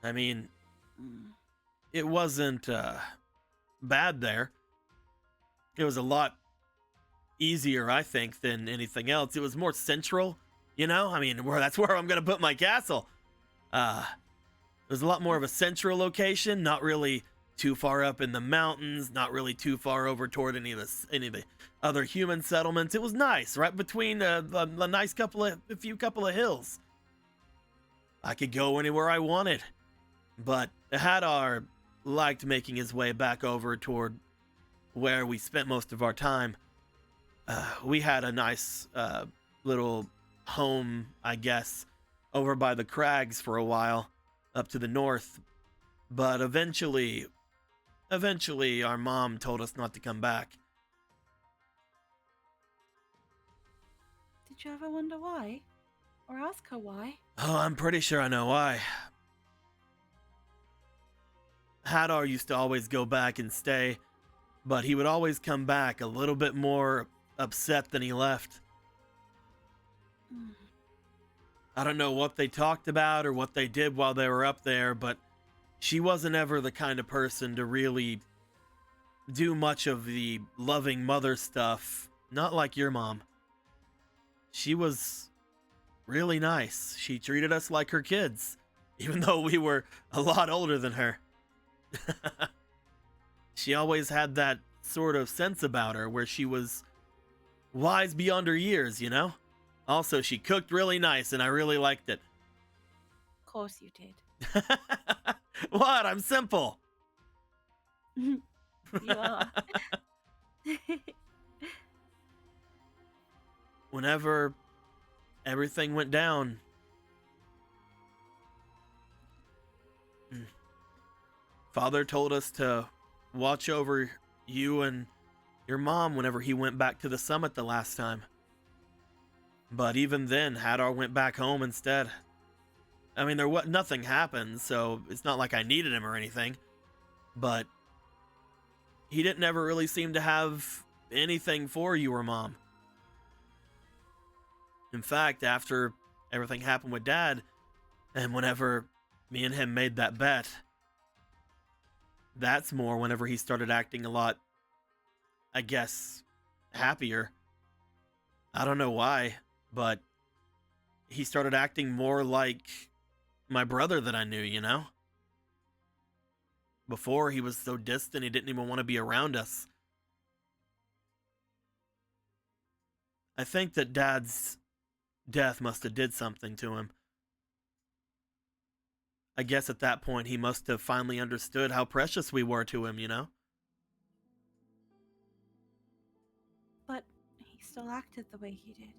I mean, it wasn't bad there. It was a lot easier, I think, than anything else. It was more central, I mean, that's where I'm going to put my castle. It was a lot more of a central location, not really too far up in the mountains, not really too far over toward any of the other human settlements. It was nice, right between a few couple of hills. I could go anywhere I wanted, but Hadar liked making his way back over toward where we spent most of our time. We had a nice little home, I guess, over by the crags for a while, up to the north, but eventually our mom told us not to come back. Did you ever wonder why? Or ask her why? Oh, I'm pretty sure I know why. Hadar used to always go back and stay, but he would always come back a little bit more upset than he left. I don't know what they talked about or what they did while they were up there, but she wasn't ever the kind of person to really do much of the loving mother stuff, not like your mom. She was really nice. She treated us like her kids, even though we were a lot older than her. She always had that sort of sense about her where she was wise beyond her years, you know? Also, she cooked really nice and I really liked it. Of course you did. What? I'm simple. You are. Whenever everything went down, Father told us to watch over you and your mom whenever he went back to the summit the last time. But even then, Hadar went back home instead. I mean, nothing happened, so it's not like I needed him or anything. But he didn't ever really seem to have anything for you or Mom. In fact, after everything happened with Dad, and whenever me and him made that bet, that's more whenever he started acting a lot, I guess, happier. I don't know why, but he started acting more like my brother that I knew, you know? Before, he was so distant, he didn't even want to be around us. I think that Dad's death must have did something to him. I guess at that point, he must have finally understood how precious we were to him, you know? But he still acted the way he did.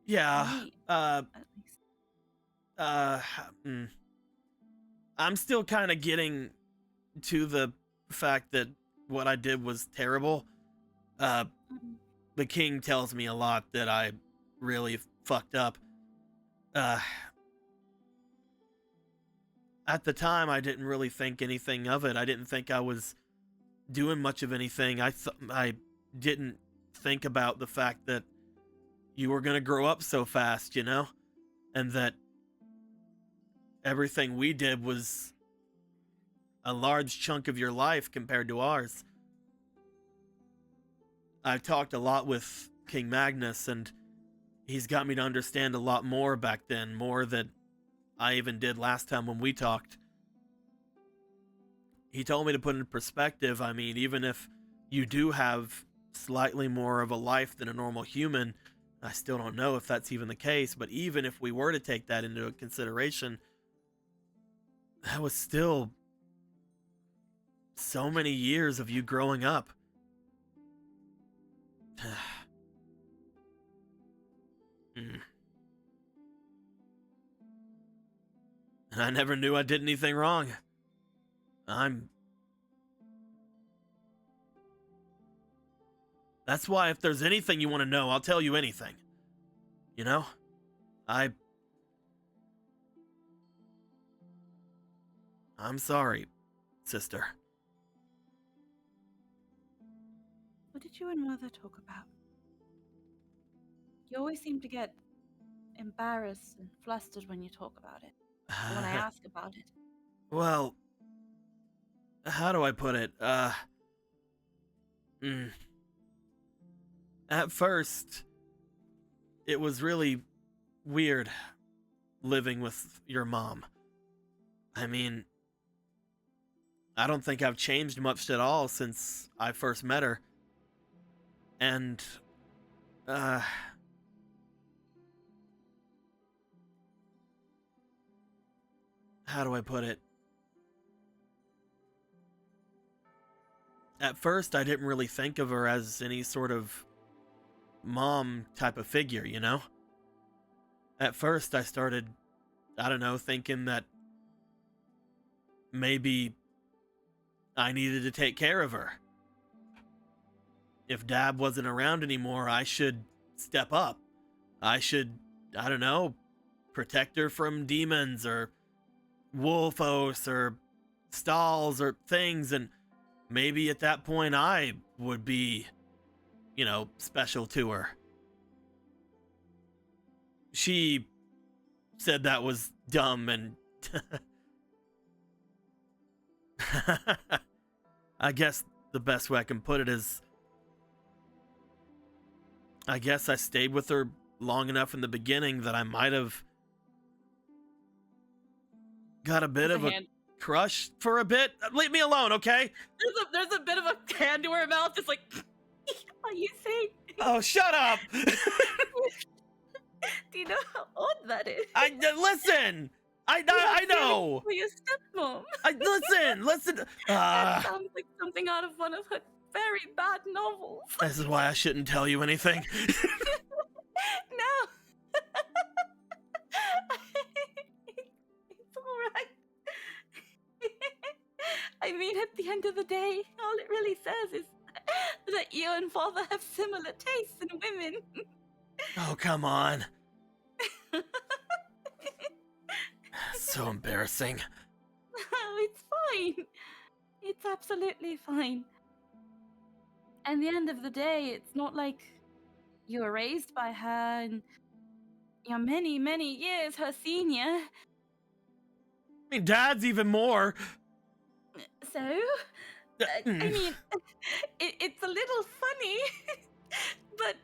Yeah, Me, at least. I'm still kind of getting to the fact that what I did was terrible. The king tells me a lot that I really fucked up. At the time, I didn't really think anything of it. I didn't think I was doing much of anything. I didn't think about the fact that you were going to grow up so fast, you know? And that everything we did was a large chunk of your life compared to ours. I've talked a lot with King Magnus, and he's got me to understand a lot more back then, more than I even did last time when we talked. He told me to put in perspective, I mean, even if you do have slightly more of a life than a normal human, I still don't know if that's even the case, but even if we were to take that into consideration, that was still so many years of you growing up. And I never knew I did anything wrong. That's why if there's anything you want to know, I'll tell you anything. You know? I'm sorry, sister. What did you and Mother talk about? You always seem to get embarrassed and flustered when you talk about it. Or when I ask about it. Well, how do I put it? At first, it was really weird living with your mom. I mean, I don't think I've changed much at all since I first met her. And, how do I put it? At first, I didn't really think of her as any sort of mom type of figure, you know? At first, I started, I don't know, thinking that maybe I needed to take care of her. If Dad wasn't around anymore, I should step up. I should, I don't know, protect her from demons or Wolfos or stalls or things, and maybe at that point I would be, special to her. She said that was dumb, and I guess the best way I can put it is, I guess I stayed with her long enough in the beginning that I might have got a bit of a crush for a bit. Leave me alone, okay? There's a bit of a hand to her mouth, just like, are you saying? Oh, shut up! Do you know how odd that is? Listen! I know! For your stepmom. Listen! That sounds like something out of one of her very bad novels. This is why I shouldn't tell you anything. No. It's alright. I mean, at the end of the day, all it really says is that you and father have similar tastes in women. Oh, come on. So embarrassing. Oh, it's fine. It's absolutely fine. At the end of the day, it's not like you were raised by her and you're many, many years her senior. I mean, Dad's even more. So, I mean, it's a little funny, but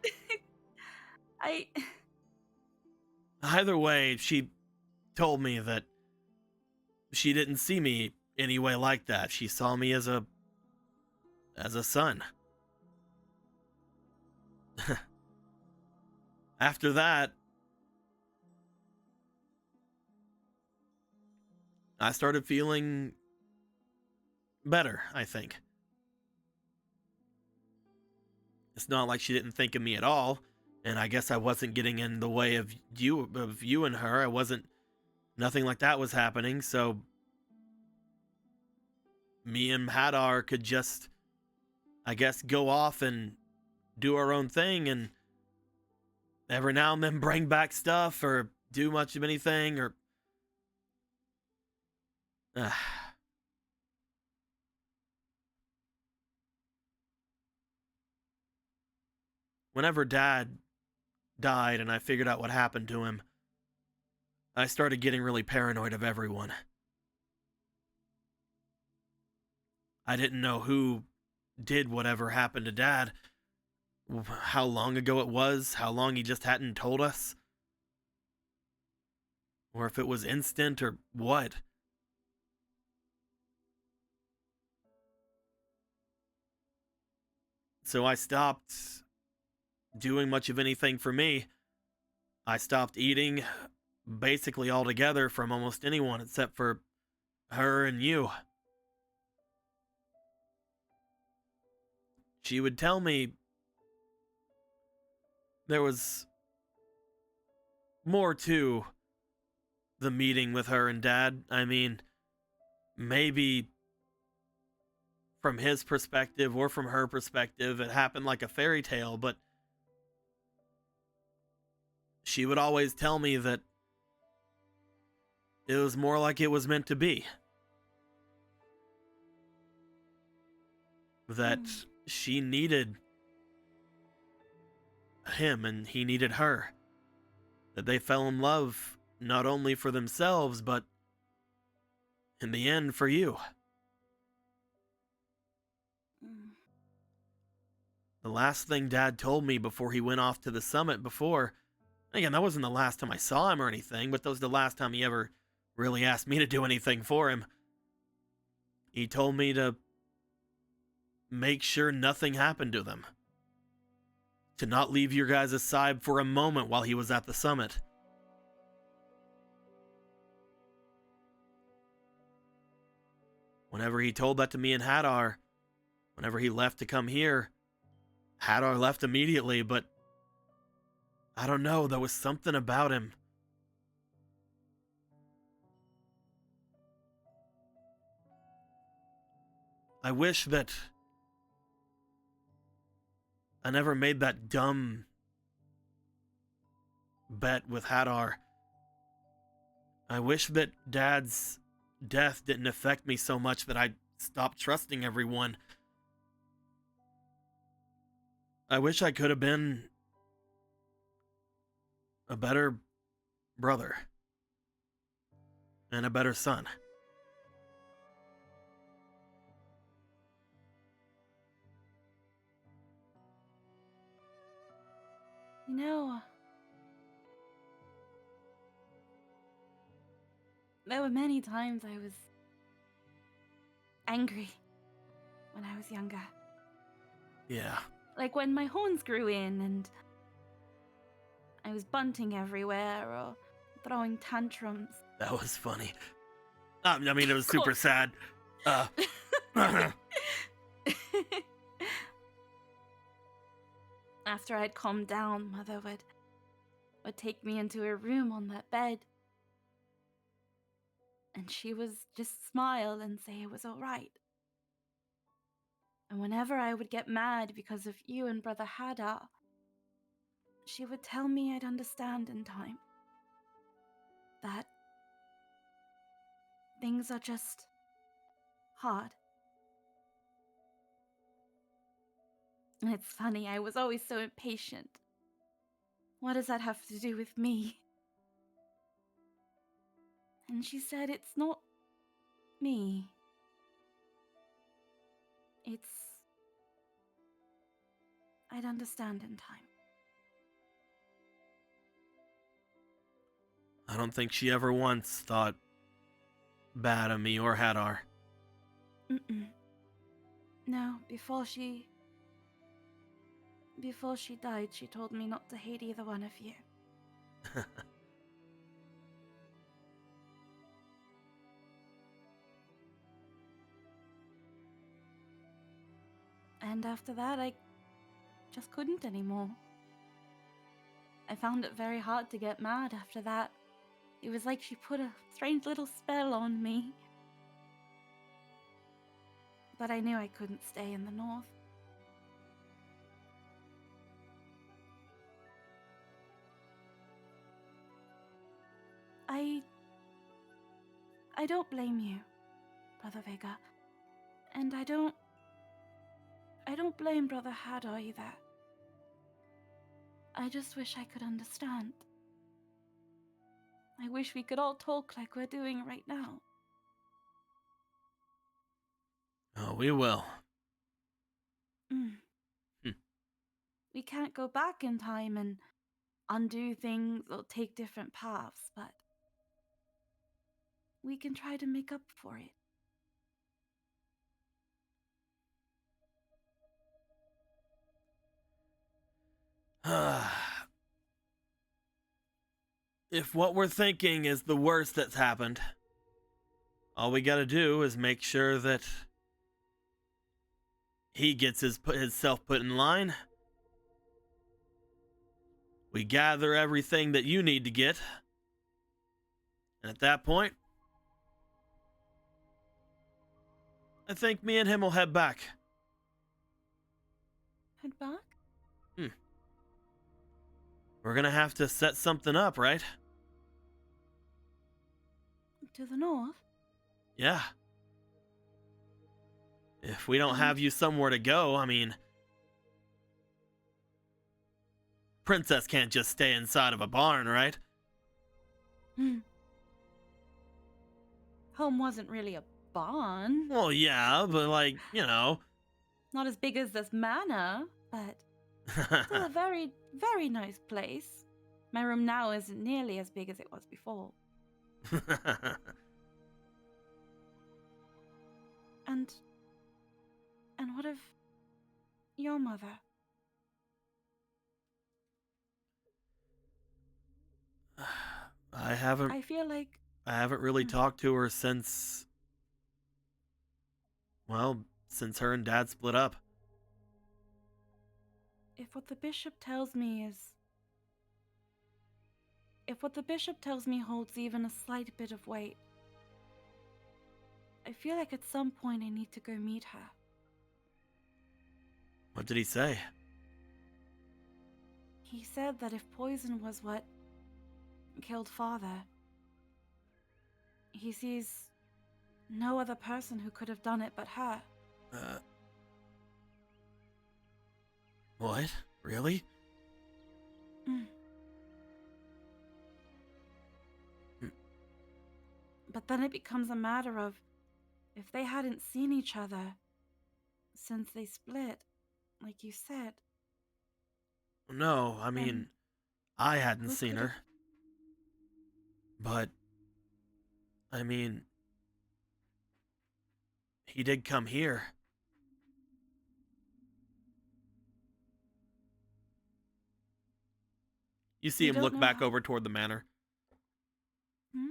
Either way, she told me that she didn't see me anyway like that. She saw me as a son. After that, I started feeling better, I think. It's not like she didn't think of me at all, and I guess I wasn't getting in the way of you and her. I wasn't, nothing like that was happening, so me and Hadar could just, I guess, go off and do our own thing, and every now and then bring back stuff or do much of anything, or whenever Dad died and I figured out what happened to him, I started getting really paranoid of everyone. I didn't know who did whatever happened to Dad, how long ago it was, how long he just hadn't told us, or if it was instant or what. So I stopped doing much of anything for me. I stopped eating basically altogether from almost anyone except for her and you. She would tell me there was more to the meeting with her and Dad. I mean, maybe from his perspective or from her perspective, it happened like a fairy tale, but she would always tell me that it was more like it was meant to be. That she needed him and he needed her. That they fell in love not only for themselves, but in the end for you. The last thing Dad told me before he went off to the summit before, again, that wasn't the last time I saw him or anything, but that was the last time he ever really asked me to do anything for him. He told me to make sure nothing happened to them. To not leave your guys' side for a moment while he was at the summit. Whenever he told that to me and Hadar, whenever he left to come here, Hadar left immediately, but I don't know, there was something about him. I wish that I never made that dumb bet with Hadar. I wish that Dad's death didn't affect me so much that I stopped trusting everyone. I wish I could have been a better brother and a better son. You know, there were many times I was angry when I was younger. Yeah. Like when my horns grew in and I was bunting everywhere or throwing tantrums. That was funny. I mean, it was super sad. After I'd calmed down, Mother would take me into her room on that bed. And she would just smile and say it was all right. And whenever I would get mad because of you and Brother Hadar, she would tell me I'd understand in time. That things are just hard. And it's funny, I was always so impatient. What does that have to do with me? And she said, it's not me. I'd understand in time. I don't think she ever once thought bad of me or Hadar. No, before she died, she told me not to hate either one of you. And after that, I just couldn't anymore. I found it very hard to get mad after that. It was like she put a strange little spell on me. But I knew I couldn't stay in the north. I don't blame you, Brother Vega. And I don't blame Brother Hadar either. I just wish I could understand. I wish we could all talk like we're doing right now. Oh, we will. We can't go back in time and undo things or take different paths, but we can try to make up for it. If what we're thinking is the worst that's happened, all we gotta do is make sure that he gets himself put in line. We gather everything that you need to get. And at that point, I think me and him will head back. Head back? We're gonna have to set something up, right? To the north? Yeah. If we don't have you somewhere to go, I mean, Princess can't just stay inside of a barn, right? Home wasn't really a barn. Well, yeah, but like, you know. Not as big as this manor, but still a very, very nice place. My room now isn't nearly as big as it was before. And what of your mother? I haven't really talked to her since her and Dad split up. If what the bishop tells me holds even a slight bit of weight, I feel like at some point I need to go meet her. What did he say? He said that if poison was what killed Father, he sees no other person who could have done it but her. What? Really? Mm. But then it becomes a matter of, if they hadn't seen each other since they split, like you said. No, I mean, I hadn't who seen could've- her. But, I mean, he did come here. You see We him don't look know back how- over toward the manor. Hmm?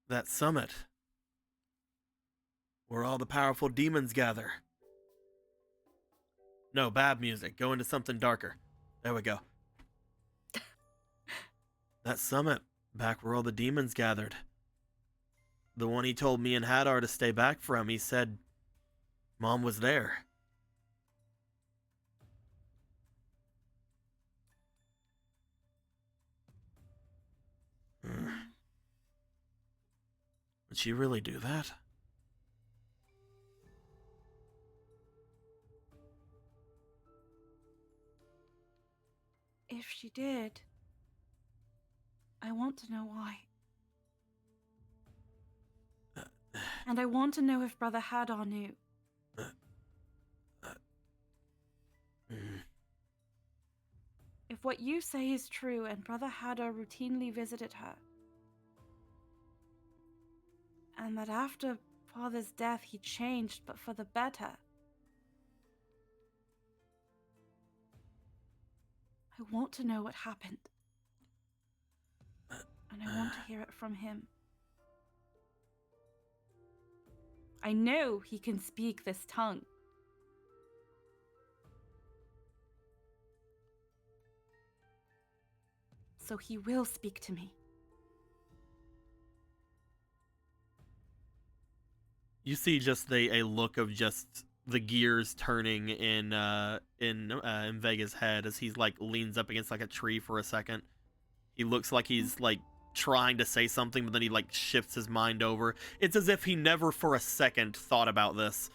That summit. Where all the powerful demons gather. No, bad music. Go into something darker. There we go. That summit, back where all the demons gathered. The one he told me and Hadar to stay back from, he said Mom was there. Would she really do that? If she did, I want to know why. And I want to know if Brother Hadar knew. If what you say is true and Brother Hadar routinely visited her, and that after Father's death he changed but for the better, I want to know what happened. And I want to hear it from him. I know he can speak this tongue. So he will speak to me. You see just a look of just the gears turning in Vega's head as he's like leans up against like a tree for a second. He looks like he's like trying to say something, but then he like shifts his mind over. It's as if he never for a second thought about this.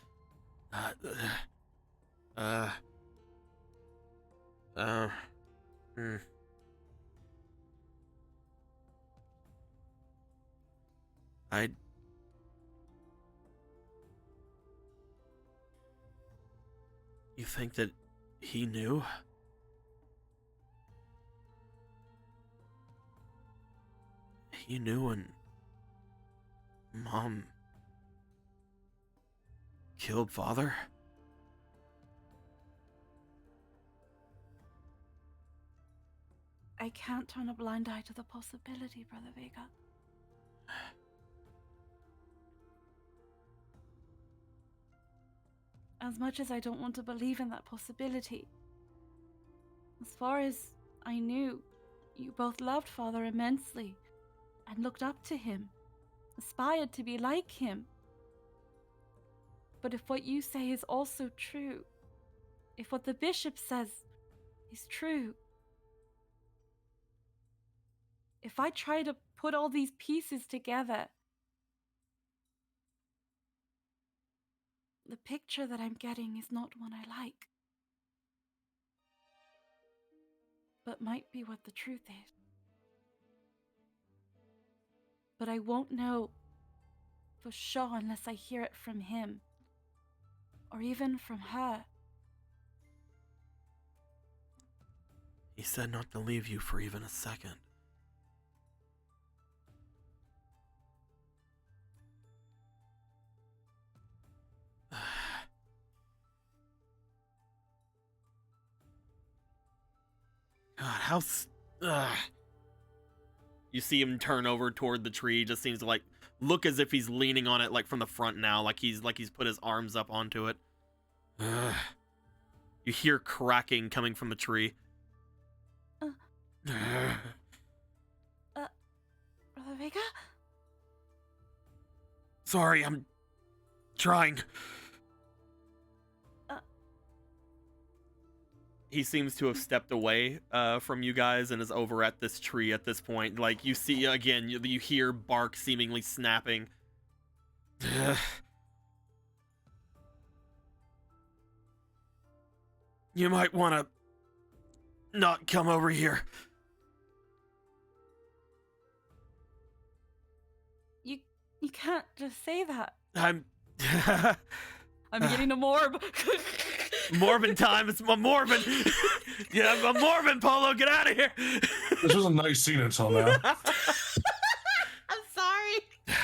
You think that he knew? He knew when Mom killed Father? I can't turn a blind eye to the possibility, Brother Vega. As much as I don't want to believe in that possibility, as far as I knew, you both loved Father immensely and looked up to him, aspired to be like him. But if what you say is also true, if what the bishop says is true, if I try to put all these pieces together, the picture that I'm getting is not one I like, but might be what the truth is. But I won't know for sure unless I hear it from him, or even from her. He said not to leave you for even a second. God, how... You see him turn over toward the tree. Just seems to like look as if he's leaning on it, like from the front now, like he's put his arms up onto it. You hear cracking coming from the tree. Brother Vega? Sorry, I'm trying. He seems to have stepped away from you guys and is over at this tree at this point. Like, you see, again, you hear bark seemingly snapping You might want to not come over here. You can't just say that. I'm getting a morb. Morbin time. It's my Morbin. Yeah, I'm a Morbin, Polo. Get out of here. This was a nice scene until now. I'm sorry.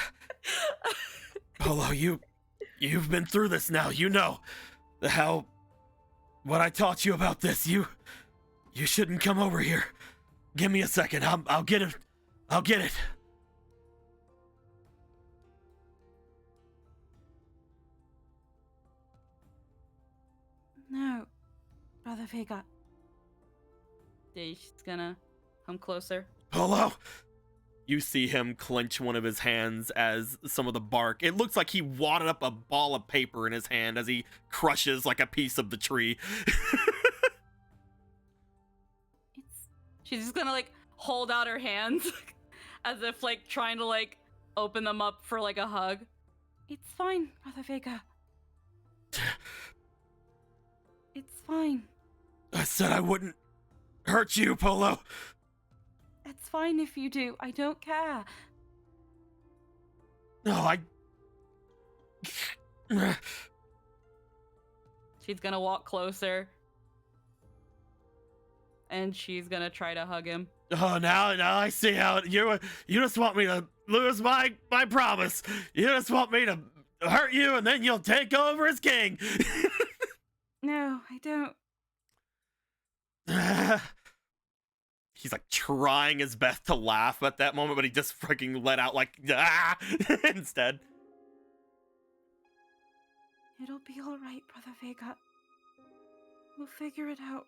Polo, you've been through this now. You know what I taught you about this. You shouldn't come over here. Give me a second. I'll get it. I'll get it. No, Brother Vega. She's gonna come closer. Polo! You see him clench one of his hands as some of the bark. It looks like he wadded up a ball of paper in his hand as he crushes like a piece of the tree. She's just gonna like hold out her hands as if like trying to like open them up for like a hug. It's fine, Brother Vega. It's fine. I said I wouldn't hurt you, Polo. It's fine if you do. I don't care. No, She's gonna walk closer. And she's gonna try to hug him. Oh, now I see how you just want me to lose my promise. You just want me to hurt you, and then you'll take over as king. No, I don't. He's like trying his best to laugh at that moment, but he just freaking let out like instead. It'll be all right, Brother Vega. We'll figure it out.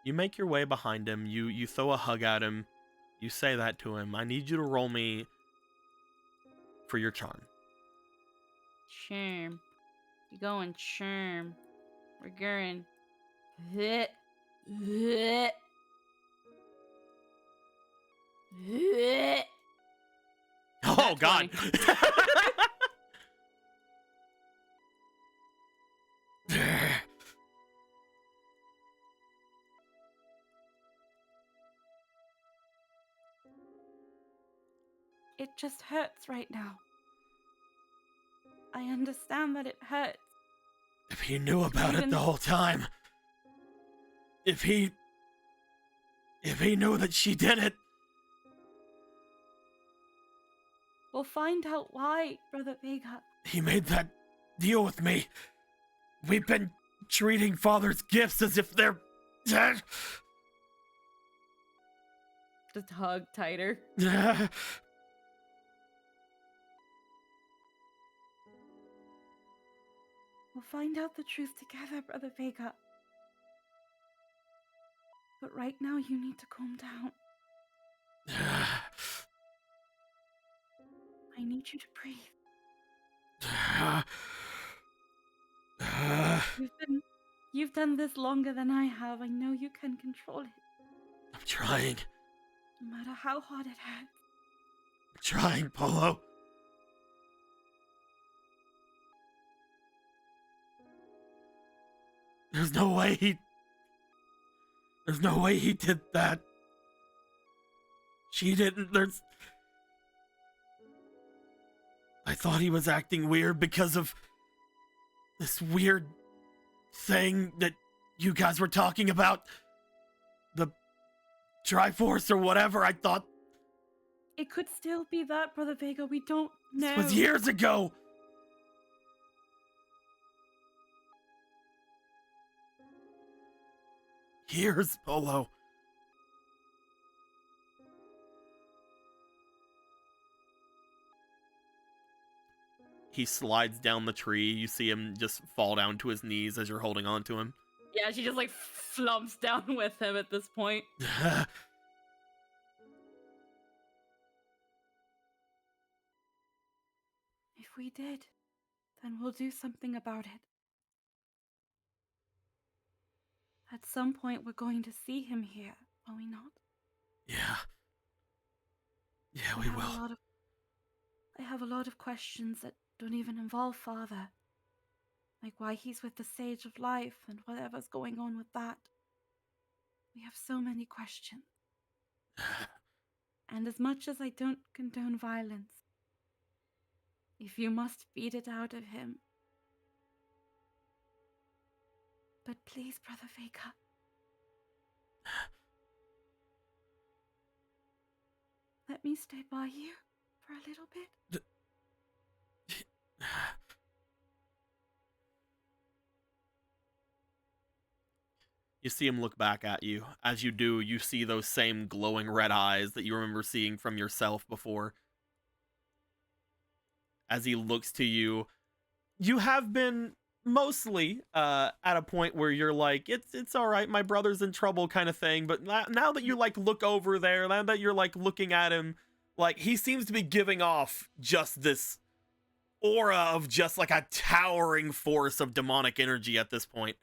You make your way behind him. You throw a hug at him. You say that to him. I need you to roll me for your charm. Charm. You going charm. We're going. Hit. Hit. Hit. Oh, God. It just hurts right now. I understand that it hurts. If he knew about it the whole time. If he knew that she did it. We'll find out why, Brother Vega. He made that deal with me. We've been treating Father's gifts as if they're dead. Just hug tighter. We'll find out the truth together, Brother Vega. But right now, you need to calm down. I need you to breathe. You've done this longer than I have. I know you can control it. I'm trying. No matter how hard it hurts. I'm trying, Polo. There's no way he did that. She didn't. I thought he was acting weird because of this weird thing that you guys were talking about. The Triforce or whatever. I thought It could still be that, Brother Vega. We don't know. this was years ago. Years, Polo. He slides down the tree. You see him just fall down to his knees as you're holding on to him. Yeah, she just like flumps down with him at this point. If we did, then we'll do something about it. At some point, we're going to see him here, will we not? Yeah. Yeah, we will. I have a lot of questions that don't even involve Father. Like why he's with the Sage of Life and whatever's going on with that. We have so many questions. And as much as I don't condone violence, if you must beat it out of him. But please, Brother Vega. Let me stay by you for a little bit. You see him look back at you. As you do, you see those same glowing red eyes that you remember seeing from yourself before. As he looks to you, you have been mostly at a point where you're like, it's all right, my brother's in trouble kind of thing. But now that you like look over there, now that you're like looking at him, like he seems to be giving off just this aura of just like a towering force of demonic energy at this point.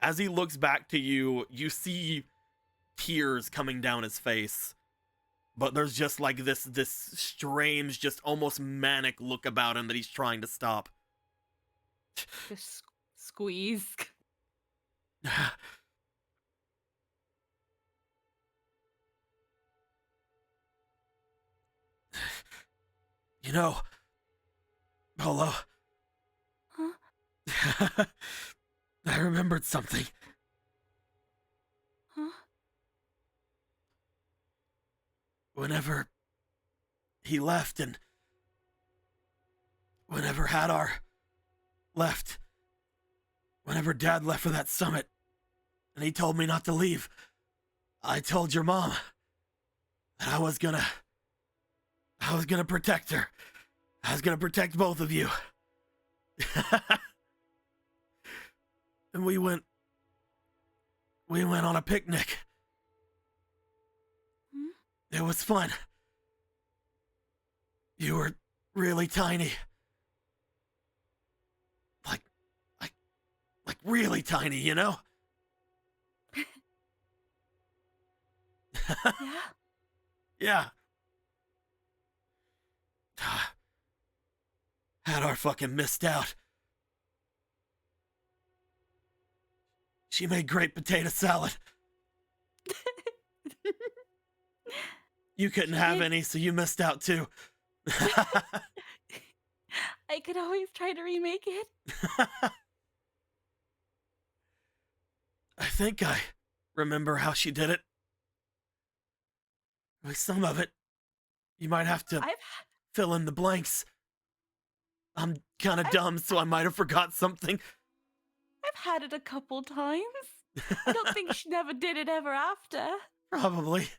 As he looks back to you, you see tears coming down his face. But there's just like this strange, just almost manic look about him that he's trying to stop. Just squeeze. You know, Polo. Huh? I remembered something. Huh? Whenever he left and whenever Hadar left, whenever Dad left for that summit and he told me not to leave, I told your mom that I was gonna protect her. I was gonna protect both of you. And we went on a picnic. It was fun. You were really tiny. Like really tiny, you know? Yeah? Yeah. Hadar fucking missed out. She made great potato salad. You couldn't have any, so you missed out too. I could always try to remake it. I think I remember how she did it. At least some of it. You might have to fill in the blanks. I'm kind of dumb, so I might have forgot something. I've had it a couple times. I don't think she never did it ever after. Probably.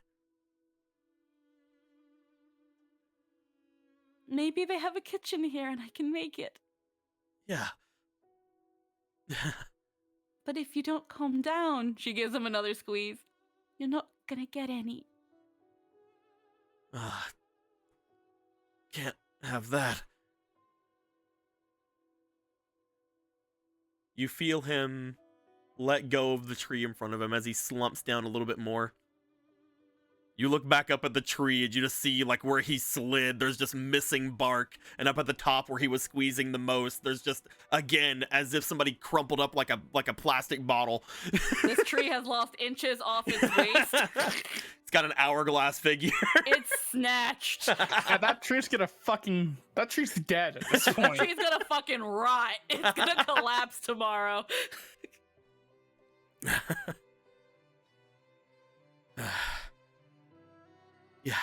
Maybe they have a kitchen here and I can make it. Yeah. But if you don't calm down, she gives him another squeeze, you're not gonna get any. Can't have that. You feel him let go of the tree in front of him as he slumps down a little bit more. You look back up at the tree and you just see like where he slid, there's just missing bark. And up at the top where he was squeezing the most, there's just, again, as if somebody crumpled up like a plastic bottle. This tree has lost inches off its waist. It's got an hourglass figure. It's snatched. Yeah, that tree's dead at this That point. tree's gonna fucking rot. It's gonna collapse tomorrow. Yeah.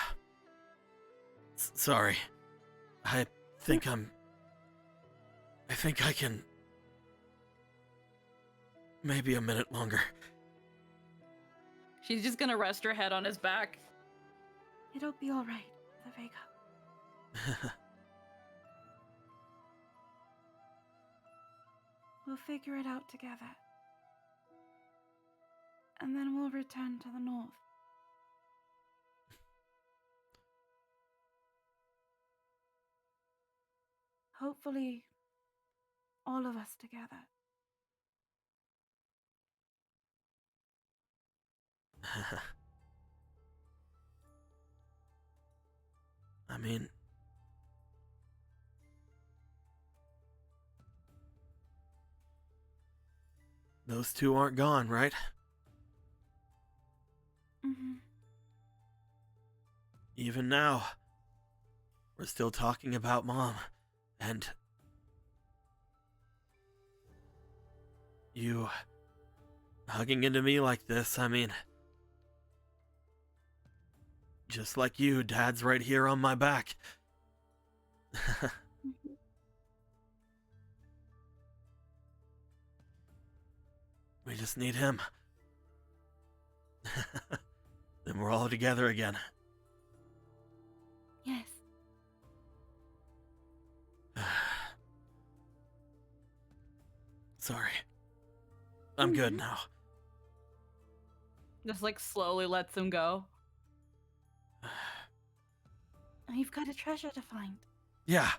Sorry. I think I can... Maybe a minute longer. She's just gonna rest her head on his back. It'll be alright, the Vega. We'll figure it out together. And then we'll return to the north. Hopefully, all of us together. I mean, those two aren't gone, right? Mm-hmm. Even now, we're still talking about Mom, and you hugging into me like this, I mean, just like you, Dad's right here on my back. We just need him. Then we're all together again. Yes. Sorry. I'm good now. Just like slowly lets him go. You've got a treasure to find. Yeah,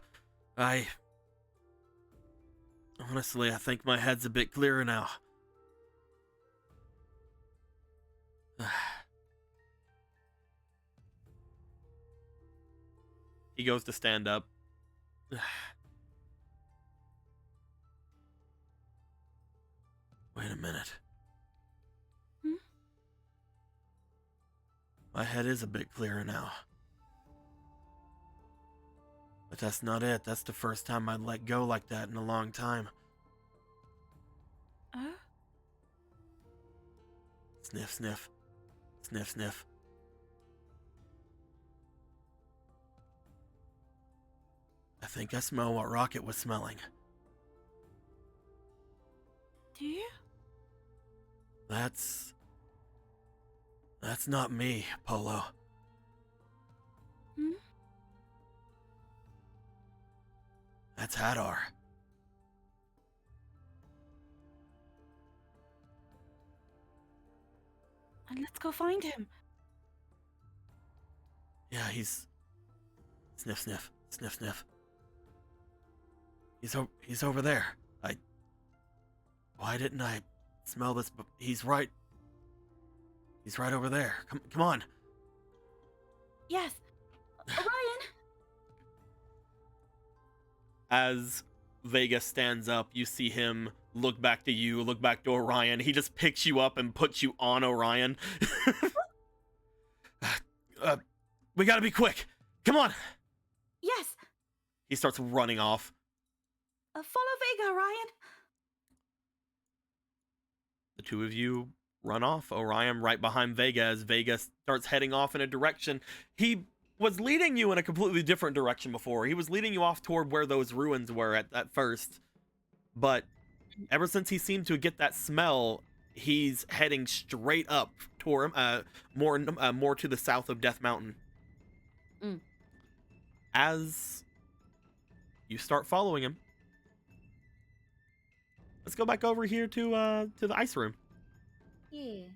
honestly, I think my head's a bit clearer now. He goes to stand up. Wait a minute. Hmm? My head is a bit clearer now. But that's not it. That's the first time I'd let go like that in a long time. Sniff, sniff. Sniff, sniff. I think I smell what Rocket was smelling. Do you? That's not me, Polo. Hmm? That's Hadar. And let's go find him. Yeah, he's... Sniff, sniff. Sniff, sniff. He's over there. Why didn't I smell this? He's right. He's right over there. Come on. Yes. Orion! As Vega stands up, you see him look back to you, look back to Orion. He just picks you up and puts you on Orion. We gotta be quick. Come on. Yes. He starts running off. Follow Vega, Orion. The two of you run off. Orion right behind Vega as Vega starts heading off in a direction. He was leading you in a completely different direction before. He was leading you off toward where those ruins were at first. But ever since he seemed to get that smell, he's heading straight up toward more to the south of Death Mountain. As you start following him, let's go back over here to the ice room. Yeah.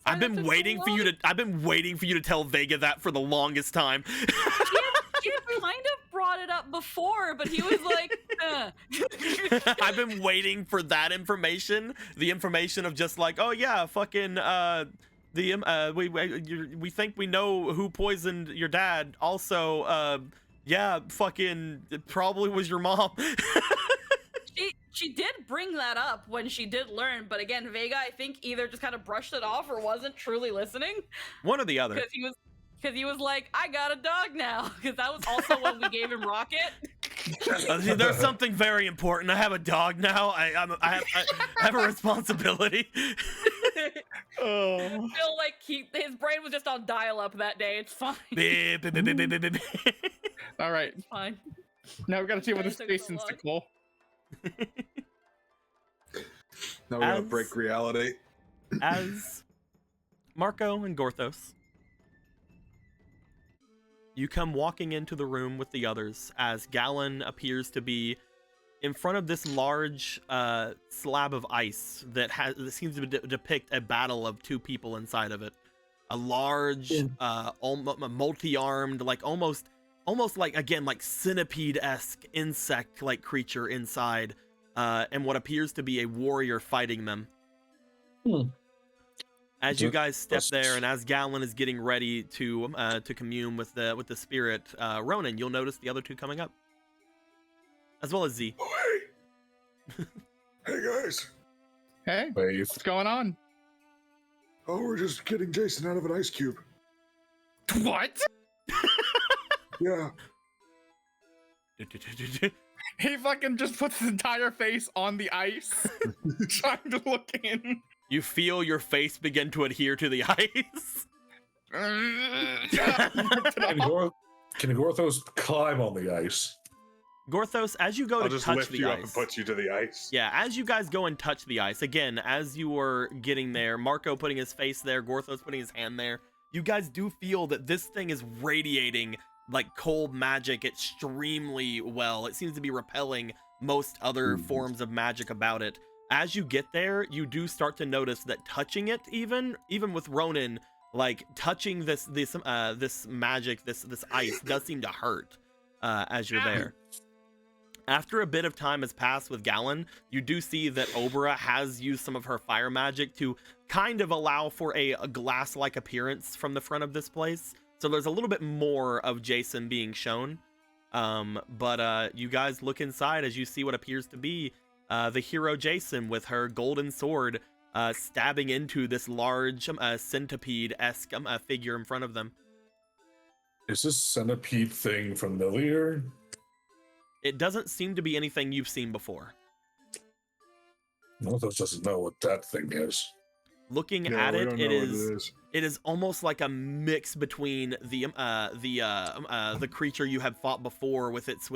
I've been waiting for you to tell Vega that for the longest time. He had kind of brought it up before, but he was like, I've been waiting for that information. The information of just like, oh yeah, fucking we think we know who poisoned your dad. Also, yeah, fucking it probably was your mom. She did bring that up when she did learn, but again, Vega, I think, either just kind of brushed it off or wasn't truly listening. One or the other. Because he was like, I got a dog now. Because that was also when we gave him Rocket. There's something very important. I have a dog now. I have a responsibility. Feel like his brain was just on dial-up that day. It's fine. All right. It's fine. Now we gotta deal with this space insticle. Now we gotta break reality. As Marco and Gorthos, you come walking into the room with the others as Galen appears to be in front of this large slab of ice that seems to depict a battle of two people inside of it. A large, multi-armed, like almost like, again, like centipede-esque insect-like creature inside, and what appears to be a warrior fighting them. As you guys step there, and as Gallon is getting ready to commune with the spirit, Ronan, you'll notice the other two coming up, as well as Z. Oh, hey. Hey, guys. Hey, Wave. what's going on? Oh, we're just getting Jason out of an ice cube. What? Yeah. He fucking just puts his entire face on the ice, trying to look in. You feel your face begin to adhere to the ice. Can Gorthos climb on the ice? Gorthos, as you go I'll to just touch lift the you ice, up and put you to the ice. yeah, as you guys go and touch the ice, again, as you were getting there, Marco putting his face there, Gorthos putting his hand there, you guys do feel that this thing is radiating like cold magic extremely well. It seems to be repelling most other forms of magic about it. As you get there, you do start to notice that touching it, even with Ronan, like touching this magic, this ice does seem to hurt as you're there. After a bit of time has passed with Gallon, you do see that Obra has used some of her fire magic to kind of allow for a glass-like appearance from the front of this place. So there's a little bit more of Jason being shown. But you guys look inside as you see what appears to be the hero Jason with her golden sword stabbing into this large centipede-esque figure in front of them. Is this centipede thing familiar? It doesn't seem to be anything you've seen before. Northos doesn't know what that thing is. Looking No, at we it, don't know what it is almost like a mix between the creature you had fought before with its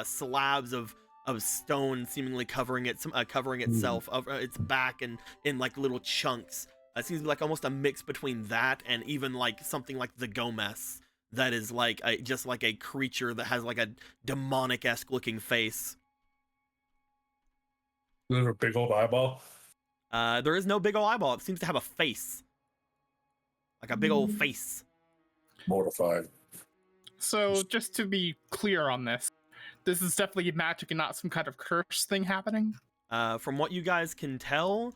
slabs of stone seemingly covering itself of its back and in like little chunks. It seems like almost a mix between that and even like something like the Gomez. That is like just like a creature that has like a demonic-esque looking face. Is there a big old eyeball? There is no big old eyeball. It seems to have a face. Like a big old face. Mortified. So, just to be clear on this is definitely magic and not some kind of curse thing happening? From what you guys can tell,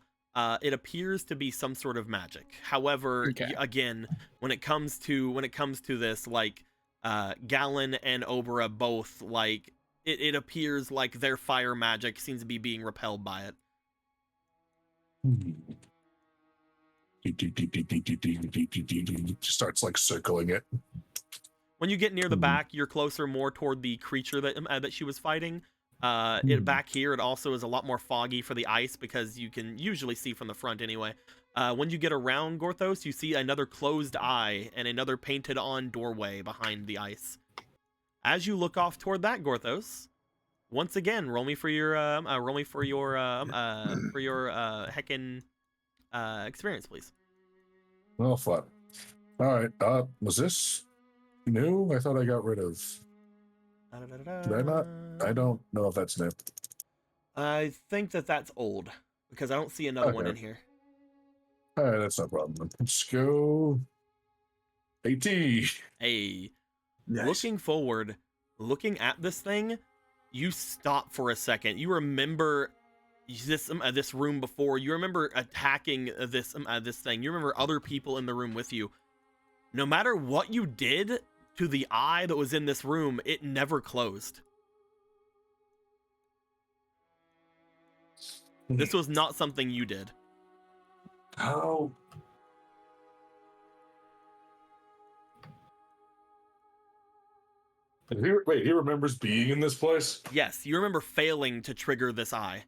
it appears to be some sort of magic. However, again, when it comes to this, like Gallon and Obra both, like it appears like their fire magic seems to be being repelled by it. Starts like circling it. When you get near the back, you're closer more toward the creature that she was fighting. Back here, it also is a lot more foggy for the ice because you can usually see from the front anyway. When you get around Gorthos, you see another closed eye and another painted on doorway behind the ice. As you look off toward that, Gorthos, once again, roll me for your heckin' experience, please. Oh, fun. All right. Was this new? I thought I got rid of. Did I not? I don't know if that's new. I think that's old because I don't see another one in here. All right, that's no problem. Let's go. 18. Hey, Nice. Looking forward, looking at this thing, you stop for a second. You remember this room before. You remember attacking this thing. You remember other people in the room with you. No matter what you did to the eye that was in this room, it never closed. This was not something you did. How? Wait, he remembers being in this place? Yes, you remember failing to trigger this eye.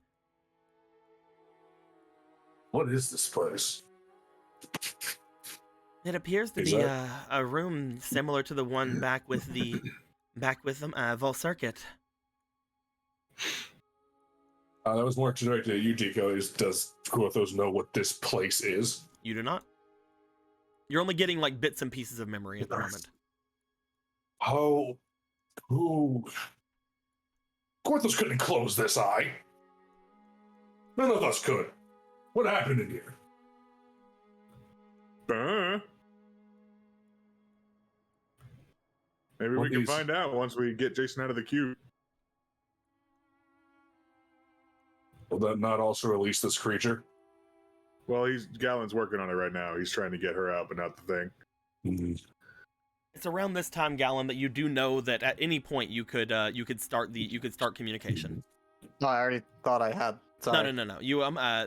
What is this place? It appears to be a room similar to the one back with Vol Circuit. That was more directed at you, Dico. Does Gorthos know what this place is? You do not. You're only getting like bits and pieces of memory at the moment. Who? Gorthos couldn't close this eye. None of us could. What happened in here? Maybe we can find out once we get Jason out of the cube. Will that not also release this creature? Well, Galen's working on it right now. He's trying to get her out, but not the thing. It's around this time, Galen, that you do know that at any point you could start communication. No, I already thought I had. Sorry. No. You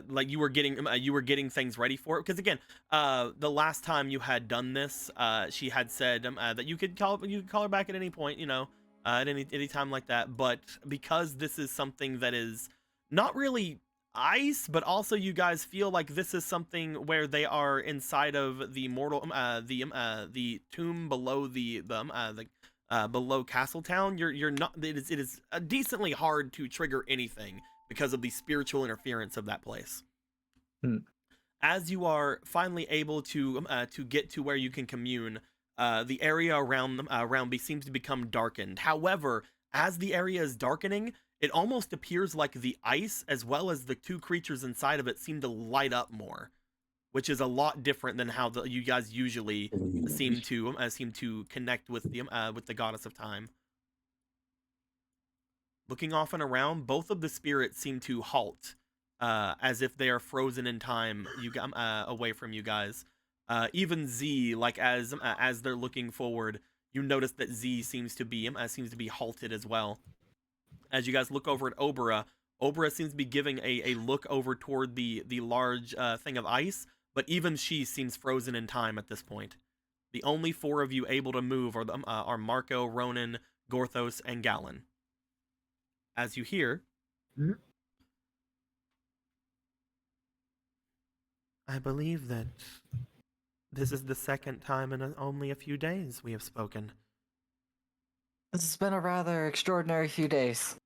like you were getting things ready for it because again, the last time you had done this, she had said that you could call her back at any point, you know, at any time like that. But because this is something that is not really ice, but also you guys feel like this is something where they are inside of the mortal the tomb below the below Castletown. You're not. It is decently hard to trigger anything because of the spiritual interference of that place. As you are finally able to get to where you can commune, the area around seems to become darkened. However, as the area is darkening, it almost appears like the ice as well as the two creatures inside of it seem to light up more, which is a lot different than how you guys usually seem to connect with the goddess of time. Looking off and around, both of the spirits seem to halt, as if they are frozen in time. Away from you guys. Even Z, like as they're looking forward, you notice that Z seems to be halted as well. As you guys look over at Obra seems to be giving a look over toward the large thing of ice, but even she seems frozen in time at this point. The only four of you able to move are Marco, Ronan, Gorthos, and Galen. As you hear, I believe that this is the second time in only a few days we have spoken. This has been a rather extraordinary few days.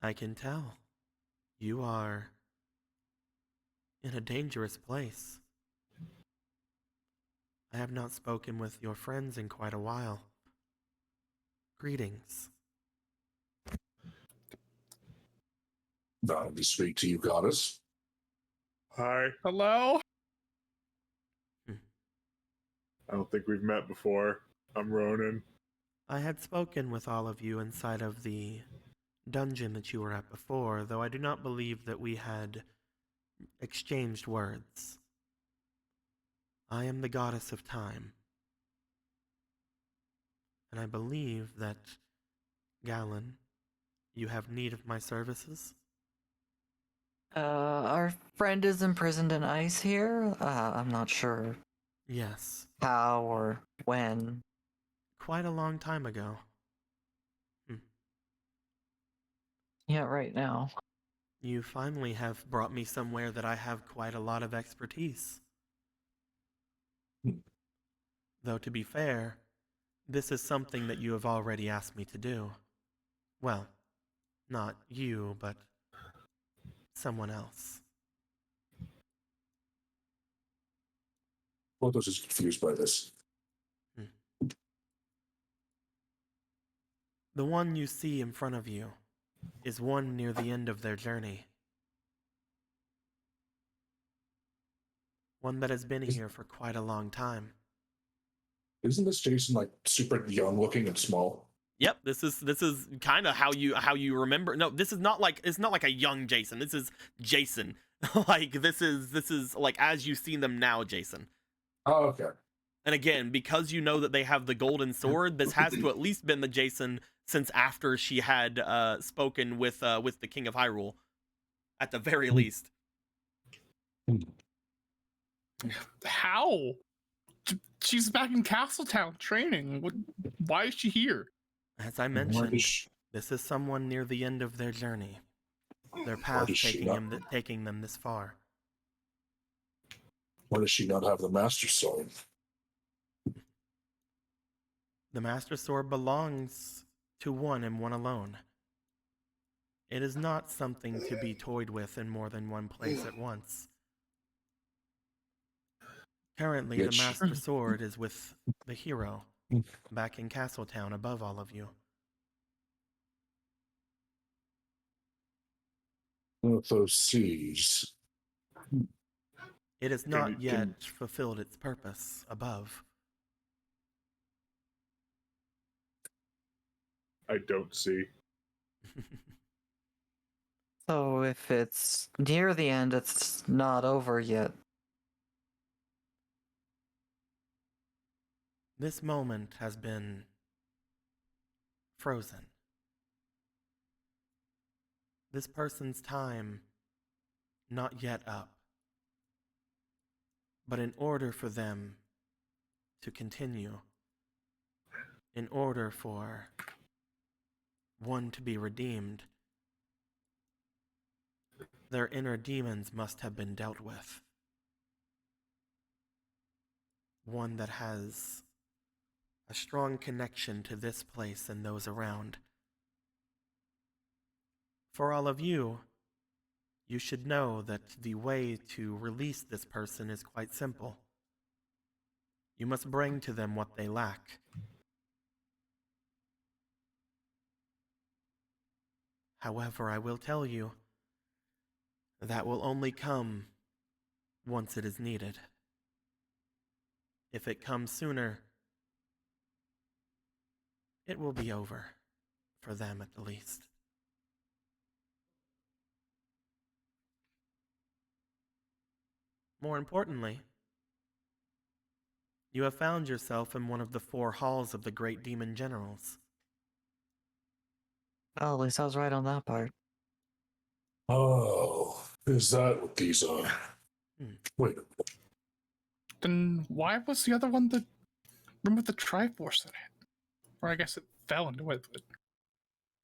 I can tell. You are in a dangerous place. I have not spoken with your friends in quite a while. Greetings. That'll be sweet to you, goddess. Hi. Hello? I don't think we've met before. I'm Ronan. I had spoken with all of you inside of the dungeon that you were at before, though I do not believe that we had exchanged words. I am the goddess of time. And I believe that, Galen, you have need of my services? Our friend is imprisoned in ice here. I'm not sure. Yes. How or when. Quite a long time ago. Yeah, right now. You finally have brought me somewhere that I have quite a lot of expertise. Though to be fair, this is something that you have already asked me to do. Well, not you, but someone else. Porthos is confused by this. The one you see in front of you is one near the end of their journey. One that has been here for quite a long time. Isn't this Jason like super young looking and small? Yep, this is kind of how you remember. No, this is not like, it's not like a young Jason. This is Jason. Like this is like as you see them now, Jason. Oh, okay. And again, because you know that they have the golden sword, this has to at least been the Jason since after she had spoken with the King of Hyrule, at the very least. How? She's back in Castletown training. Why is she here? As I mentioned, this is someone near the end of their journey. Their path taking them this far. Why does she not have the Master Sword? The Master Sword belongs to one and one alone. It is not something to be toyed with in more than one place at once. Currently, the Master Sword is with the hero, back in Castletown above all of you. With those seas. It has not yet fulfilled its purpose above. I don't see. So if it's near the end, it's not over yet. This moment has been frozen. This person's time not yet up. But in order for them to continue, in order for one to be redeemed, their inner demons must have been dealt with. One that has a strong connection to this place and those around. For all of you, you should know that the way to release this person is quite simple. You must bring to them what they lack. However, I will tell you, that will only come once it is needed. If it comes sooner, it will be over, for them at the least. More importantly, you have found yourself in one of the 4 halls of the great demon generals. Oh, at least I was right on that part. Oh, is that what these are? Wait. Then why was the other one the room with the Triforce in it? Or I guess it fell into it.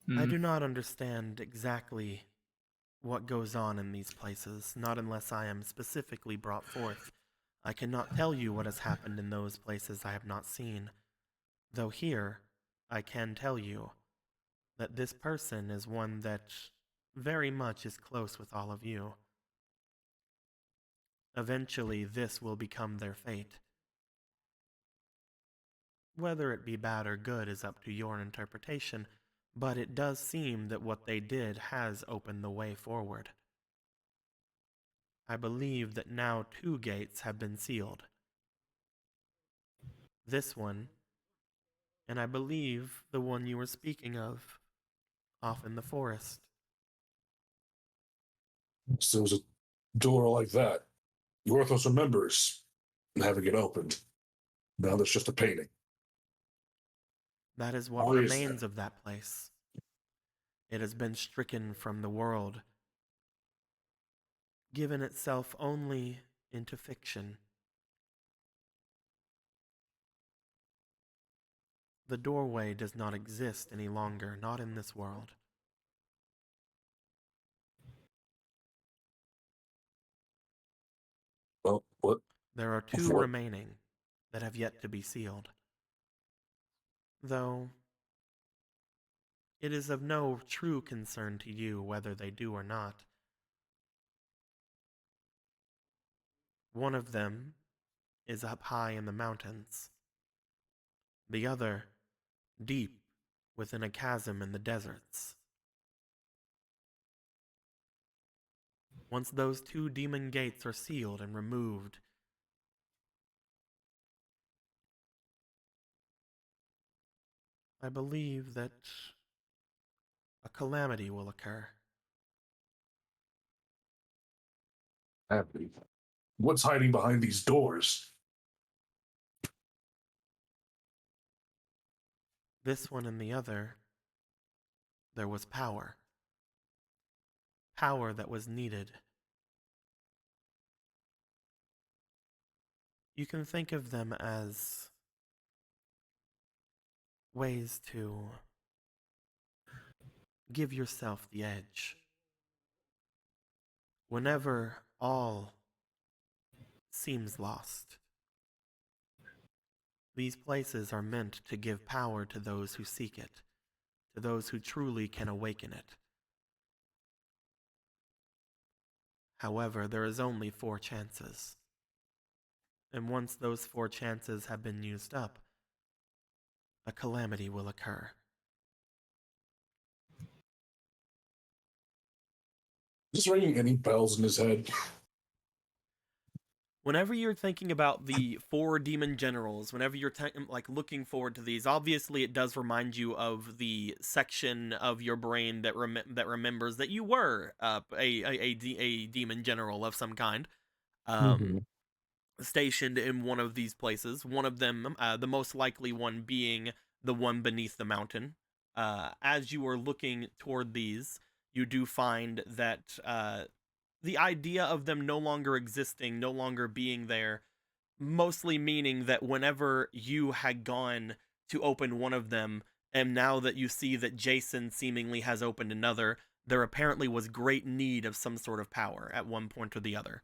But... I do not understand exactly what goes on in these places, not unless I am specifically brought forth. I cannot tell you what has happened in those places I have not seen, though here I can tell you that this person is one that very much is close with all of you. Eventually, this will become their fate. Whether it be bad or good is up to your interpretation, but it does seem that what they did has opened the way forward. I believe that now 2 gates have been sealed. This one, and I believe the one you were speaking of, off in the forest. So there was a door like that. Gorthos remembers having it opened. Now there's just a painting. That is what Why is remains that? of that place. It has been stricken from the world, given itself only into fiction. The doorway does not exist any longer, not in this world. Well, what? There are 2 What? remaining that have yet to be sealed. Though, it is of no true concern to you whether they do or not. One of them is up high in the mountains. The other, deep within a chasm in the deserts. Once those 2 demon gates are sealed and removed, I believe that a calamity will occur. Happy. What's hiding behind these doors? This one and the other, there was power. Power that was needed. You can think of them as ways to give yourself the edge. Whenever all seems lost, these places are meant to give power to those who seek it, to those who truly can awaken it. However, there is only 4 chances. And once those 4 chances have been used up, a calamity will occur. Is this ringing any bells in his head? Whenever you're thinking about the 4 demon generals, whenever you're like looking forward to these, obviously it does remind you of the section of your brain that remembers that you were a demon general of some kind, stationed in one of these places. One of them, the most likely one, being the one beneath the mountain. As you are looking toward these, you do find that the idea of them no longer existing, no longer being there, mostly meaning that whenever you had gone to open one of them, and now that you see that Jason seemingly has opened another, there apparently was great need of some sort of power at one point or the other.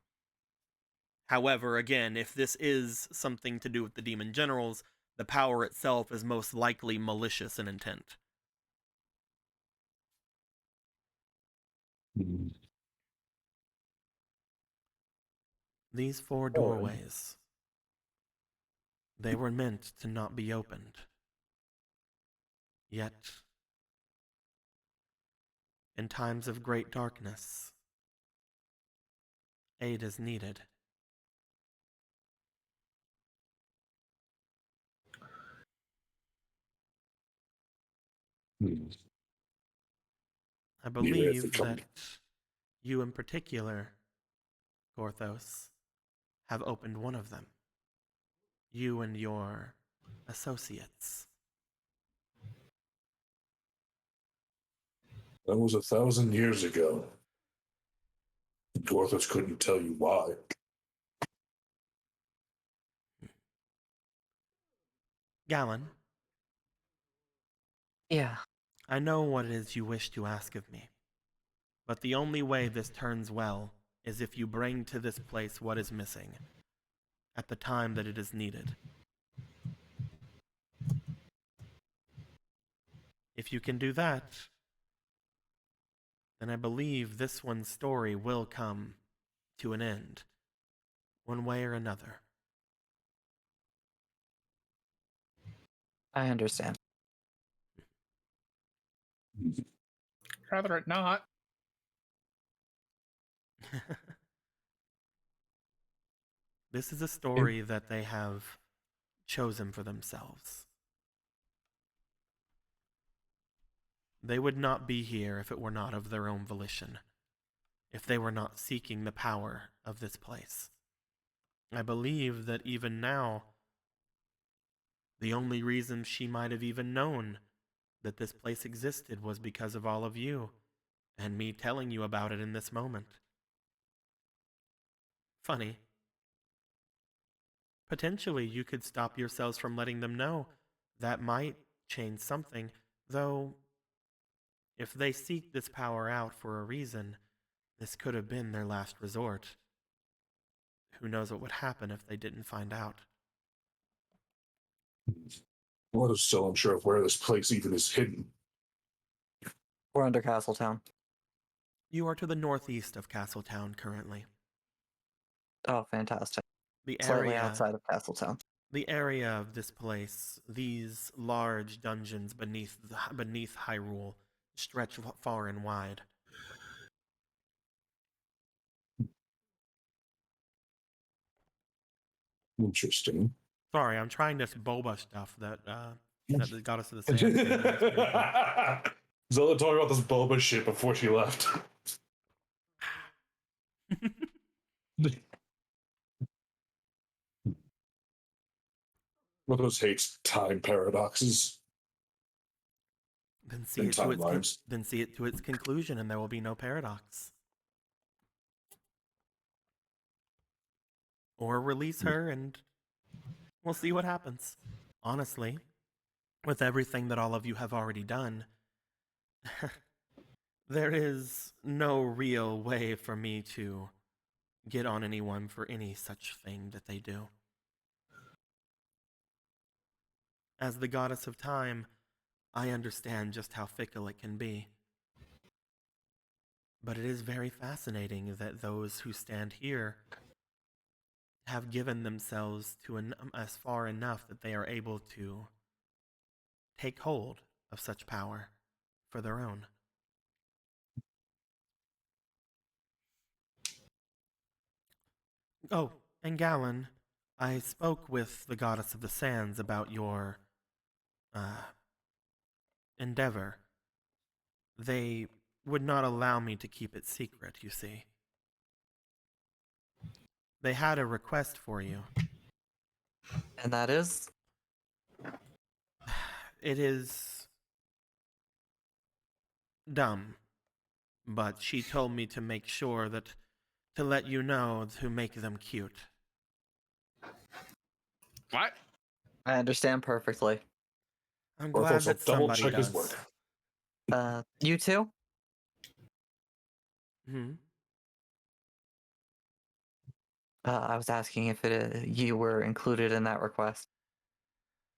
However, again, if this is something to do with the demon generals, the power itself is most likely malicious in intent. These 4 doorways, they were meant to not be opened. Yet, in times of great darkness, aid is needed. I believe that you in particular, Gorthos, have opened one of them. You and your associates. That was 1,000 years ago. Gorthos couldn't tell you why. Galen. Yeah. I know what it is you wish to ask of me. But the only way this turns well is if you bring to this place what is missing, at the time that it is needed. If you can do that, then I believe this one's story will come to an end, one way or another. I understand. Rather it not. This is a story that they have chosen for themselves. They would not be here if it were not of their own volition, if they were not seeking the power of this place. I believe that even now, the only reason she might have even known that this place existed was because of all of you, and me telling you about it in this moment. Funny. Potentially, you could stop yourselves from letting them know. That might change something, though if they seek this power out for a reason, this could have been their last resort. Who knows what would happen if they didn't find out. I'm still unsure of where this place even is hidden. We're under Castletown. You are to the northeast of Castletown currently. Oh, fantastic. The Slightly area outside of Castletown. The area of this place, these large dungeons beneath Hyrule, stretch far and wide. Interesting. Sorry, I'm trying this boba stuff that got us to the sand. Zelda talking about this boba shit before she left. Those hates time paradoxes. Then see it to its conclusion, and there will be no paradox. Or release her, and we'll see what happens. Honestly, with everything that all of you have already done, there is no real way for me to get on anyone for any such thing that they do. As the goddess of time, I understand just how fickle it can be. But it is very fascinating that those who stand here have given themselves to as far enough that they are able to take hold of such power for their own. Oh, And Galen, I spoke with the goddess of the sands about your endeavor. They would not allow me to keep it secret, you see. They had a request for you. And that is? It is dumb, but she told me to make sure that to let you know to make them cute. What? I understand perfectly. I'm Or glad also that double somebody check his does. word. You too? Hmm. I was asking if you were included in that request.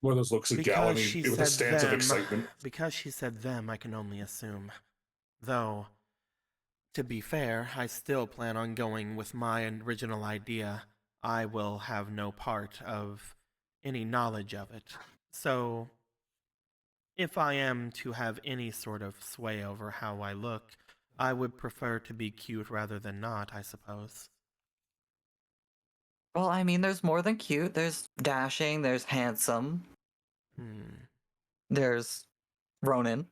One of those looks at Because Galley she with a said stance of them. excitement. Because she said them, I can only assume. Though, to be fair, I still plan on going with my original idea. I will have no part of any knowledge of it. So, if I am to have any sort of sway over how I look, I would prefer to be cute rather than not, I suppose. Well, I mean, there's more than cute. There's dashing, there's handsome, there's Ronan.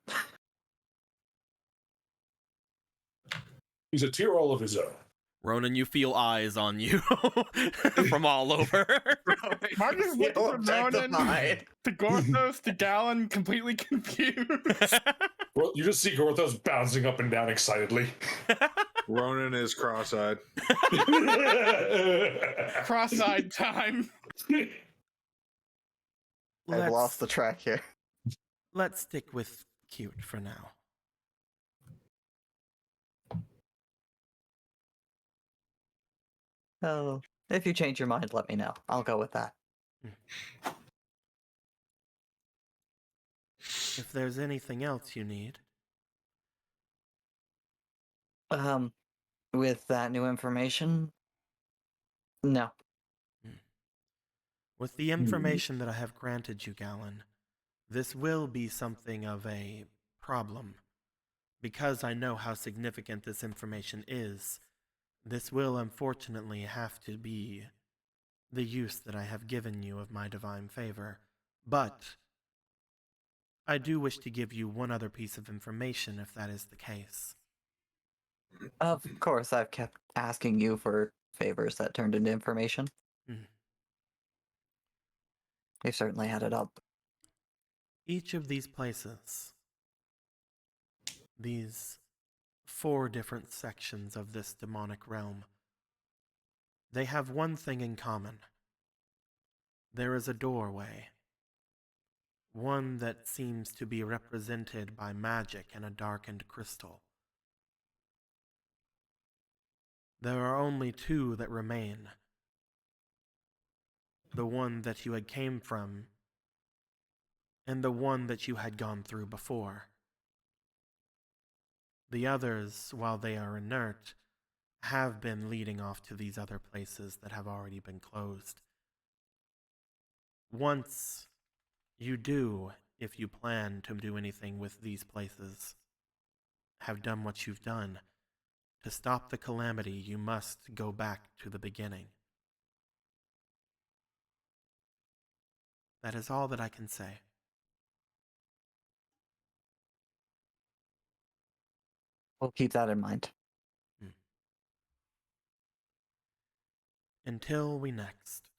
He's a tier all of his own. Ronan, you feel eyes on you from all over. Marcus looks from Ronan to Gorthos to Galen, completely confused. Well, you just see Gorthos bouncing up and down excitedly. Ronan is cross-eyed. Cross-eyed time. I've lost the track here. Let's stick with cute for now. Oh, if you change your mind, let me know. I'll go with that. If there's anything else you need. With that new information? No. With the information that I have granted you, Galen, this will be something of a problem. Because I know how significant this information is, this will unfortunately have to be the use that I have given you of my divine favor. But I do wish to give you one other piece of information if that is the case. Of course, I've kept asking you for favors that turned into information. You've certainly had it up. Each of these places, these 4 different sections of this demonic realm, they have one thing in common. There is a doorway, one that seems to be represented by magic and a darkened crystal. There are only 2 that remain. The one that you had came from, and the one that you had gone through before. The others, while they are inert, have been leading off to these other places that have already been closed. Once you do, if you plan to do anything with these places, have done what you've done, to stop the calamity, you must go back to the beginning. That is all that I can say. We'll keep that in mind. Until we next.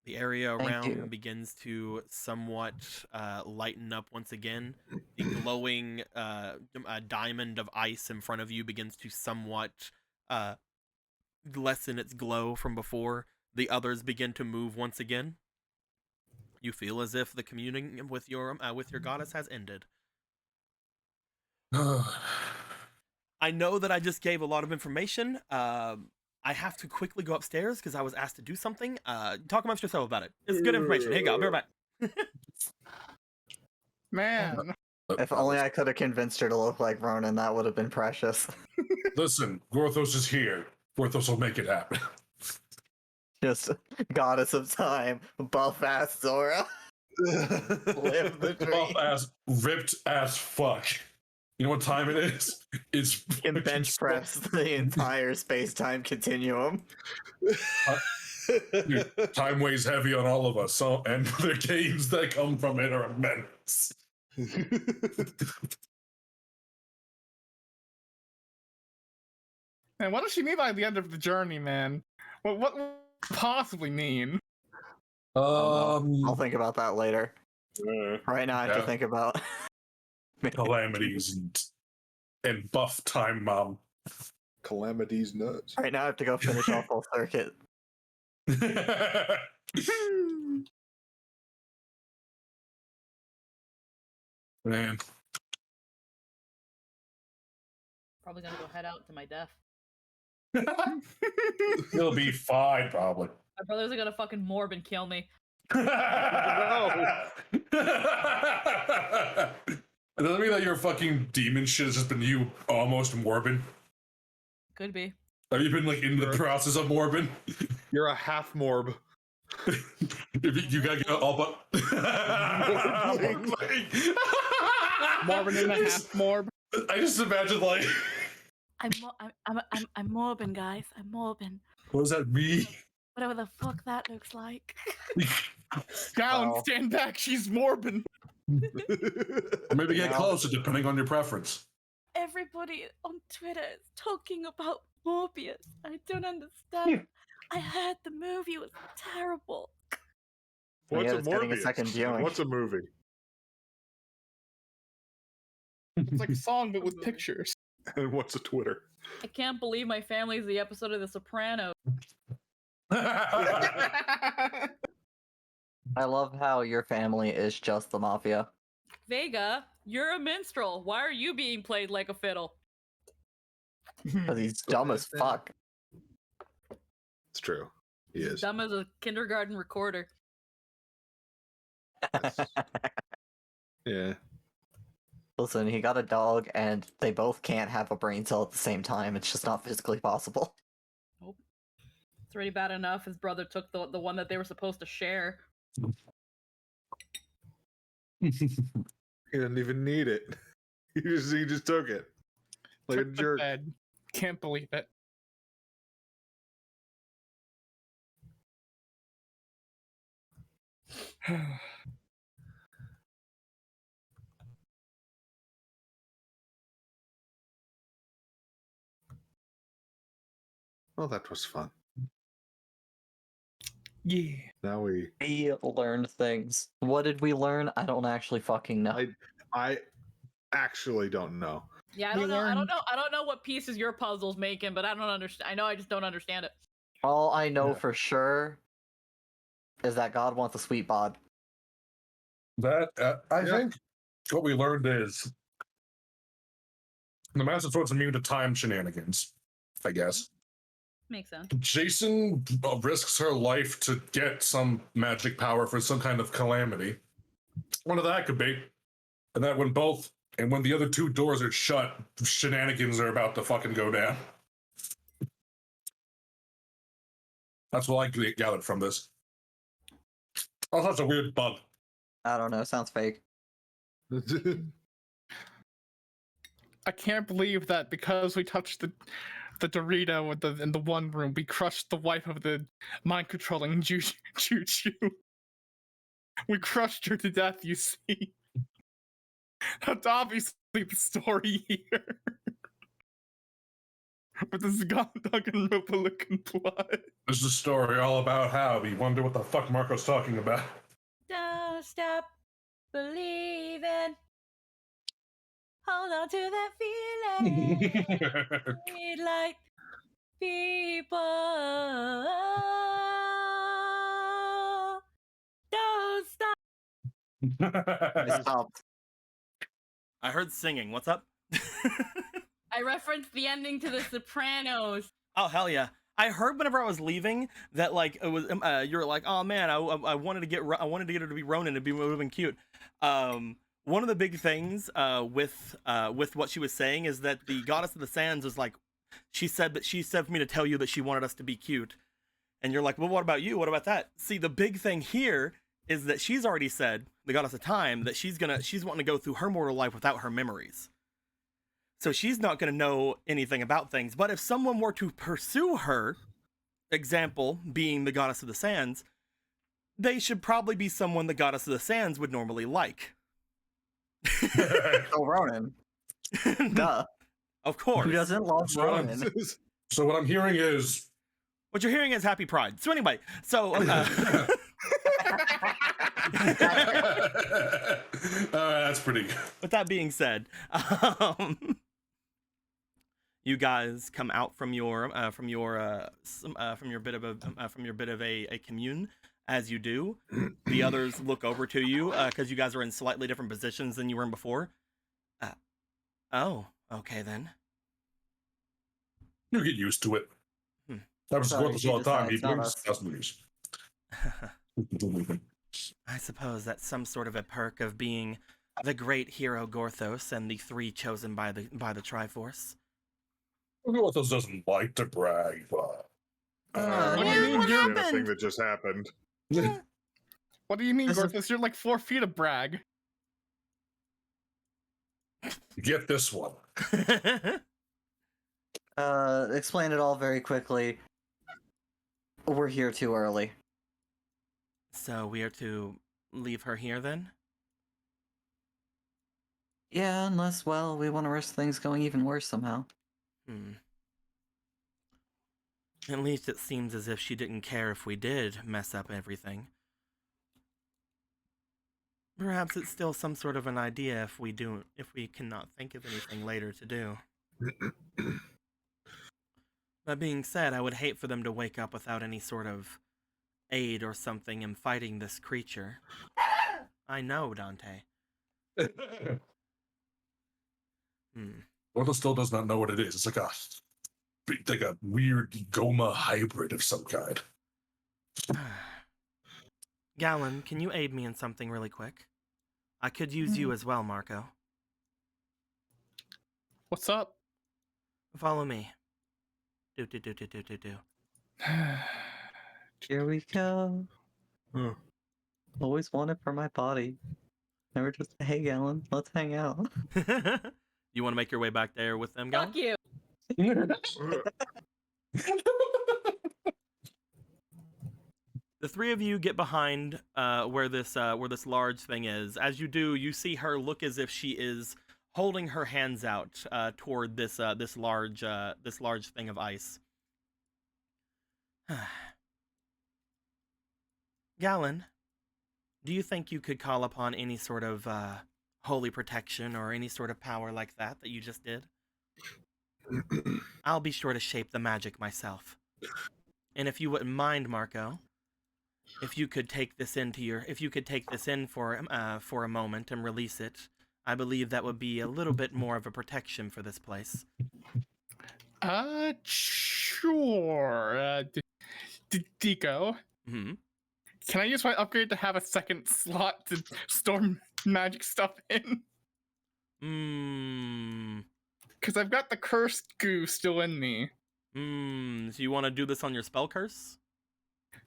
The area around begins to somewhat lighten up once again. The glowing diamond of ice in front of you begins to somewhat lessen its glow from before. The others begin to move once again. You feel as if the communing with your goddess has ended. I know that I just gave a lot of information. I have to quickly go upstairs because I was asked to do something. Talk amongst yourself about it. It's good information. Here you go. I'll be right back. Man. If only I could have convinced her to look like Ronan, that would have been precious. Listen, Gorthos is here. Gorthos will make it happen. Just goddess of time, buff ass Zora. Live the dream. Buff ass, ripped ass fuck. You know what time it is? It's You can bench press the entire space-time continuum. Dude, time weighs heavy on all of us, so and the games that come from it are immense. And what does she mean by the end of the journey, man? What possibly mean? I'll think about that later. Right now, I have to Yeah. think about Calamities and buff time, mom. Calamities nuts. Right now, I have to go finish off full circuit. Man, Probably gonna go head out to my death. you'll be fine, probably. My brothers are gonna fucking morb and kill me. It doesn't mean that your fucking demon shit has just been you almost morbid. Could be. Have you been like in the process of morbid? You're a half morb. You gotta get all but Morbin and a half morb. I just imagine like I'm morbin, guys. I'm morbin. what does that mean? Whatever the fuck that looks like. Down, stand back. She's morbin. Or maybe get closer, depending on your preference. Everybody on Twitter is talking about Morbius. I don't understand. I heard the movie was terrible. What's Yeah, a it's getting a Morbius? second viewing. What's a movie? It's like a song, but with pictures. And what's a Twitter? I can't believe my family's the episode of The Sopranos. I love how your family is just the mafia. Vega, you're a minstrel. Why are you being played like a fiddle? Because he's dumb as fuck. It's true. He is. Dumb as a kindergarten recorder. Yeah. Listen, he got a dog, and they both can't have a brain cell at the same time. It's just not physically possible. Nope. It's already bad enough his brother took the one that they were supposed to share. He didn't even need it. He just took it. Like a Took the jerk. bed. Can't believe it. Oh, that was fun. Yeah. Now we learned things. What did we learn? I don't actually fucking know. I actually don't know. Yeah, I don't know. I don't know what pieces your puzzle's making, but I don't understand. I know I just don't understand it. All I know for sure is that God wants a sweet bod. That I think what we learned is the Master Throat's immune to time shenanigans, I guess. Makes sense. Jason risks her life to get some magic power for some kind of calamity. One of that could be. And that when the other two doors are shut, shenanigans are about to fucking go down. That's what I gathered from this. Also, that's a weird bug. I don't know. Sounds fake. I can't believe that because we touched the Dorito in the one room, we crushed the wife of the mind controlling Choo-Choo. We crushed her to death, you see. That's obviously the story here. But this is dog and Republican plot. This is a story all about how we wonder what the fuck Marco's talking about. Don't stop believing. Hold on to that feeling. Be like people. Don't stop. I stopped. I heard singing. What's up? I referenced the ending to The Sopranos. Oh hell yeah! I heard whenever I was leaving that like it was you were like, oh man, I wanted to get her to be Ronan. It would have been cute. One of the big things with what she was saying is that the goddess of the sands was like, she said for me to tell you that she wanted us to be cute, and you're like, well, what about you? What about that? See, the big thing here is that she's already said, the goddess of time, that she's wanting to go through her mortal life without her memories. So she's not going to know anything about things. But if someone were to pursue her, example being the goddess of the sands, they should probably be someone the goddess of the sands would normally like. Oh, Ronan. Duh. Of course. Who doesn't love Ronan? So what I'm hearing is... What you're hearing is happy pride. So anyway, so... that's pretty good. With that being said, you guys come out from your bit of a commune. As you do, the others look over to you because you guys are in slightly different positions than you were in before. Oh, okay then. You get used to it. I was going this all the time. He brings customers. I suppose that's some sort of a perk of being the great hero Gorthos and the 3 chosen by the Triforce. Gorthos doesn't like to brag, but... What do you mean? You're the thing that just happened. What do you mean, Gorthos? You're like 4 feet of brag. Get this one. Explain it all very quickly. We're here too early. So we are to leave her here then? Yeah, unless, well, we want to risk things going even worse somehow. At least it seems as if she didn't care if we did mess up everything. Perhaps it's still some sort of an idea if we cannot think of anything later to do. That being said, I would hate for them to wake up without any sort of aid or something in fighting this creature. I know, Dante. Gorthos still does not know what it is. It's like a weird Goma hybrid of some kind. Gallon, can you aid me in something really quick? I could use you as well, Marco. What's up? Follow me. Do. Here we go. Always wanted for my body. Never just, hey, Gallon, let's hang out. You want to make your way back there with them, Gallon? Fuck you. The 3 of you get behind where this large thing is. As you do, you see her look as if she is holding her hands out toward this large thing of ice. Gallon, do you think you could call upon any sort of holy protection or any sort of power like that you just did? I'll be sure to shape the magic myself. And if you wouldn't mind, Marco, if you could take this in for a moment and release it, I believe that would be a little bit more of a protection for this place. Sure. Deco. Can I use my upgrade to have a second slot to store magic stuff in? Because I've got the cursed goo still in me. So you want to do this on your spell curse?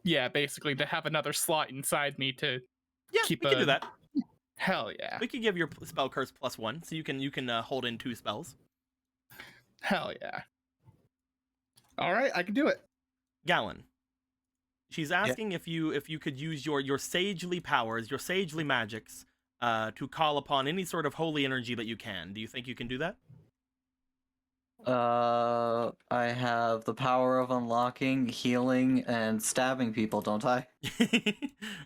Yeah, basically to have another slot inside me to keep we can do that. Hell yeah. We can give your spell curse +1, so you can hold in 2 spells. Hell yeah. All right, I can do it. Gallon. She's asking if you could use your sagely powers, your sagely magics, to call upon any sort of holy energy that you can. Do you think you can do that? I have the power of unlocking, healing, and stabbing people, don't I?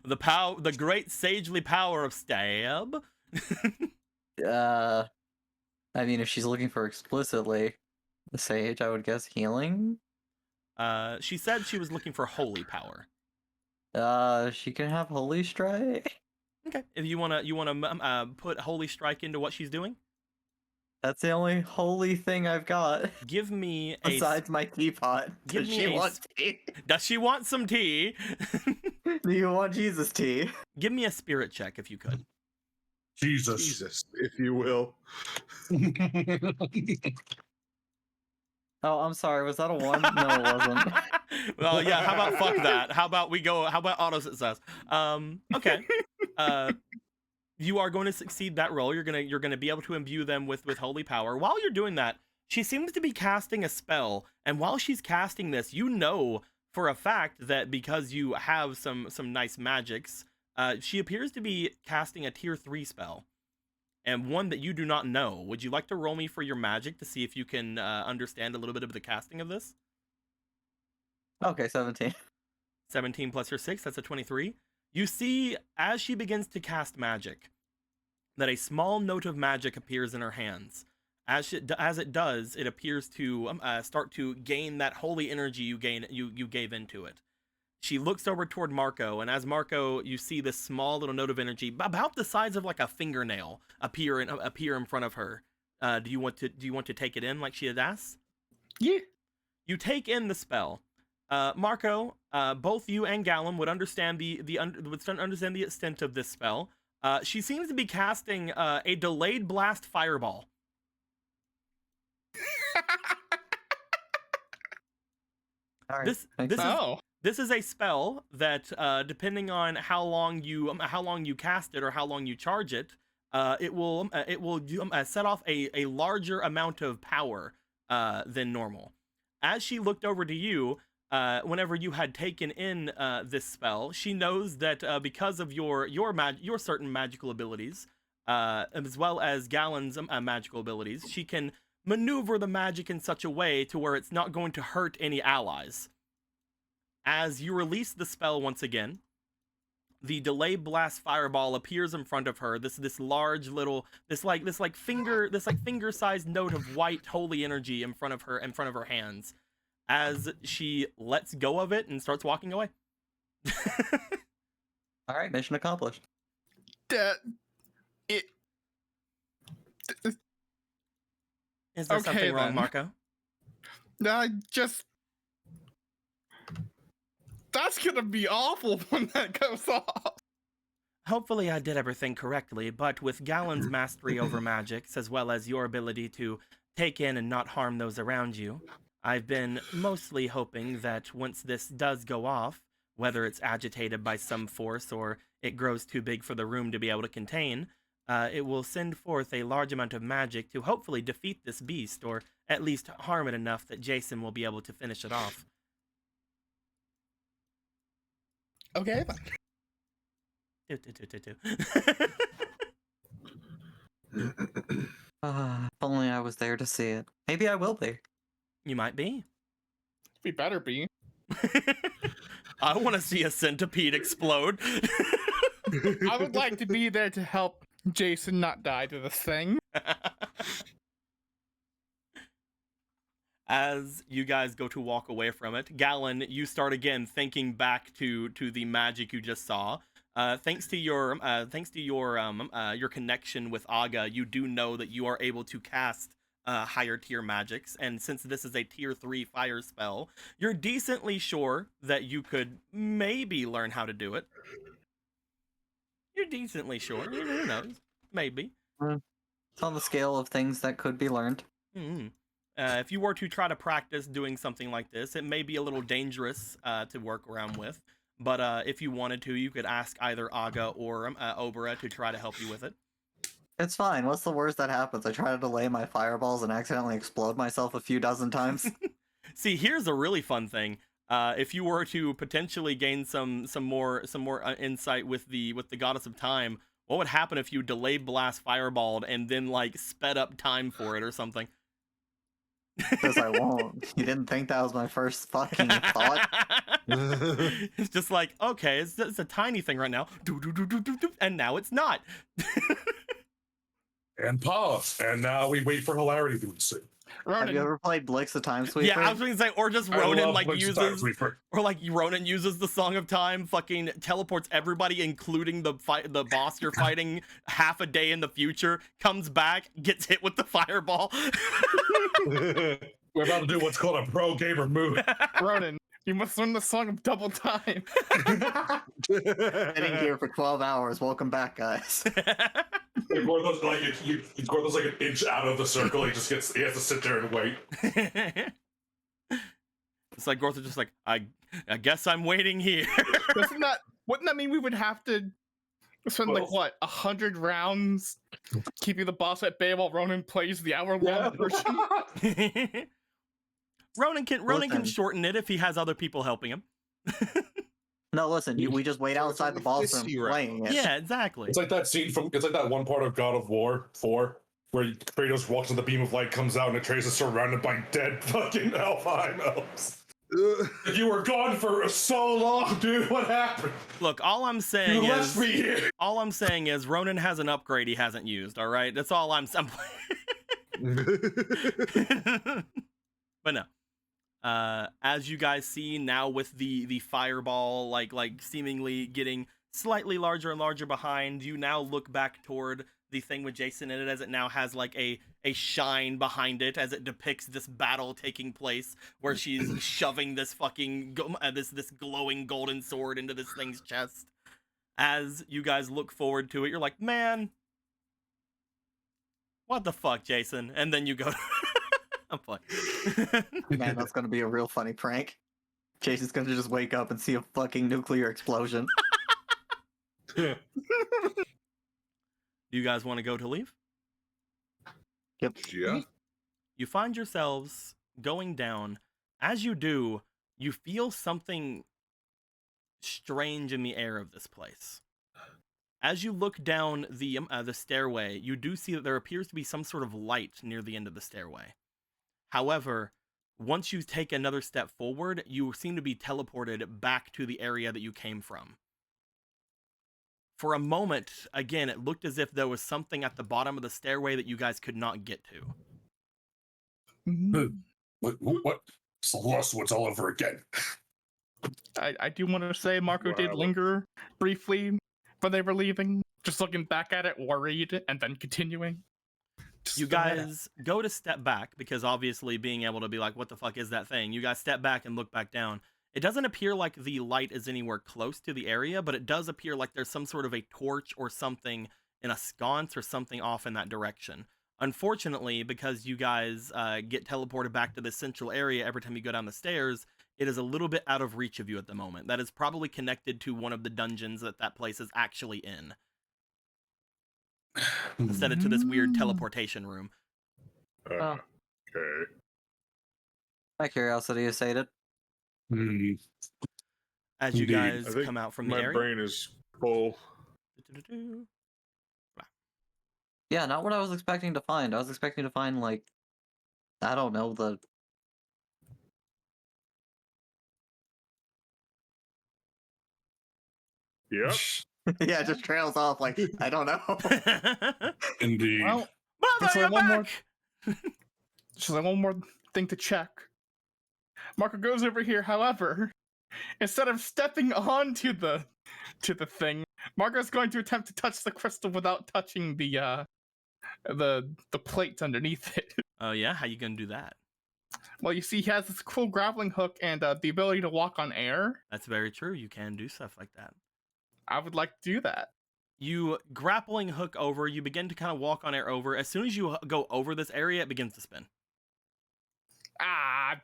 The great sagely power of stab. I mean, if she's looking for explicitly the sage, I would guess healing. She said she was looking for holy power. She can have holy strike. Okay, if you wanna put holy strike into what she's doing. That's the only holy thing I've got. Give me besides my teapot. Give me want tea? Does she want some tea? Do you want Jesus tea? Give me a spirit check if you could. Jesus, if you will. Oh, I'm sorry. Was that a 1? No, it wasn't. Well, yeah. How about fuck that? How about auto success? Okay. you are going to succeed that roll. You're gonna be able to imbue them with holy power. While you're doing that, she seems to be casting a spell, and while she's casting this, you know for a fact that because you have some nice magics, she appears to be casting a tier 3 spell, and one that you do not know. Would you like to roll me for your magic to see if you can understand a little bit of the casting of this? Okay, 17. 17 plus your 6, that's a 23. You see, as she begins to cast magic, that a small note of magic appears in her hands. As it does, it appears to start to gain that holy energy you gave into it. She looks over toward Marco, and as Marco, you see this small little note of energy, about the size of like a fingernail, appear in front of her. Do you want to take it in like she had asked? Yeah. You take in the spell. Marco, both you and Gallum would understand the extent of this spell. She seems to be casting a delayed blast fireball. All right. This is a spell that, depending on how long you cast it or how long you charge it, it will set off a larger amount of power than normal. As she looked over to you, whenever you had taken in this spell, she knows that because of your certain magical abilities, as well as Gallon's magical abilities, she can maneuver the magic in such a way to where it's not going to hurt any allies. As you release the spell once again, the delay blast fireball appears in front of her. This large little finger-sized note of white holy energy in front of her hands. As she lets go of it and starts walking away. All right, mission accomplished. Is there something wrong, then. Marco? That's gonna be awful when that goes off. Hopefully I did everything correctly, but with Gallon's mastery over magics, as well as your ability to take in and not harm those around you, I've been mostly hoping that once this does go off, whether it's agitated by some force or it grows too big for the room to be able to contain, it will send forth a large amount of magic to hopefully defeat this beast, or at least harm it enough that Jason will be able to finish it off. Okay. If only I was there to see it. Maybe I will be. You might be. We better be. I want to see a centipede explode. I would like to be there to help Jason not die to this thing. As you guys go to walk away from it, Gallon, you start again thinking back to the magic you just saw. Thanks to your connection with Aga, you do know that you are able to cast higher tier magics, and since this is a tier 3 fire spell, you're decently sure that you could maybe learn how to do it. You're decently sure. Who knows? Maybe. It's on the scale of things that could be learned. Mm-hmm. If you were to try to practice doing something like this, it may be a little dangerous to work around with, but if you wanted to, you could ask either Aga or Obera to try to help you with it. It's fine. What's the worst that happens? I try to delay my fireballs and accidentally explode myself a few dozen times. See, here's a really fun thing. If you were to potentially gain some more insight with the Goddess of Time, what would happen if you delayed blast fireballed and then like sped up time for it or something? Because I won't. You didn't think that was my first fucking thought? It's just like, okay, it's a tiny thing right now, and now it's not. And pause. And now we wait for hilarity to ensue. Ronan. Have you ever played Blix the Time Sweeper? Yeah, I was going to say, or just Ronan like Blix the Time Sweeper. or like Ronan uses the Song of Time, fucking teleports everybody, including the boss you're fighting, half a day in the future, comes back, gets hit with the fireball. We're about to do what's called a pro gamer move. Ronan, you must learn the Song of Double Time. Sitting here for 12 hours. Welcome back, guys. Gortho's like an inch out of the circle. He has to sit there and wait. It's like Gortho's just like, I guess I'm waiting here. Wouldn't that mean we would have to Spend like what 100 rounds keeping the boss at bay while Ronan plays the hour-long version. Ronan can Listen. shorten it if he has other people helping him. No, listen, we just wait So it's outside the only boss 50 room playing it. Yeah, exactly. It's like that scene from. It's like that one part of God of War 4 where Kratos walks and the beam of light comes out and Atreus is surrounded by dead fucking Alpine elves. You were gone for so long, dude. What happened? Look, all I'm You saying left is, me here. all I'm saying is, Ronan has an upgrade he hasn't used. All right, that's all I'm. But no. As you guys see now, with the fireball like seemingly getting slightly larger and larger behind you, now look back toward the thing with Jason in it, as it now has like a shine behind it, as it depicts this battle taking place where she's shoving this fucking this glowing golden sword into this thing's chest. As you guys look forward to it, you're like, man, what the fuck, Jason? And then you go. I'm playing. Man, that's gonna be a real funny prank. Jason's gonna just wake up and see a fucking nuclear explosion. Do you guys want to go to leave? Yep. Yeah. You find yourselves going down. As you do, you feel something strange in the air of this place. As you look down the stairway, you do see that there appears to be some sort of light near the end of the stairway. However, once you take another step forward, you seem to be teleported back to the area that you came from. For a moment, again, it looked as if there was something at the bottom of the stairway that you guys could not get to. What? It's the Lost Woods all over again. I do want to say Marco did linger briefly when they were leaving, just looking back at it, worried, and then continuing. You guys go to step back, because obviously being able to be like, what the fuck is that thing? You guys step back and look back down. It doesn't appear like the light is anywhere close to the area, but it does appear like there's some sort of a torch or something in a sconce or something off in that direction. Unfortunately, because you guys get teleported back to the central area every time you go down the stairs, it is a little bit out of reach of you at the moment. That is probably connected to one of the dungeons that place is actually in, instead of to this weird teleportation room. Okay. My curiosity is sated. As you Indeed. guys I think come out from the my area. brain is full. Yeah, not what I was expecting to find. I was expecting to find, like, I don't know, the... Yep. Yeah, it just trails off like, I don't know. Indeed. Well, Mother, you're back! Just like one more thing to check. Marco goes over here, however, instead of stepping onto the thing, Marco's going to attempt to touch the crystal without touching the plate underneath it. Oh yeah? How you gonna do that? Well, you see, he has this cool grappling hook and the ability to walk on air. That's very true. You can do stuff like that. I would like to do that. You grappling hook over, you begin to kind of walk on air over. As soon as you go over this area, it begins to spin. Ah,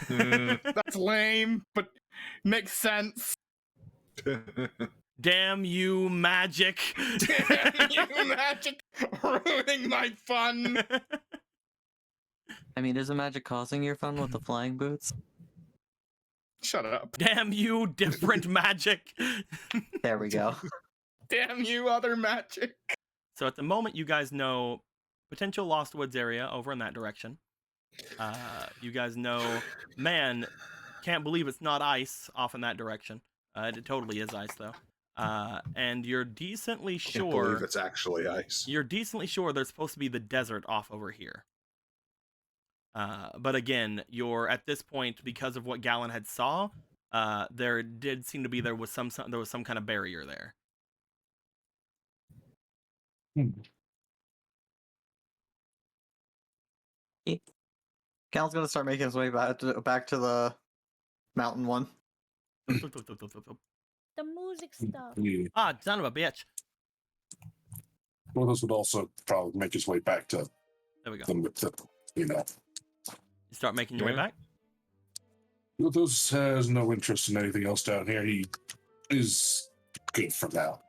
that's lame, but makes sense. Damn you, magic! Damn you, magic, ruining my fun. I mean, isn't magic causing your fun with the flying boots? Shut up. Damn you, different magic! There we go. Damn you, other magic. So at the moment, you guys know potential Lost Woods area over in that direction. You guys know, man, can't believe it's not ice off in that direction. It totally is ice though. And you're decently Can't sure believe it's actually ice. you're decently sure there's supposed to be the desert off over here. But again, you're at this point, because of what Gallon had saw, there did seem to be there was some kind of barrier there. Cal's gonna start making his way back to the mountain one. The music stuff. Yeah. Ah, son of a bitch. Well, this would also probably make his way back to There we go. you know. You start making your way Yeah. back. Lothos has no interest in anything else down here. He is good for now.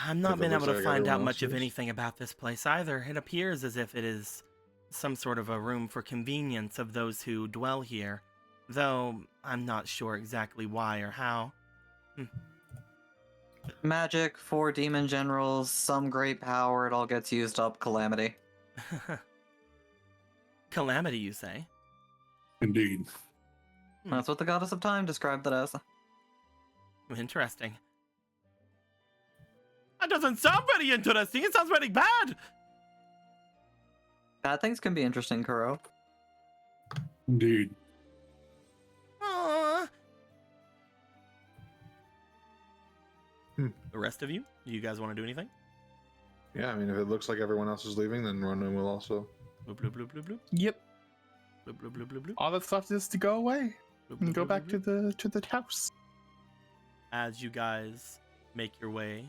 I've not If it been able looks to like find out everyone much of else's. anything about this place either. It appears as if it is some sort of a room for convenience of those who dwell here, though I'm not sure exactly why or how. Magic, 4 demon generals, some great power, it all gets used up, calamity. Calamity, you say? Indeed. That's what the goddess of time described it as. Interesting. That doesn't sound very interesting. It sounds very bad. Bad things can be interesting, Kuro. Indeed. Aww. The rest of you, do you guys want to do anything? Yeah, I mean, if it looks like everyone else is leaving, then Ronan will also. Bloop, bloop, bloop, bloop, bloop. Yep. Bloop, bloop, bloop, bloop, bloop. All that's left is to go away Bloop, and bloop, go bloop, back bloop, to the house. As you guys make your way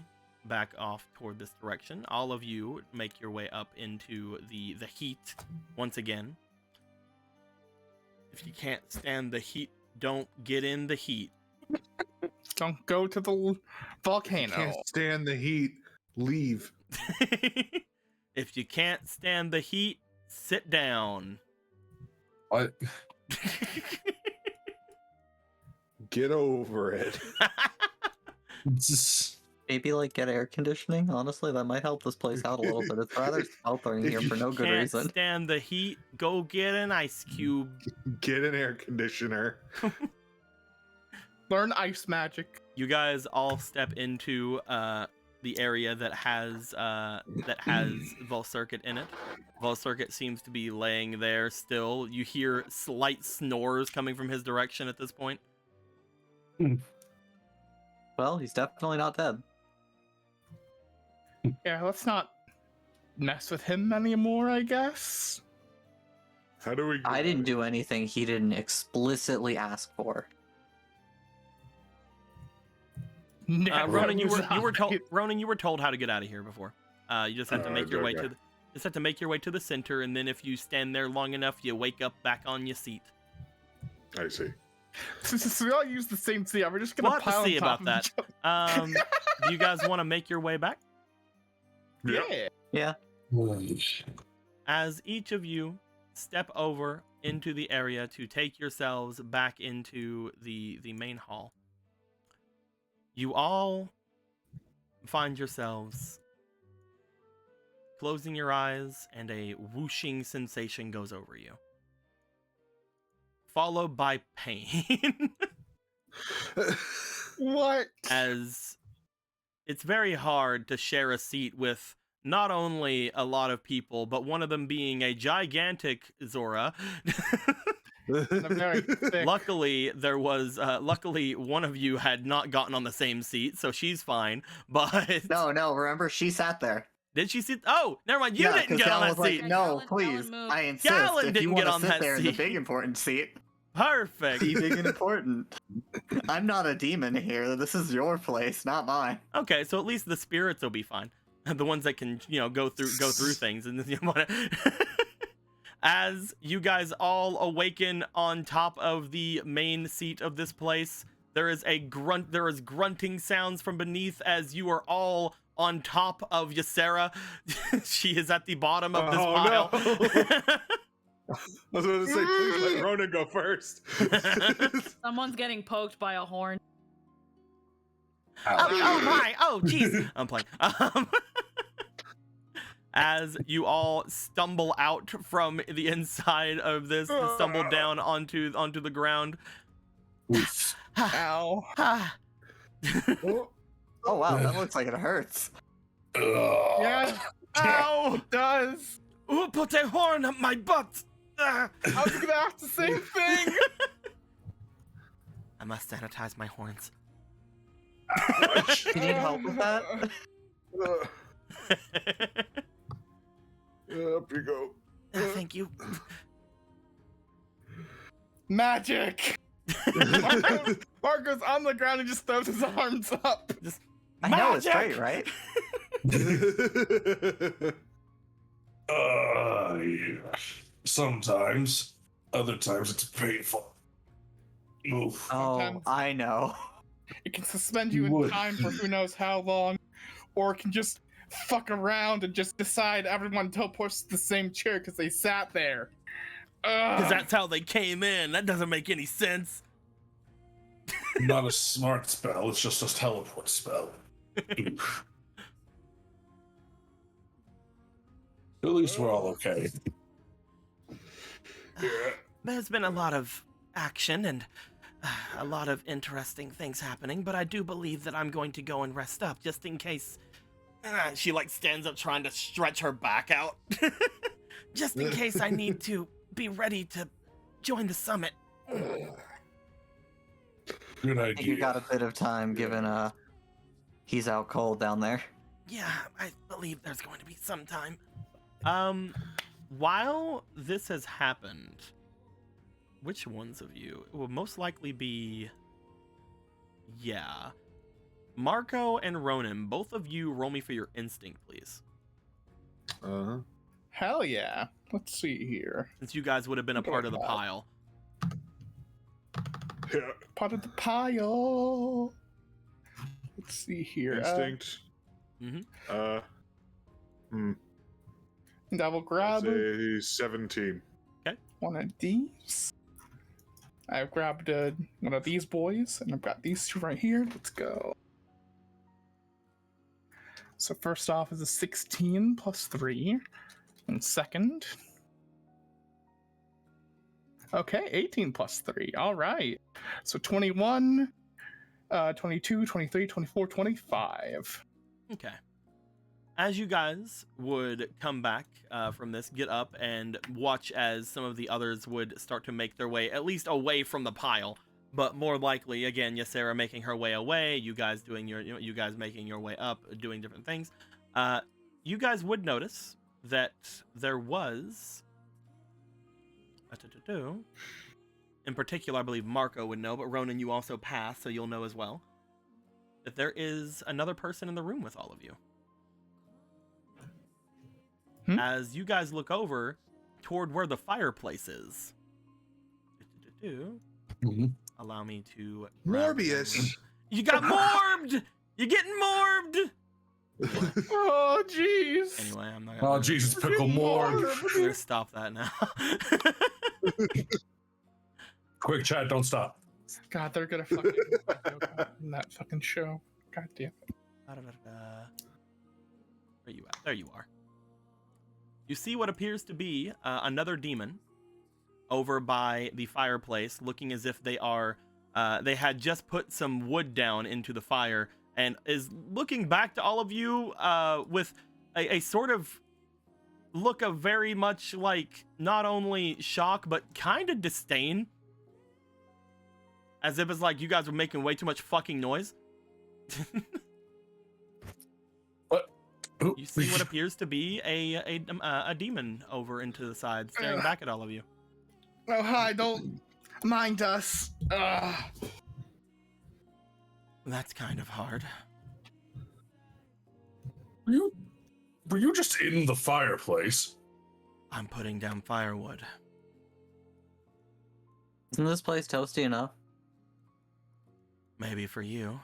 back off toward this direction, all of you make your way up into the heat once again. If you can't stand the heat, don't get in the heat. Don't go to the volcano. Can't stand the heat. Leave. If you can't stand the heat, sit down. What? Get over it. Maybe like get air conditioning. Honestly, that might help this place out a little bit. It's rather sweltering here for no good Can't reason. stand the heat, go get an ice cube. Get an air conditioner. Learn ice magic. You guys all step into the area that has Volcircuit in it. Volcircuit seems to be laying there still. You hear slight snores coming from his direction at this point. Well, he's definitely not dead. Yeah, let's not mess with him anymore, I guess. How do we? I didn't do anything he didn't explicitly ask for. Ronan, you were told how to get out of here before. You just have to make your way to the center, and then if you stand there long enough, you wake up back on your seat. I see. Since we all use the same seat, we're just gonna We'll have pile to see on top about of that. each other. Do you guys want to make your way back? Yeah. Yeah. As each of you step over into the area to take yourselves back into the main hall, you all find yourselves closing your eyes, and a whooshing sensation goes over you, followed by pain. What? As it's very hard to share a seat with not only a lot of people, but one of them being a gigantic Zora. Luckily, luckily one of you had not gotten on the same seat, so she's fine. But No, remember, she sat there. Did she sit? Oh, never mind. You didn't get on that seat. No, please. I insist. Gallon if didn't you get want on to sit that there in the seat. big important seat. Perfect. Be big and important. I'm not a demon here. This is your place, not mine. Okay, so at least the spirits will be fine. The ones that can, go through things, and as you guys all awaken on top of the main seat of this place, there is grunting sounds from beneath as you are all on top of Ysera. She is at the bottom of this pile. No. I was going to say, please let Ronan go first. Someone's getting poked by a horn. Oh my! Oh jeez! I'm playing. As you all stumble out from the inside of this, stumble down onto the ground. Ow! Oh wow, that looks like it hurts. Yeah. Ow! It does. Who put a horn up my butt? I was gonna ask the same thing. I must sanitize my horns. You need help with that? Up you go. Thank you. Magic. Marco's on the ground and just throws his arms up. I know, it's great, right? Sometimes. Other times it's painful. Oof. Oh, Sometimes. I know. It can suspend you in time for who knows how long. or can just fuck around and just decide everyone teleports to the same chair because they sat there. Because that's how they came in. That doesn't make any sense. Not a smart spell, it's just a teleport spell. Oof. At least we're all okay. There's been a lot of action and a lot of interesting things happening, but I do believe that I'm going to go and rest up just in case. She like stands up trying to stretch her back out. Just in case I need to be ready to join the summit. Good I think you idea. got a bit of time given he's out cold down there. Yeah, I believe there's going to be some time. While this has happened, which ones of you? It will most likely be... Yeah. Marco and Ronan, both of you roll me for your instinct, please. Hell yeah. Let's see here. Since you guys would have been a part of the pile. Yeah. Part of the pile. Let's see here. Instinct. And I will grab Say 17. one of these. I've grabbed one of these boys, and I've got these two right here. Let's go. So first off is a 16 plus 3. And second... Okay, 18 plus 3. All right. So 21, 22, 23, 24, 25. Okay. As you guys would come back from this, get up and watch as some of the others would start to make their way, at least away from the pile, but more likely, again, Ysera making her way away, you guys doing you guys making your way up, doing different things. You guys would notice that there was, in particular, I believe Marco would know, but Ronan, you also passed, so you'll know as well, that there is another person in the room with all of you. As you guys look over toward where the fireplace is. Allow me to... Morbius! You got morbed! You're getting morbed! Oh, jeez. Anyway, I'm not Oh, gonna... Jesus, pickle more. I'm gonna stop that now. Quick chat, don't stop. God, they're gonna fucking in that fucking show. God damn it. Where you at? There you are. You see what appears to be another demon over by the fireplace, looking as if they are they had just put some wood down into the fire, and is looking back to all of you with a sort of look of very much like not only shock but kind of disdain, as if it's like you guys were making way too much fucking noise. You see what appears to be a demon over into the side, staring back at all of you. Oh, hi, don't mind us. That's kind of hard. Were you just in the fireplace? I'm putting down firewood. Isn't this place toasty enough? Maybe for you.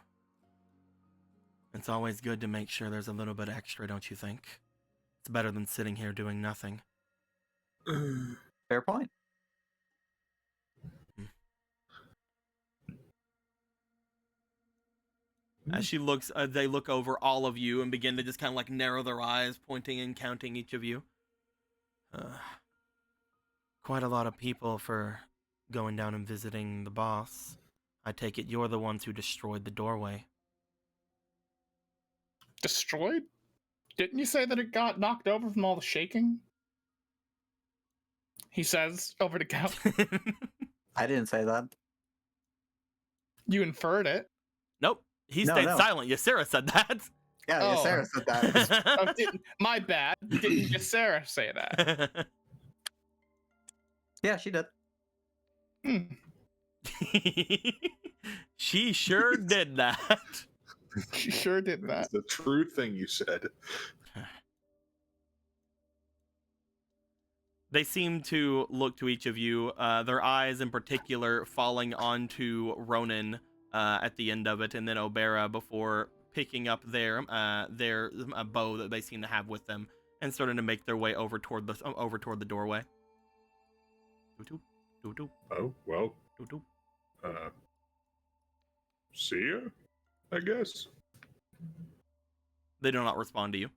It's always good to make sure there's a little bit extra, don't you think? It's better than sitting here doing nothing. Fair point. As she looks, they look over all of you and begin to just kind of like narrow their eyes, pointing and counting each of you. Quite a lot of people for going down and visiting the boss. I take it you're the ones who destroyed the doorway. Destroyed? Didn't you say that it got knocked over from all the shaking? He says over to Cal. I didn't say that. You inferred it. Nope. He stayed silent. Ysera said that. Yeah, Ysera said that. Oh, my bad. Didn't Ysera say that? Yeah, she did. She sure did that. She sure did that. That's the true thing you said. They seem to look to each of you, their eyes in particular falling onto Ronan at the end of it, and then Obera before picking up their bow that they seem to have with them and starting to make their way over toward the doorway. Oh, well. See ya, I guess. They do not respond to you.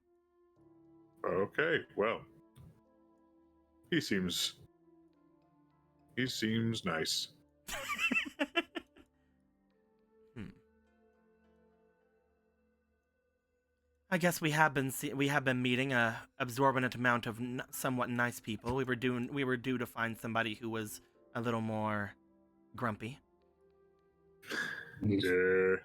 Okay, well. He seems nice. I guess we have been meeting a absorbent amount of somewhat nice people. We were due to find somebody who was a little more grumpy. Yeah.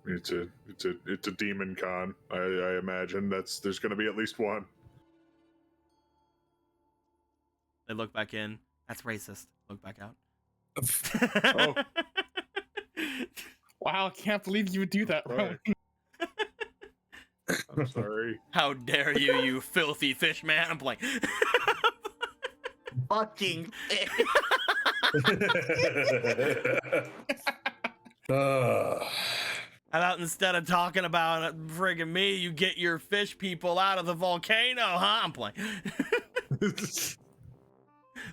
It's a demon con. I imagine there's going to be at least one. They look back in. That's racist. Look back out. Oh. Wow, I can't believe you would do that, Right. Rowan. I'm sorry. How dare you, you filthy fish man! I'm like, Fucking fish. How about instead of talking about friggin' me, you get your fish people out of the volcano, huh? I'm playing.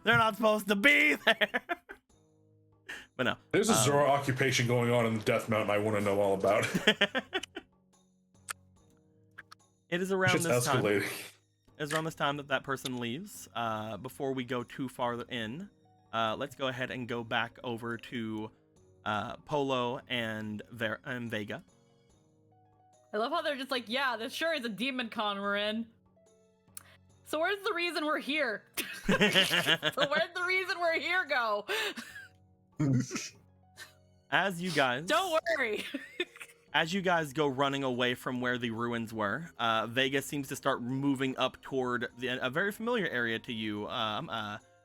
They're not supposed to be there. But no. There's a Zora occupation going on in the Death Mountain I want to know all about. It is around this time. Escalating. It's around this time that person leaves. Before we go too far in, let's go ahead and go back over to Polo and Vega. I love how they're just like, yeah, this sure is a demon con we're in. So where's the reason we're here? So where'd the reason we're here go? As you guys... Don't worry. As you guys go running away from where the ruins were, Vega seems to start moving up toward a very familiar area to you,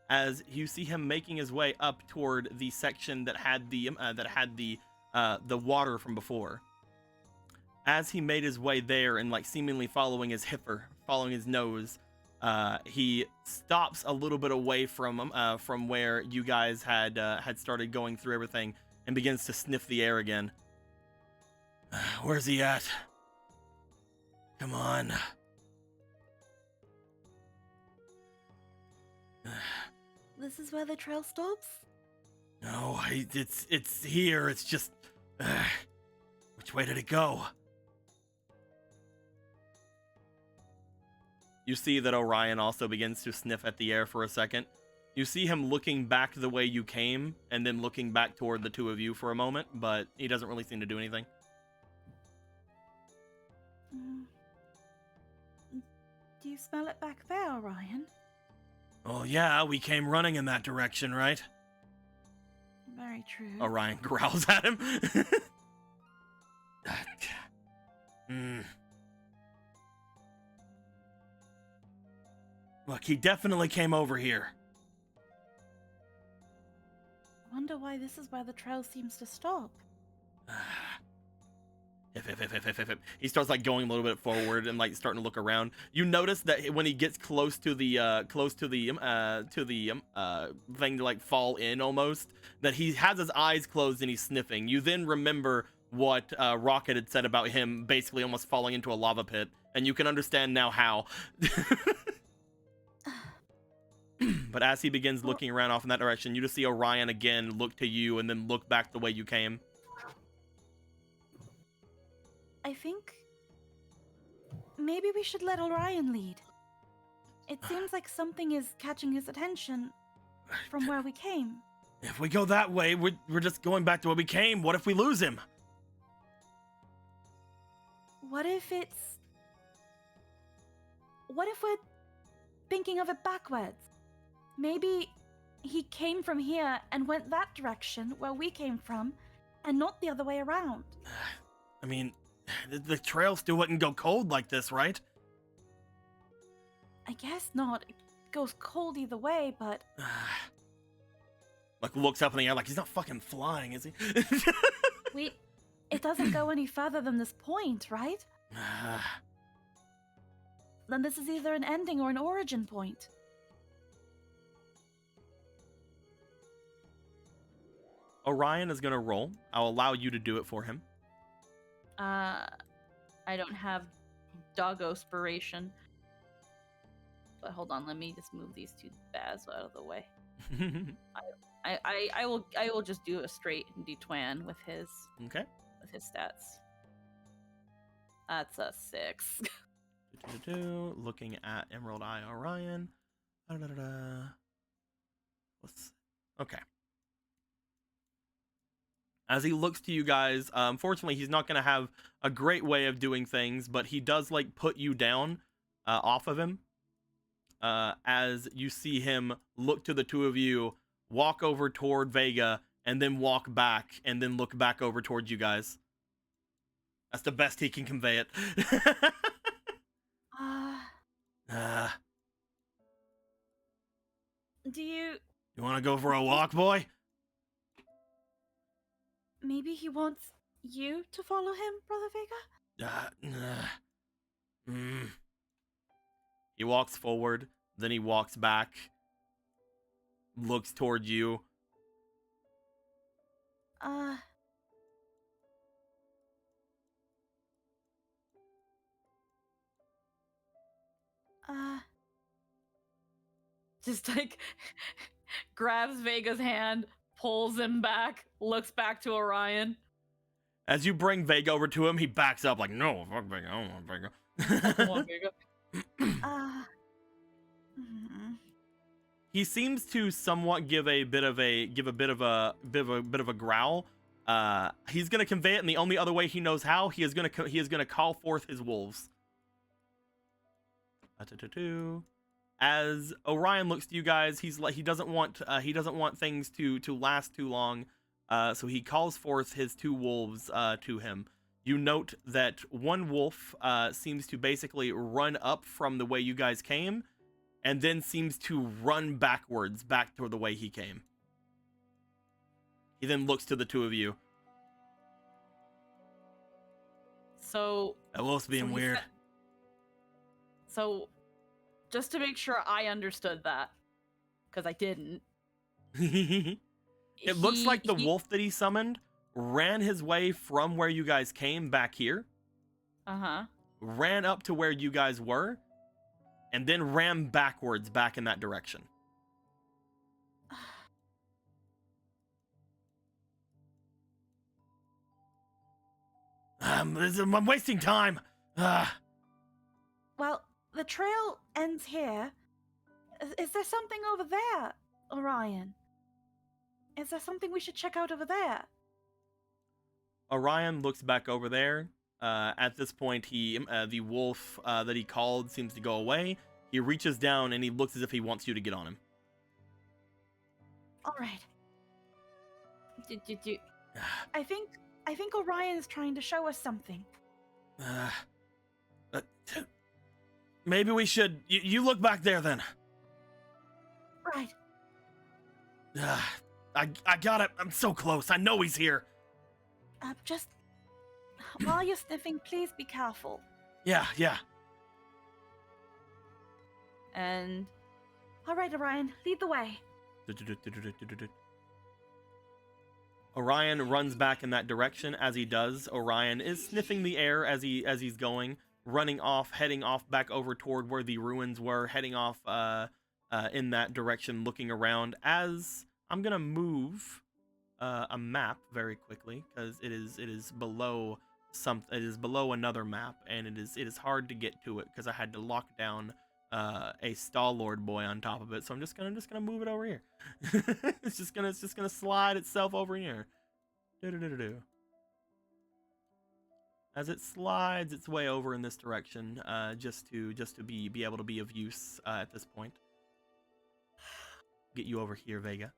as you see him making his way up toward the section that had the water from before. As he made his way there and like seemingly following his nose, he stops a little bit away from where you guys had started going through everything and begins to sniff the air again. Where's he at? Come on. This is where the trail stops? No, it's here. It's just... which way did it go? You see that Orion also begins to sniff at the air for a second. You see him looking back the way you came, and then looking back toward the two of you for a moment, but he doesn't really seem to do anything. Do you smell it back there, Orion? Oh yeah, we came running in that direction, right? Very true. Orion growls at him. Look, he definitely came over here. I wonder why this is where the trail seems to stop. He starts like going a little bit forward and like starting to look around. You notice that when he gets close to the thing to like fall in almost, that he has his eyes closed and he's sniffing. You then remember what Rocket had said about him basically almost falling into a lava pit, and you can understand now how. But as he begins looking around off in that direction, you just see Orion again look to you and then look back the way you came. I think maybe we should let Orion lead. It seems like something is catching his attention from where we came. If we go that way, we're just going back to where we came. What if we lose him? What if we're thinking of it backwards? Maybe he came from here and went that direction where we came from, and not the other way around. I mean, the trail still wouldn't go cold like this, right? I guess not. It goes cold either way, but... Like, looks up in the air like he's not fucking flying, is he? It doesn't go any further than this point, right? Then this is either an ending or an origin point. Orion is going to roll. I'll allow you to do it for him. I don't have doggo spiration. But hold on, let me just move these two bads out of the way. I will just do a straight D-Twan with his stats. That's a 6. Looking at Emerald Eye Orion. Okay. As he looks to you guys, unfortunately, he's not going to have a great way of doing things, but he does like put you down off of him. As you see him look to the two of you, walk over toward Vega, and then walk back, and then look back over towards you guys. That's the best he can convey it. Do you... You want to go for a walk, boy? Maybe he wants you to follow him, Brother Vega? He walks forward, then he walks back, looks toward you. Just like grabs Vega's hand, pulls him back, looks back to Orion. As you bring Vega over to him, he backs up like, no, fuck Vega, I don't want Vega. I don't want Vega. He seems to somewhat give a bit of a growl. He's gonna convey it in the only other way he knows how. He is gonna call forth his wolves. As Orion looks to you guys, he doesn't want things to last too long. So he calls forth his two wolves to him. You note that one wolf seems to basically run up from the way you guys came, and then seems to run backwards back to the way he came. He then looks to the two of you. So that wolf's being weird. So, just to make sure I understood that, because I didn't. It looks like the wolf that he summoned ran his way from where you guys came back here. Ran up to where you guys were, and then ran backwards back in that direction. I'm wasting time. Well, the trail ends here. Is there something over there, Orion? Is there something we should check out over there? Orion looks back over there. At this point, the wolf that he called seems to go away. He reaches down and he looks as if he wants you to get on him. All right. I think Orion's trying to show us something. Maybe we should. You look back there then. Right. I got it. I'm so close. I know he's here. Just while you're sniffing, please be careful. Yeah. And all right, Orion, lead the way. Orion runs back in that direction. As he does, Orion is sniffing the air as he's going, running off, heading off back over toward where the ruins were, heading off in that direction, looking around. As I'm gonna move a map very quickly because it is below another map, and it is hard to get to it because I had to lock down a Star-Lord boy on top of it. So I'm just gonna move it over here. it's just gonna slide itself over here. As it slides its way over in this direction, just to be able to be of use at this point. Get you over here, Vega.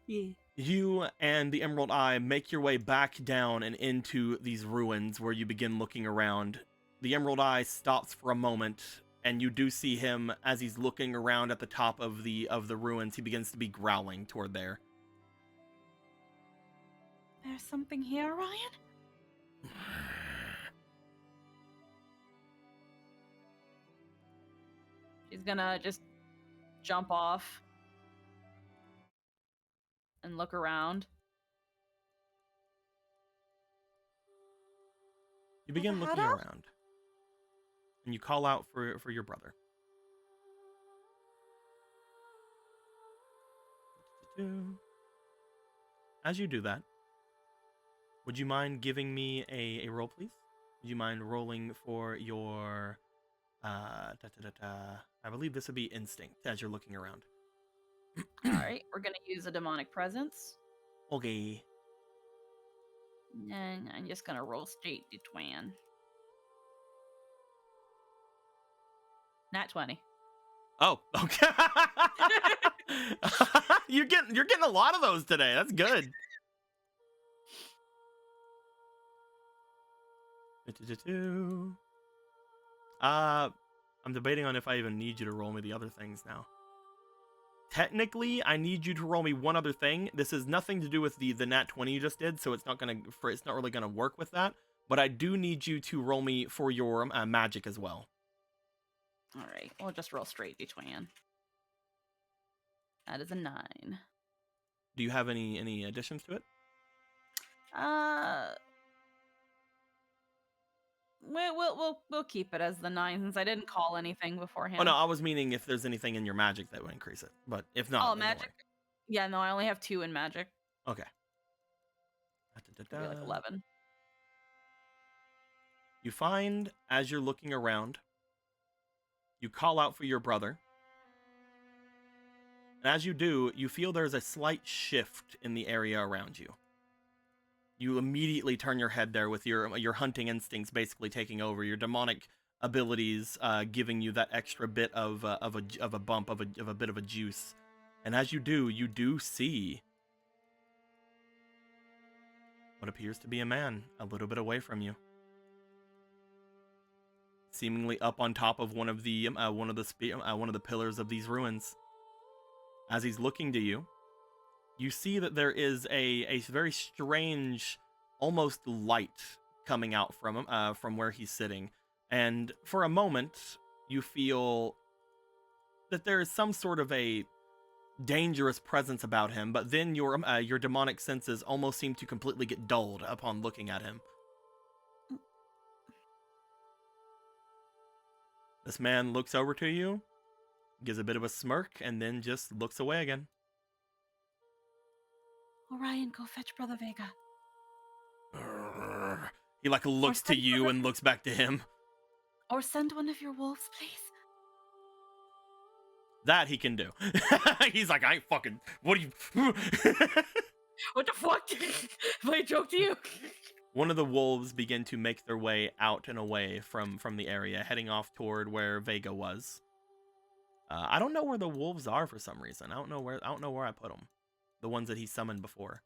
Yeah. You and the Emerald Eye make your way back down and into these ruins where you begin looking around. The Emerald Eye stops for a moment, and you do see him as he's looking around at the top of the ruins. He begins to be growling toward there. There's something here, Orion? She's gonna just jump off and look around. You begin Brother looking Haddow? around, and you call out for your brother. As you do that, would you mind giving me a roll, please? Would you mind rolling for your I believe this would be instinct as you're looking around. All right, we're gonna use a demonic presence, Okay. and I'm just gonna roll straight d20. Nat 20. Oh, okay. You're getting a lot of those today. That's good. I'm debating on if I even need you to roll me the other things now. Technically, I need you to roll me one other thing. This is nothing to do with the nat 20 you just did, so it's not really gonna work with that. But I do need you to roll me for your magic as well. All right, we'll just roll straight d20. That is a 9. Do you have any additions to it? We'll keep it as the 9 since I didn't call anything beforehand. Oh no, I was meaning if there's anything in your magic that would increase it. But if not, Oh, then don't magic. worry. Yeah, no, I only have 2 in magic. Okay. It'd be like 11. You find, as you're looking around, you call out for your brother. And as you do, you feel there's a slight shift in the area around you. You immediately turn your head there with your hunting instincts basically taking over, your demonic abilities giving you that extra bit of a bump, of a bit of a juice. And as you do see what appears to be a man a little bit away from you, seemingly up on top of one of the pillars of these ruins. As he's looking to you, you see that there is a very strange, almost light coming out from him, from where he's sitting. And for a moment, you feel that there is some sort of a dangerous presence about him, but then your demonic senses almost seem to completely get dulled upon looking at him. This man looks over to you, gives a bit of a smirk, and then just looks away again. Orion, go fetch Brother Vega. He looks to you and looks back to him. Or send one of your wolves, please. That he can do. He's like, I ain't fucking. What are you? What the fuck? Have I joked to you? One of the wolves begin to make their way out and away from the area, heading off toward where Vega was. I don't know where the wolves are for some reason. I don't know where I put them. The ones that he summoned before.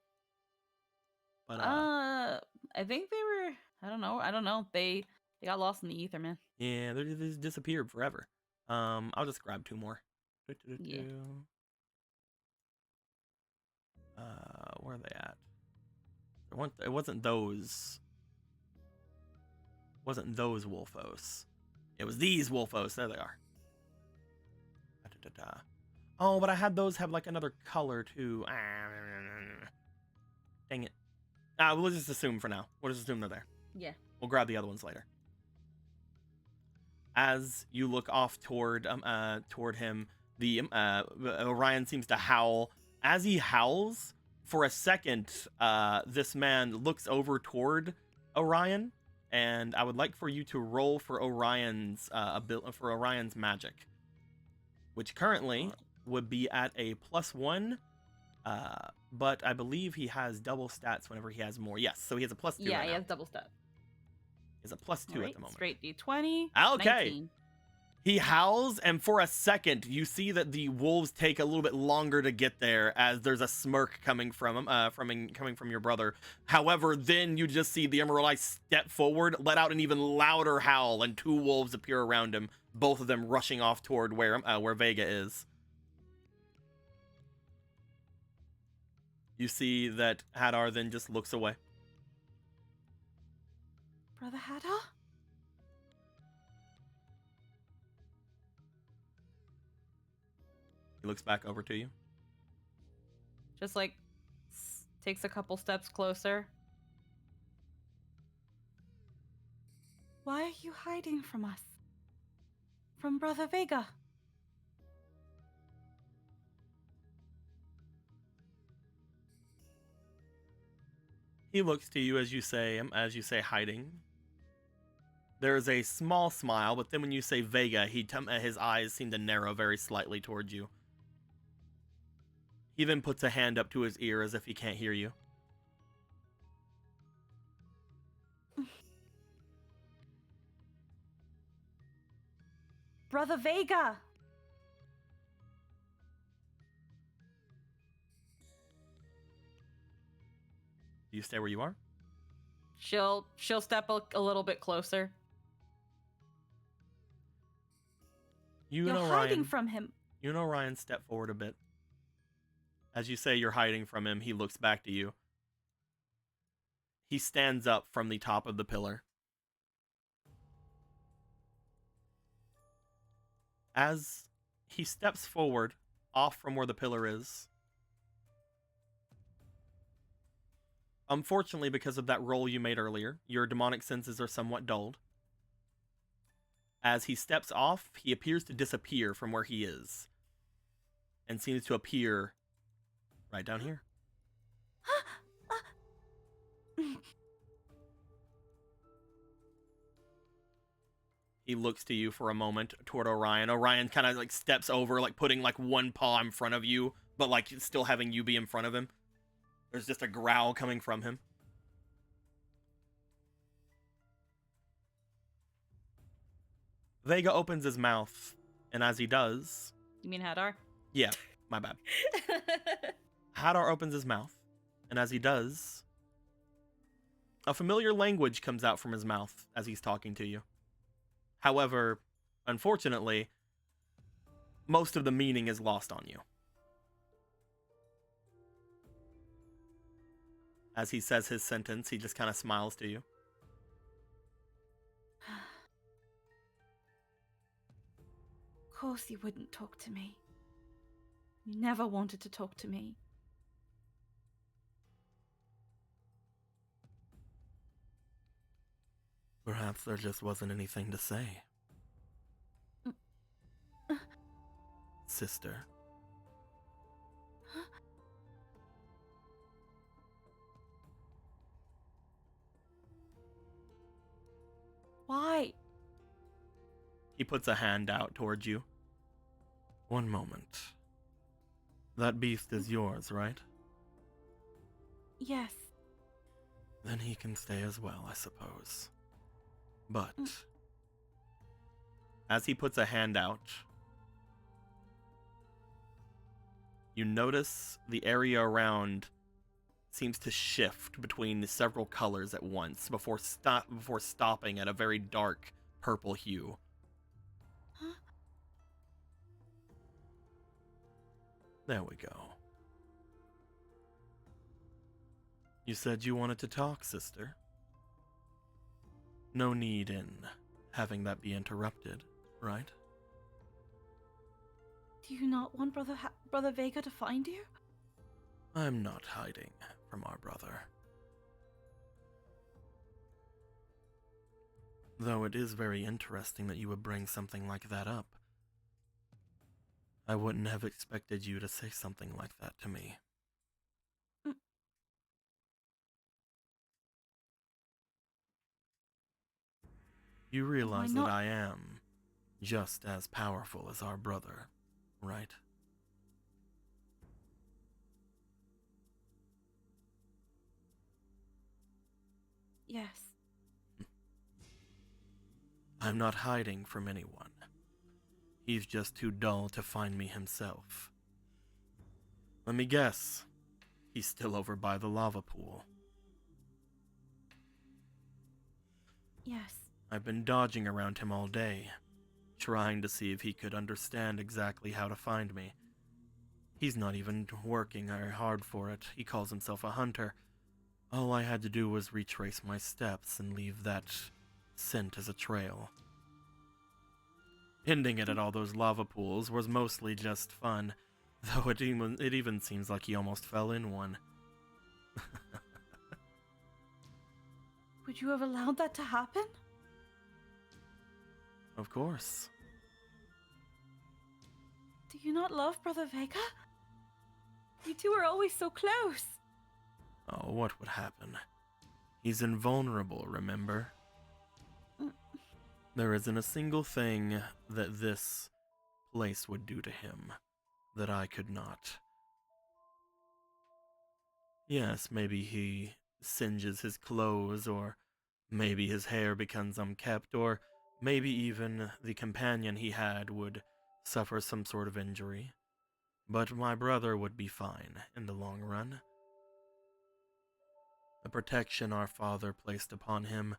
But I think they were. I don't know. They got lost in the ether, man. Yeah, they just disappeared forever. I'll just grab 2 more. Yeah. Where are they at? It wasn't those. Wasn't those wolfos? It was these wolfos. There they are. Oh, but I had those have another color too. Dang it. We'll just assume for now. We'll just assume they're there. Yeah. We'll grab the other ones later. As you look off toward him, the Orion seems to howl. As he howls, for a second, this man looks over toward Orion, and I would like for you to roll for Orion's magic, which currently would be at a +1. But I believe he has double stats whenever he has more. Yes, so he has a +2. Yeah, right he now. has double stat. He's a +2 at the moment. Straight d20. Okay. 19. He howls, and for a second, you see that the wolves take a little bit longer to get there, as there's a smirk coming from him, coming from your brother. However, then you just see the Emerald Eye step forward, let out an even louder howl, and 2 wolves appear around him, both of them rushing off toward where Vega is. You see that Hadar then just looks away. Brother Haddow? He looks back over to you. Just takes a couple steps closer. Why are you hiding from us? From Brother Vega? He looks to you as you say hiding. There's a small smile, but then when you say Vega, his eyes seem to narrow very slightly towards you. He then puts a hand up to his ear as if he can't hear you. Brother Vega! Do you stay where you are? She'll step a little bit closer. You You're and hiding Orion, from him. you and Orion step forward a bit. As you say you're hiding from him, he looks back to you. He stands up from the top of the pillar. As he steps forward, off from where the pillar is, unfortunately, because of that roll you made earlier, your demonic senses are somewhat dulled. As he steps off, he appears to disappear from where he is, and seems to appear right down here. He looks to you for a moment toward Orion. Orion kind of like steps over, like putting like one paw in front of you, but like still having you be in front of him. There's just a growl coming from him. Vega opens his mouth, and as he does... You mean Hadar? Yeah, my bad. Hadar opens his mouth, and as he does, a familiar language comes out from his mouth as he's talking to you. However, unfortunately, most of the meaning is lost on you. As he says his sentence, he just kind of smiles to you. Of course you wouldn't talk to me. You never wanted to talk to me. Perhaps there just wasn't anything to say. Sister. Why? He puts a hand out towards you. One moment. That beast is yours, right? Yes. Then he can stay as well, I suppose. But, as he puts a hand out, you notice the area around seems to shift between several colors at once before stopping at a very dark purple hue. Huh? There we go. You said you wanted to talk, sister. No need in having that be interrupted, right? Do you not want Brother Vega to find you? I'm not hiding from our brother. Though it is very interesting that you would bring something like that up. I wouldn't have expected you to say something like that to me. You realize that I am just as powerful as our brother, right? Yes. I'm not hiding from anyone. He's just too dull to find me himself. Let me guess. He's still over by the lava pool. Yes. I've been dodging around him all day, trying to see if he could understand exactly how to find me. He's not even working very hard for it. He calls himself a hunter. All I had to do was retrace my steps and leave that scent as a trail. Ending it at all those lava pools was mostly just fun, though it even seems like he almost fell in one. Would you have allowed that to happen? Of course. Do you not love Brother Vega? You two are always so close. Oh, what would happen? He's invulnerable, remember? There isn't a single thing that this place would do to him that I could not. Yes, maybe he singes his clothes, or maybe his hair becomes unkempt, or maybe even the companion he had would suffer some sort of injury. But my brother would be fine in the long run. The protection our father placed upon him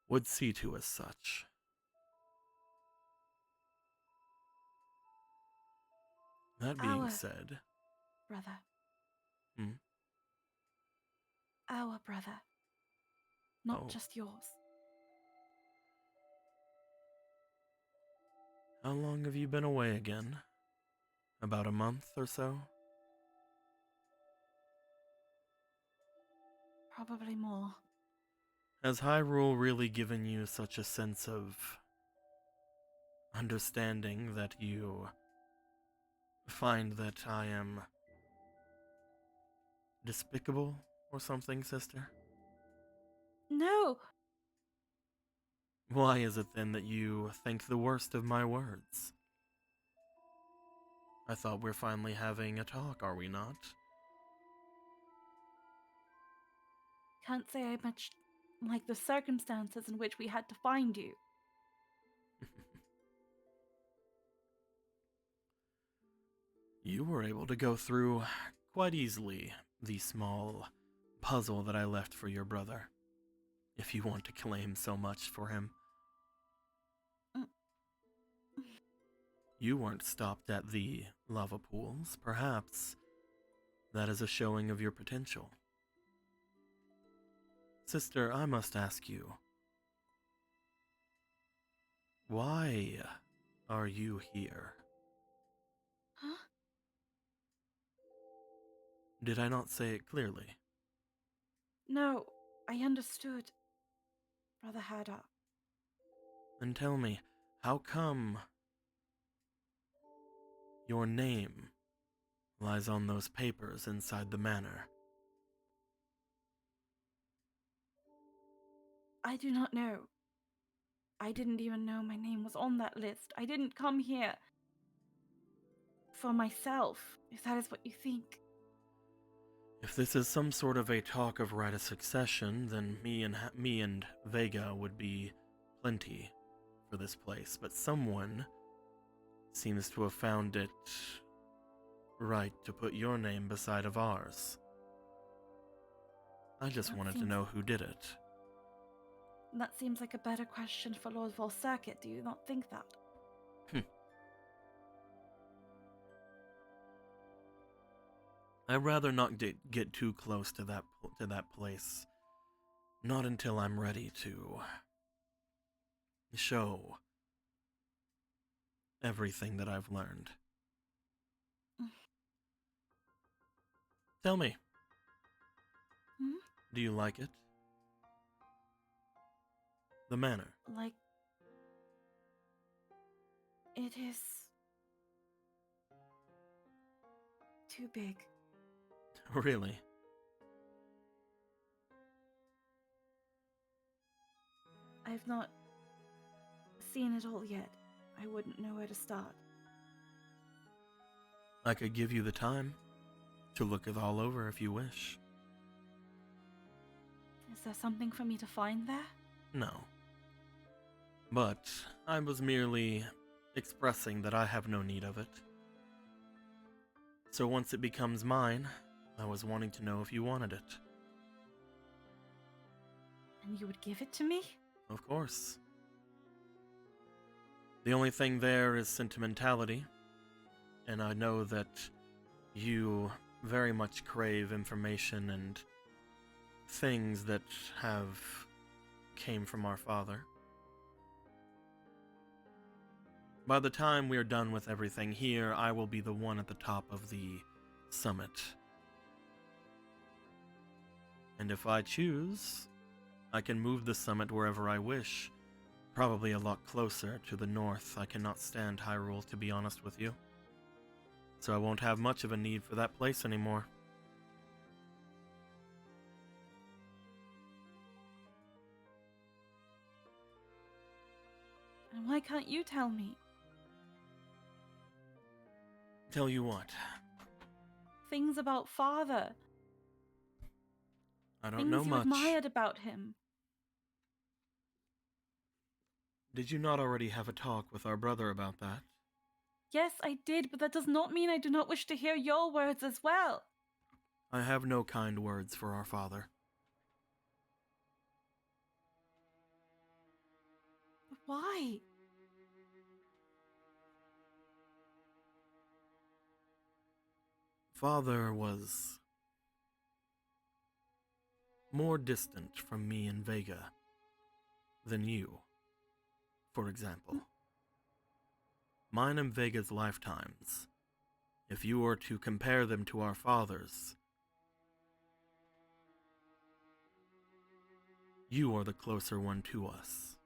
would see to as such. That being said... Brother. Hmm? Our brother. Not Oh. just yours. How long have you been away again? About a month or so? Probably more. Has Hyrule really given you such a sense of understanding that you find that I am despicable or something, sister? No! Why is it then that you think the worst of my words? I thought we're finally having a talk, are we not? Can't say I much like the circumstances in which we had to find you. You were able to go through quite easily the small puzzle that I left for your brother, if you want to claim so much for him. You weren't stopped at the lava pools. Perhaps that is a showing of your potential. Sister, I must ask you, why are you here? Huh? Did I not say it clearly? No, I understood. Brother Haddock. Then tell me, how come your name lies on those papers inside the manor? I do not know. I didn't even know my name was on that list. I didn't come here for myself, if that is what you think. If this is some sort of a talk of right of succession, then me and Vega would be plenty for this place. But someone seems to have found it right to put your name beside of ours. I just wanted to know who did it. That seems like a better question for Lord Volcircuit, do you not think that? I'd rather not get too close to that place. Not until I'm ready to show everything that I've learned. Tell me. Do you like it? The manor. Like... It is... too big. Really? I've not seen it all yet. I wouldn't know where to start. I could give you the time to look it all over if you wish. Is there something for me to find there? No. But I was merely expressing that I have no need of it. So once it becomes mine, I was wanting to know if you wanted it. And you would give it to me? Of course. The only thing there is sentimentality, and I know that you very much crave information and things that have came from our father. By the time we are done with everything here, I will be the one at the top of the summit. And if I choose, I can move the summit wherever I wish, Probably a lot closer to the north. I cannot stand Hyrule, to be honest with you. So I won't have much of a need for that place anymore. And why can't you tell me? Tell you what, Things about father. I don't Things know you much. admired about him. Did you not already have a talk with our brother about that? Yes, I did, but that does not mean I do not wish to hear your words as well. I have no kind words for our father. But why? Father was more distant from me and Vega than you, for example. Mine and Vega's lifetimes, if you were to compare them to our father's, you are the closer one to us.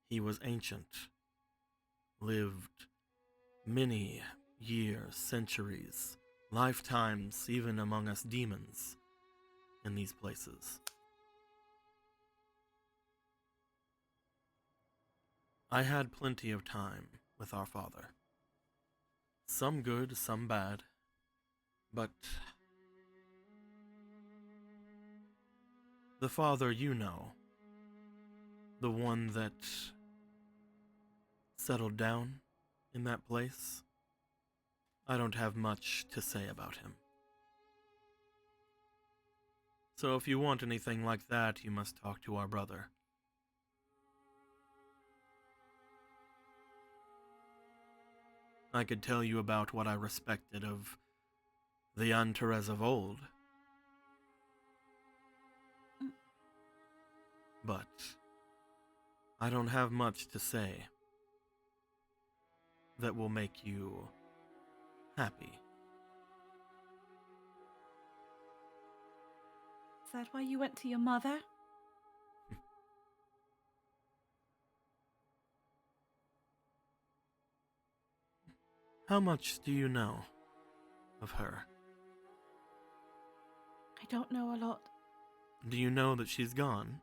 He was ancient, lived many years, centuries, lifetimes, even among us demons in these places. I had plenty of time with our father. Some good, some bad, but the father you know, the one that settled down in that place, I don't have much to say about him. So if you want anything like that, you must talk to our brother. I could tell you about what I respected of the Antares of old, but I don't have much to say that will make you happy. Is that why you went to your mother? How much do you know of her? I don't know a lot. Do you know that she's gone?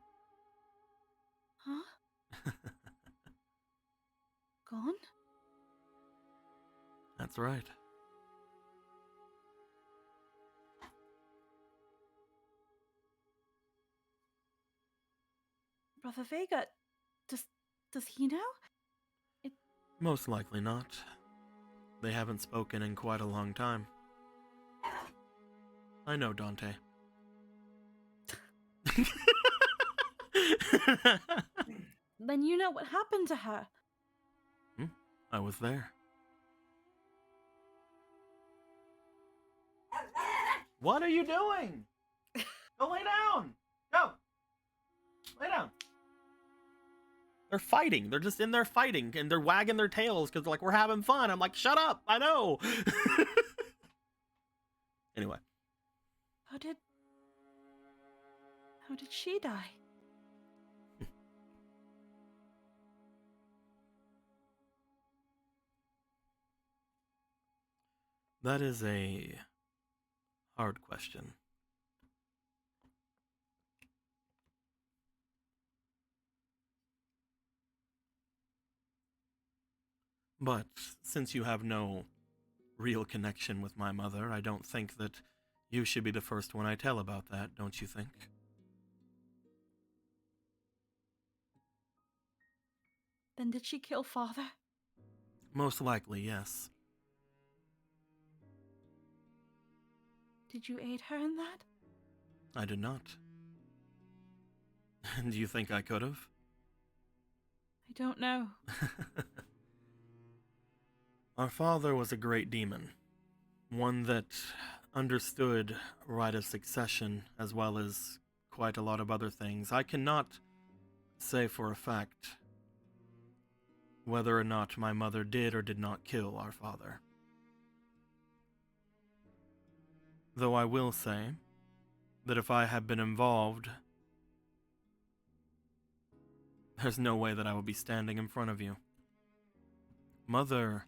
Huh? Gone? That's right. Brother Vega, does he know? Most likely not. They haven't spoken in quite a long time. I know, Dante. Then you know what happened to her. I was there. What are you doing? Go lay down! Go! Lay down! They're fighting. They're just in there fighting, and they're wagging their tails because they're like, we're having fun. I'm like, shut up! I know! Anyway. How did she die? That is a hard question. But since you have no real connection with my mother, I don't think that you should be the first one I tell about that, don't you think? Then did she kill father? Most likely, yes. Did you aid her in that? I did not. Do you think I could have? I don't know. Our father was a great demon, one that understood right of succession as well as quite a lot of other things. I cannot say for a fact whether or not my mother did or did not kill our father. Though I will say that if I had been involved There's no way that I would be standing in front of you. Mother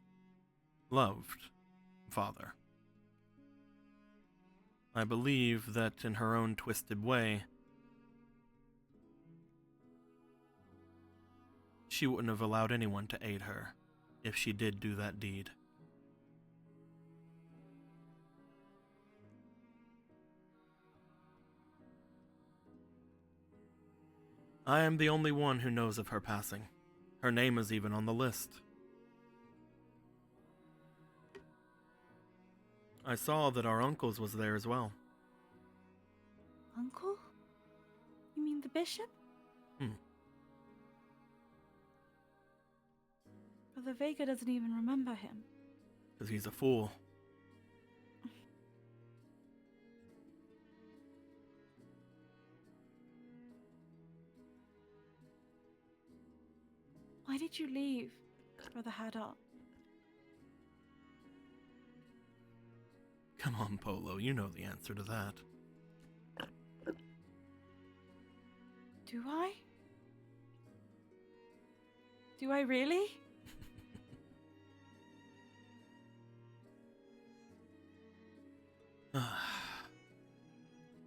loved Father. I believe that in her own twisted way, she wouldn't have allowed anyone to aid her if she did do that deed. I am the only one who knows of her passing. Her name is even on the list. I saw that our uncle's was there as well. Uncle? You mean the bishop? Brother Vega doesn't even remember him. Because he's a fool. Why did you leave, Brother Haddock? Come on, Polo, you know the answer to that. Do I? Do I really?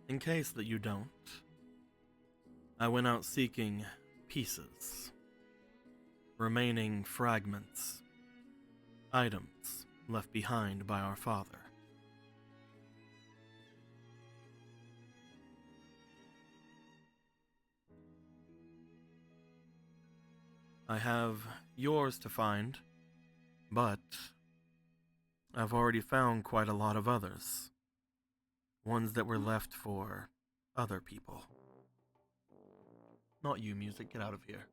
In case that you don't, I went out seeking pieces, remaining fragments, items left behind by our father. I have yours to find, but I've already found quite a lot of others. Ones that were left for other people. Not you, music. Get out of here.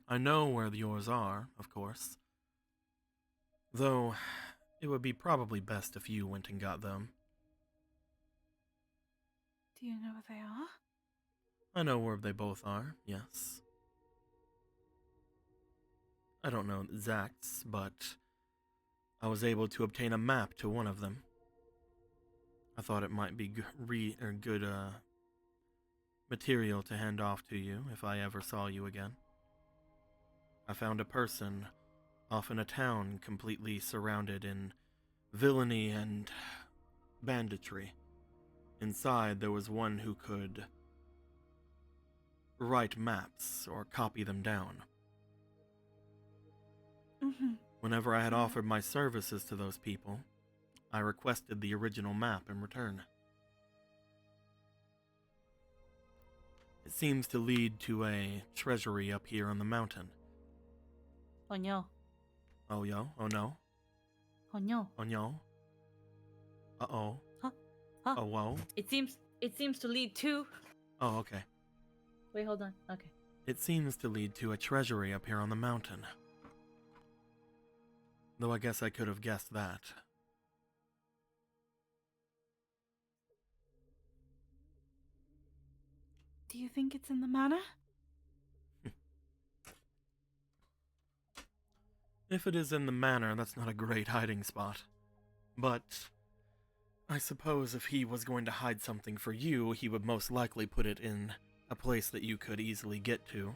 I know where yours are, of course. Though, it would be probably best if you went and got them. Do you know where they are? I know where they both are, yes. I don't know exacts, but I was able to obtain a map to one of them. I thought it might be good material to hand off to you if I ever saw you again. I found a person off in a town completely surrounded in villainy and banditry. Inside there was one who could write maps or copy them down. Whenever I had offered my services to those people, I requested the original map in return. It seems to lead to a treasury up here on the mountain. Oh no. Oh yo, oh no, Oh no. oh no. Uh-oh. Huh? Huh? Oh whoa. It seems to lead to. Oh, okay. Wait, hold on. Okay. It seems to lead to a treasury up here on the mountain. Though I guess I could have guessed that. Do you think it's in the manor? If it is in the manor, that's not a great hiding spot. But I suppose if he was going to hide something for you, he would most likely put it in a place that you could easily get to.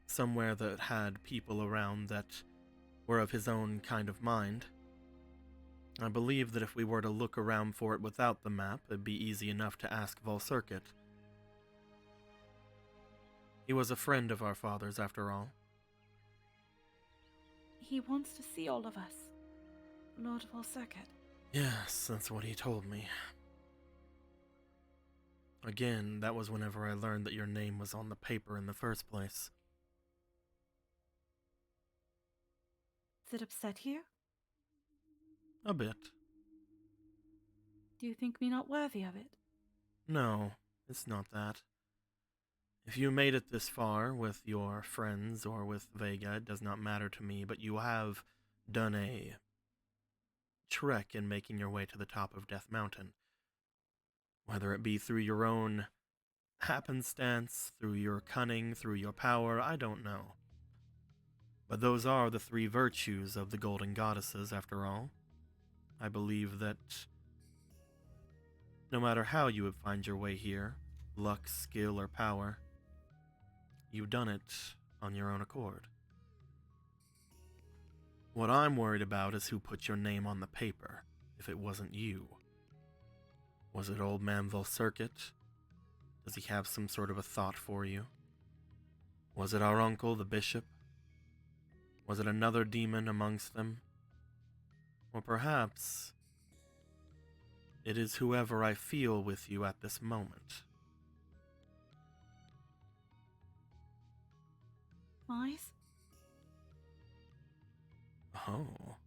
Somewhere that had people around that were of his own kind of mind. I believe that if we were to look around for it without the map, it'd be easy enough to ask Volcircuit. He was a friend of our father's, after all. He wants to see all of us, Lord Volcircuit. Yes, that's what he told me. Again, that was whenever I learned that your name was on the paper in the first place. Does it upset you? A bit. Do you think me not worthy of it? No, it's not that. If you made it this far with your friends or with Vega, it does not matter to me, but you have done a trek in making your way to the top of Death Mountain. Whether it be through your own happenstance, through your cunning, through your power, I don't know. But those are the 3 virtues of the Golden Goddesses, after all. I believe that no matter how you would find your way here, luck, skill, or power, you've done it on your own accord. What I'm worried about is who put your name on the paper, if it wasn't you. Was it Old Man Volcircuit? Does he have some sort of a thought for you? Was it our uncle, the bishop? Was it another demon amongst them? Or perhaps it is whoever I feel with you at this moment. Mice? Oh.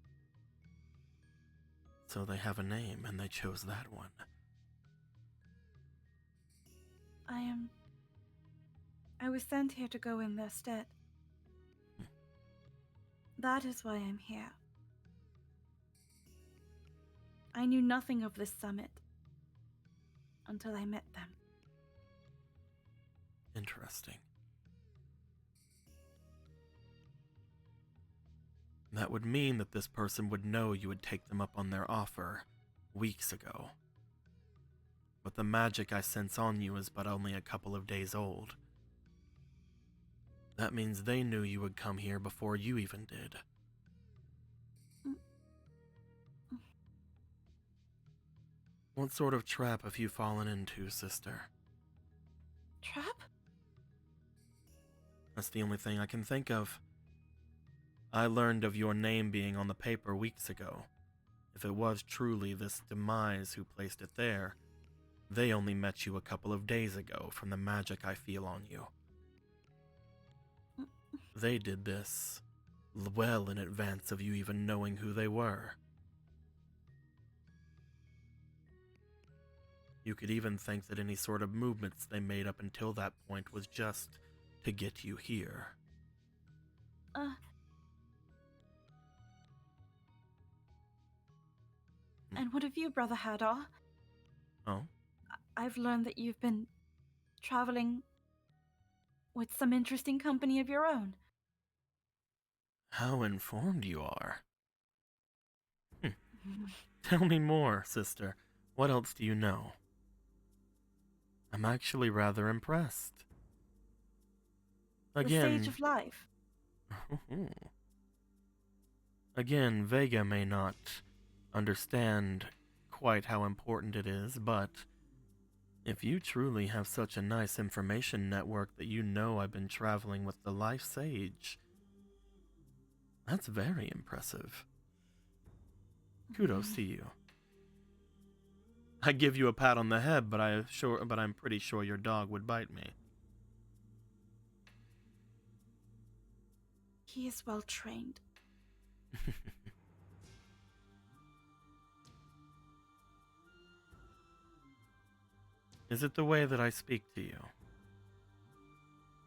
So they have a name and they chose that one. I was sent here to go in their stead. That is why I'm here. I knew nothing of this summit until I met them. Interesting. That would mean that this person would know you would take them up on their offer weeks ago. But the magic I sense on you is but only a couple of days old. That means they knew you would come here before you even did. What sort of trap have you fallen into, sister? Trap? That's the only thing I can think of. I learned of your name being on the paper weeks ago. If it was truly this demise who placed it there, they only met you a couple of days ago from the magic I feel on you. They did this well in advance of you even knowing who they were. You could even think that any sort of movements they made up until that point was just to get you here. And what of you, Brother Hadar? Oh? I've learned that you've been traveling with some interesting company of your own. How informed you are. Tell me more, sister. What else do you know? I'm actually rather impressed. Again, the Sage of Life. Again, Vega may not understand quite how important it is, but if you truly have such a nice information network that you know I've been traveling with the Life Sage, that's very impressive. Kudos to you. I give you a pat on the head, but I'm pretty sure your dog would bite me. He is well trained. Is it the way that I speak to you?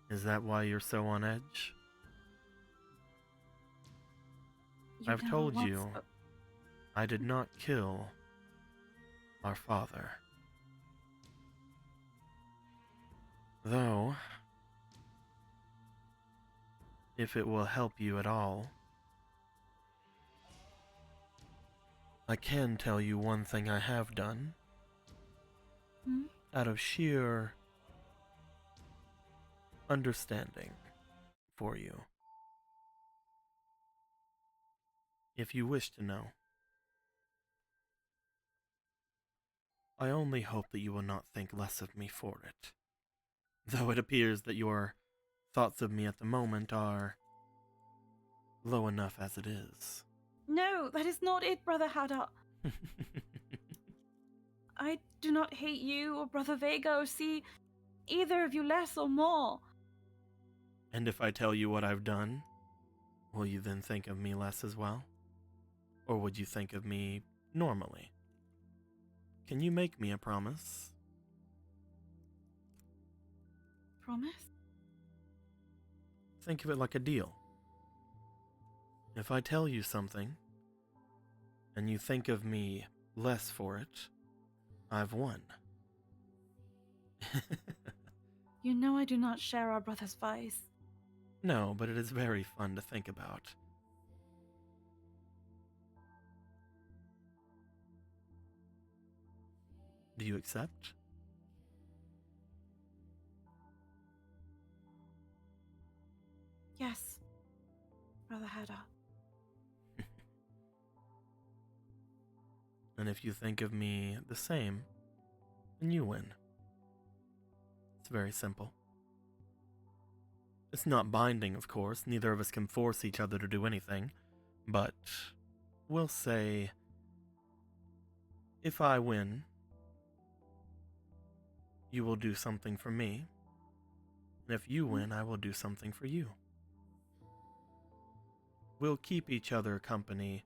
Is that why you're so on edge? I've told you, I did not kill our father. Though, if it will help you at all, I can tell you one thing I have done. Out of sheer understanding for you. If you wish to know. I only hope that you will not think less of me for it. Though it appears that your thoughts of me at the moment are low enough as it is. No, that is not it, Brother Hadar. I do not hate you or Brother Vega or see either of you less or more. And if I tell you what I've done, will you then think of me less as well? Or would you think of me normally? Can you make me a promise? Promise? Think of it like a deal. If I tell you something, and you think of me less for it, I've won. You know I do not share our brother's vice. No, but it is very fun to think about. Do you accept? Yes, Brother Haddock. And if you think of me the same, then you win. It's very simple. It's not binding, of course. Neither of us can force each other to do anything. But we'll say, if I win, you will do something for me. And if you win, I will do something for you. We'll keep each other company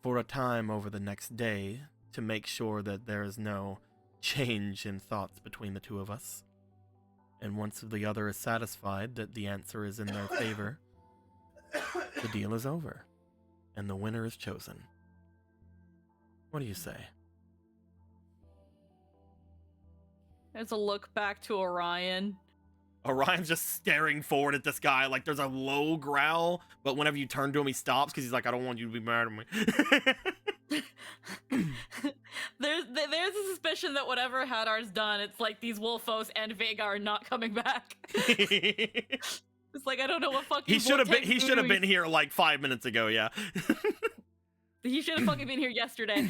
for a time over the next day to make sure that there is no change in thoughts between the two of us. And once the other is satisfied that the answer is in their favor, the deal is over, and the winner is chosen. What do you say? There's a look back to Orion. Orion's just staring forward at this guy like there's a low growl, but whenever you turn to him, he stops because he's like, I don't want you to be mad at me. There's a suspicion that whatever Haddar's done, it's like these Wolfos and Vega are not coming back. It's like, I don't know what fucking He should have been here like 5 minutes ago, yeah. He should have fucking been here yesterday.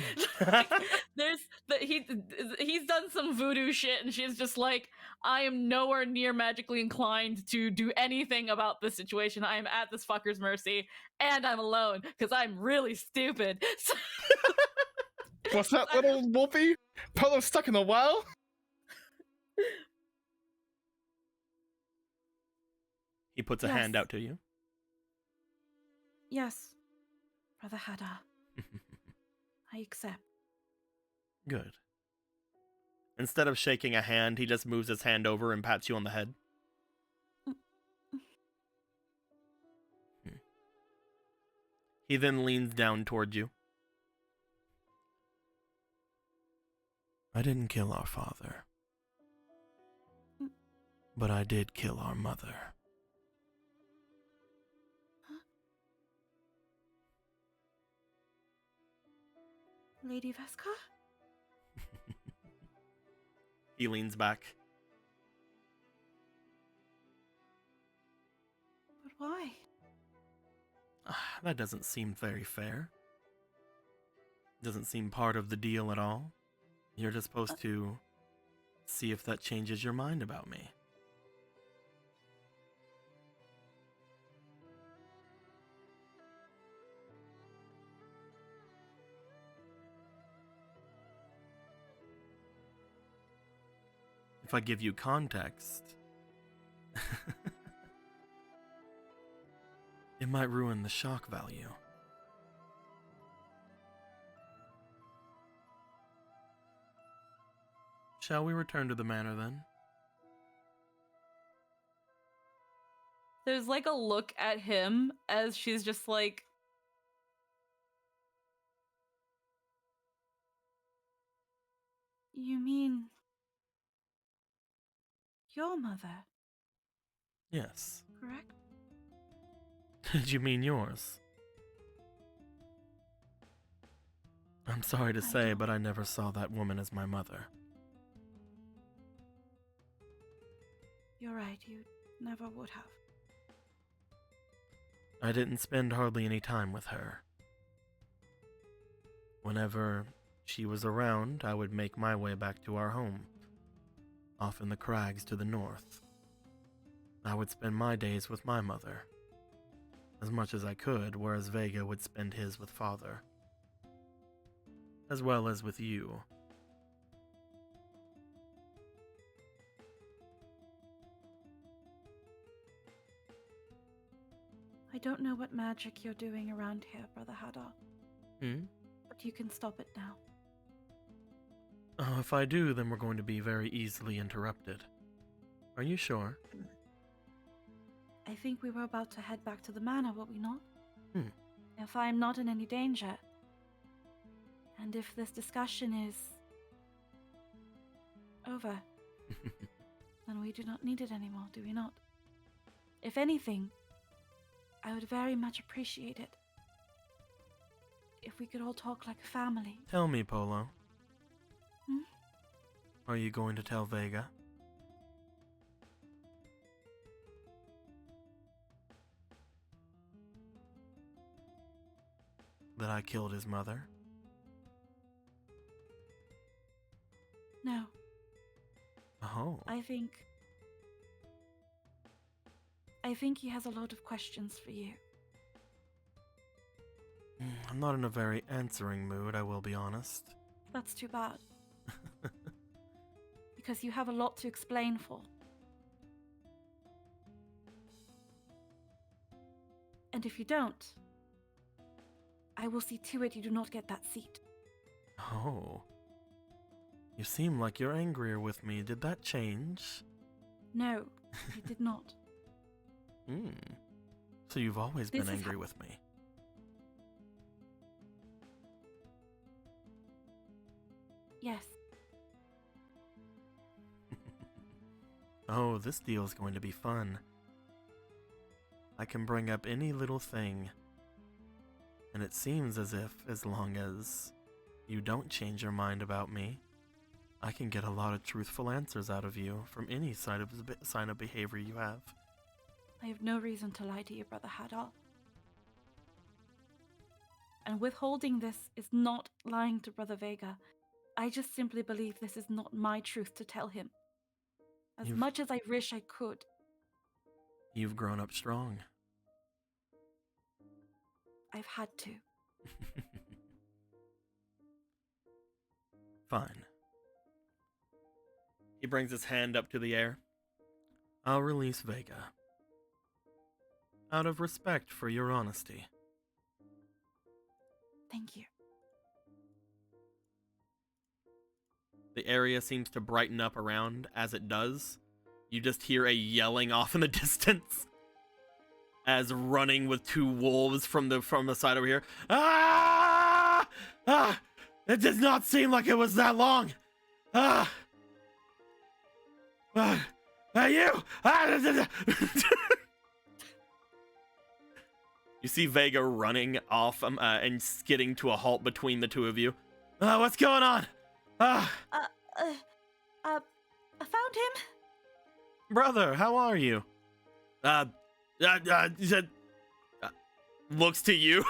He's done some voodoo shit, and she's just like, I am nowhere near magically inclined to do anything about this situation. I am at this fucker's mercy, and I'm alone because I'm really stupid. What's that, little Wolfie? Polo's stuck in the well? He puts a hand out to you. Yes, Brother Haddar. I accept. Good. Instead of shaking a hand, he just moves his hand over and pats you on the head. He then leans down toward you. I didn't kill our father, but I did kill our mother. Lady Vesca? He leans back. But why? That doesn't seem very fair. Doesn't seem part of the deal at all. You're just supposed to see if that changes your mind about me. If I give you context, it might ruin the shock value. Shall we return to the manor then? There's like a look at him as she's just like, You mean your mother, Yes. correct? Did you mean yours? I'm sorry to say, but I never saw that woman as my mother. You're right, you never would have. I didn't spend hardly any time with her. Whenever she was around, I would make my way back to our home, off in the crags to the north. I would spend my days with my mother, as much as I could, whereas Vega would spend his with father, as well as with you. I don't know what magic you're doing around here, Brother Haddar, but you can stop it now. If I do, then we're going to be very easily interrupted. Are you sure? I think we were about to head back to the manor, were we not? If I am not in any danger, and if this discussion is over, then we do not need it anymore, do we not? If anything, I would very much appreciate it if we could all talk like a family. Tell me, Polo. Hmm? Are you going to tell Vega? That I killed his mother? No. Oh. I think he has a lot of questions for you. I'm not in a very answering mood, I will be honest. That's too bad. Because you have a lot to explain for. And if you don't, I will see to it you do not get that seat. Oh. You seem like you're angrier with me. Did that change? No, it did not. So you've always This been is angry with me. Yes. Oh, this deal is going to be fun. I can bring up any little thing. And it seems as if, as long as you don't change your mind about me, I can get a lot of truthful answers out of you from any sign of behavior you have. I have no reason to lie to you, Brother Hadar. And withholding this is not lying to Brother Vega. I just simply believe this is not my truth to tell him. As much as I wish I could. You've grown up strong. I've had to. Fine. He brings his hand up to the air. I'll release Vega. Out of respect for your honesty. Thank you. The area seems to brighten up around. As it does, you just hear a yelling off in the distance as running with two wolves from the side over here. Ah! Ah! It does not seem like it was that long. Ah! You! Ah! You see Vega running off and skidding to a halt between the two of you. What's going on? I found him. Brother, how are you? Looks to you.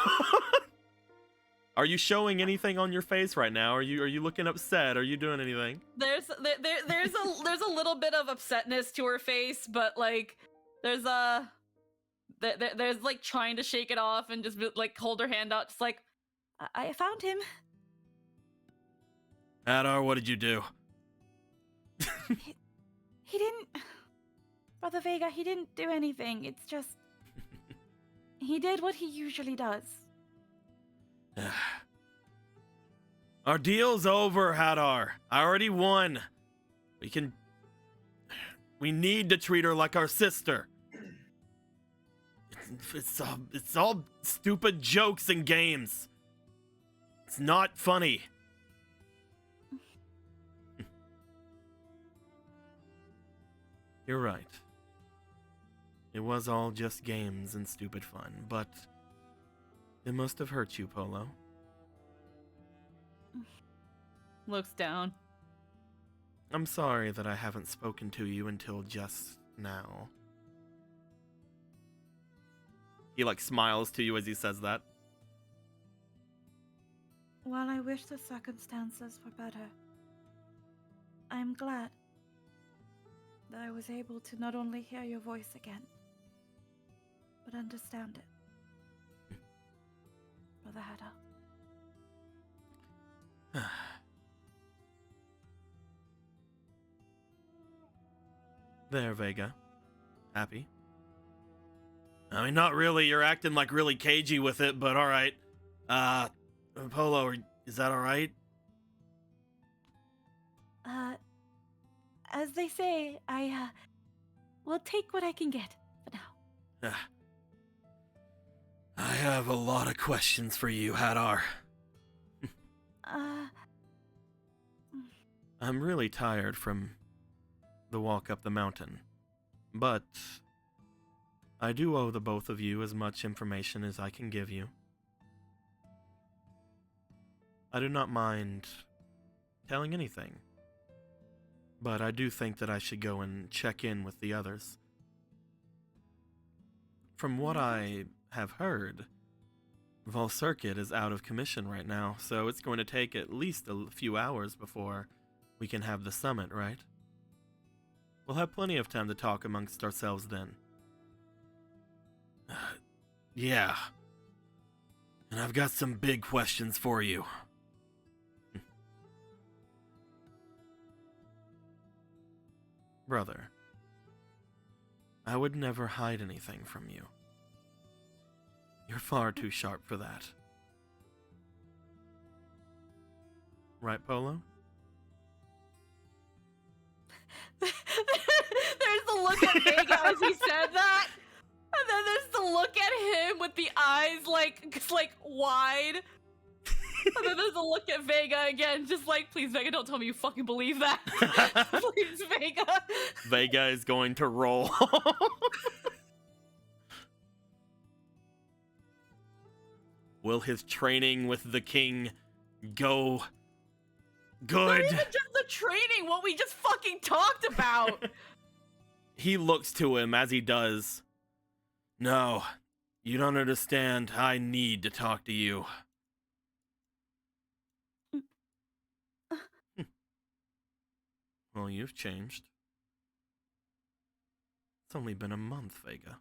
Are you showing anything on your face right now? Are you looking upset? Are you doing anything? There's a little bit of upsetness to her face, but like there's like trying to shake it off and just like hold her hand out, just like I found him. Hadar, what did you do? He didn't. Brother Vega, he didn't do anything. It's just. He did what he usually does. Our deal's over, Hadar. I already won. We need to treat her like our sister. It's all stupid jokes and games. It's not funny. You're right. It was all just games and stupid fun, but it must have hurt you, Polo. looks down. I'm sorry that I haven't spoken to you until just now. He like smiles to you as he says that. While I wish the circumstances were better, I am glad that I was able to not only hear your voice again, but understand it. Brother Hadar. There, Vega. Happy? I mean, not really. You're acting like really cagey with it, but alright. Polo, is that alright? As they say, I will take what I can get for now. I have a lot of questions for you, Hadar. I'm really tired from the walk up the mountain, but I do owe the both of you as much information as I can give you. I do not mind telling anything, but I do think that I should go and check in with the others. From what I have heard, Vol Circuit is out of commission right now, so it's going to take at least a few hours before we can have the summit, right? We'll have plenty of time to talk amongst ourselves then. Yeah. And I've got some big questions for you. Brother, I would never hide anything from you. You're far too sharp for that. Right, Polo? There's the look at Vega as he said that, and then there's the look at him with the eyes like wide. And then there's a look at Vega again, just like, please, Vega, don't tell me you fucking believe that. Please, Vega. Vega is going to roll. Will his training with the king go good? Not even just the training, what we just fucking talked about. He looks to him as he does. No, you don't understand. I need to talk to you. Well, you've changed. It's only been a month, Vega.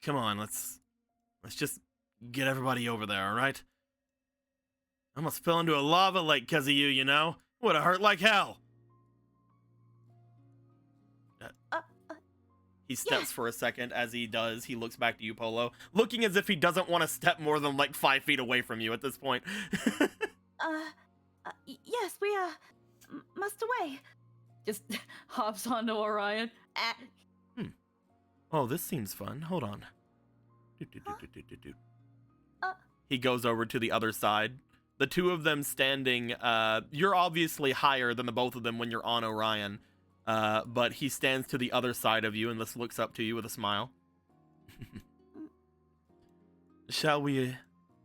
Come on, let's just get everybody over there, alright? I almost fell into a lava lake because of you, you know? Would have hurt like hell. He steps for a second. As he does, he looks back to you, Polo, looking as if he doesn't want to step more than like 5 feet away from you at this point. Yes, we, must away. Just hops onto Orion. Oh, this seems fun. Hold on. He goes over to the other side. The two of them standing, you're obviously higher than the both of them when you're on Orion. But he stands to the other side of you and just looks up to you with a smile. Shall we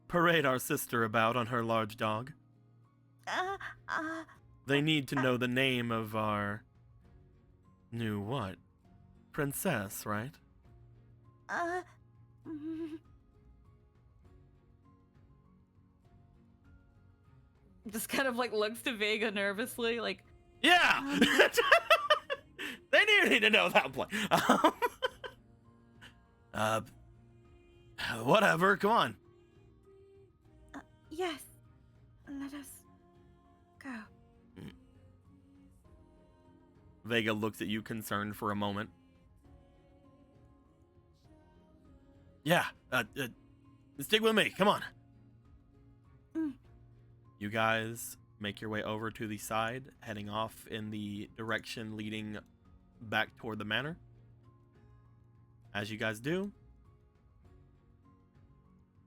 parade our sister about on her large dog? They need to know the name of our new what? Princess, right? Just kind of like looks to Vega nervously, like, yeah! They need to know that play. Whatever, come on. Yes, let us go. Vega looks at you concerned for a moment. Yeah, stick with me, come on. You guys make your way over to the side, heading off in the direction leading back toward the manor. As you guys do,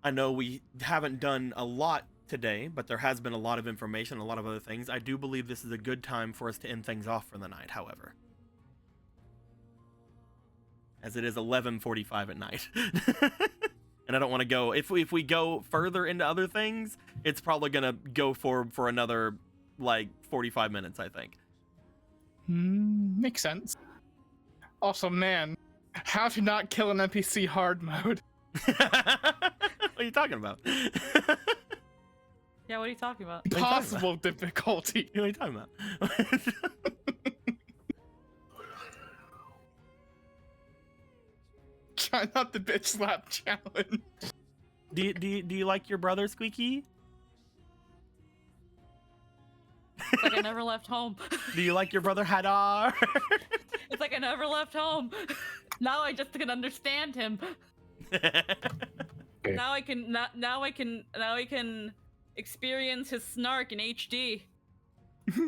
I know we haven't done a lot today, but there has been a lot of information, a lot of other things. I do believe this is a good time for us to end things off for the night, however. As it is 11:45 at night. And I don't want to go, if we go further into other things, it's probably going to go for another, like, 45 minutes, I think. Makes sense. Also, man, how to not kill an NPC hard mode? What are you talking about? yeah, what are you talking about? Impossible difficulty. What are you talking about? Try not the bitch slap challenge. Do you like your brother, Squeaky? It's like I never left home. Do you like your brother, Hadar? It's like I never left home. Now I just can understand him. Now I can experience his snark in HD. It's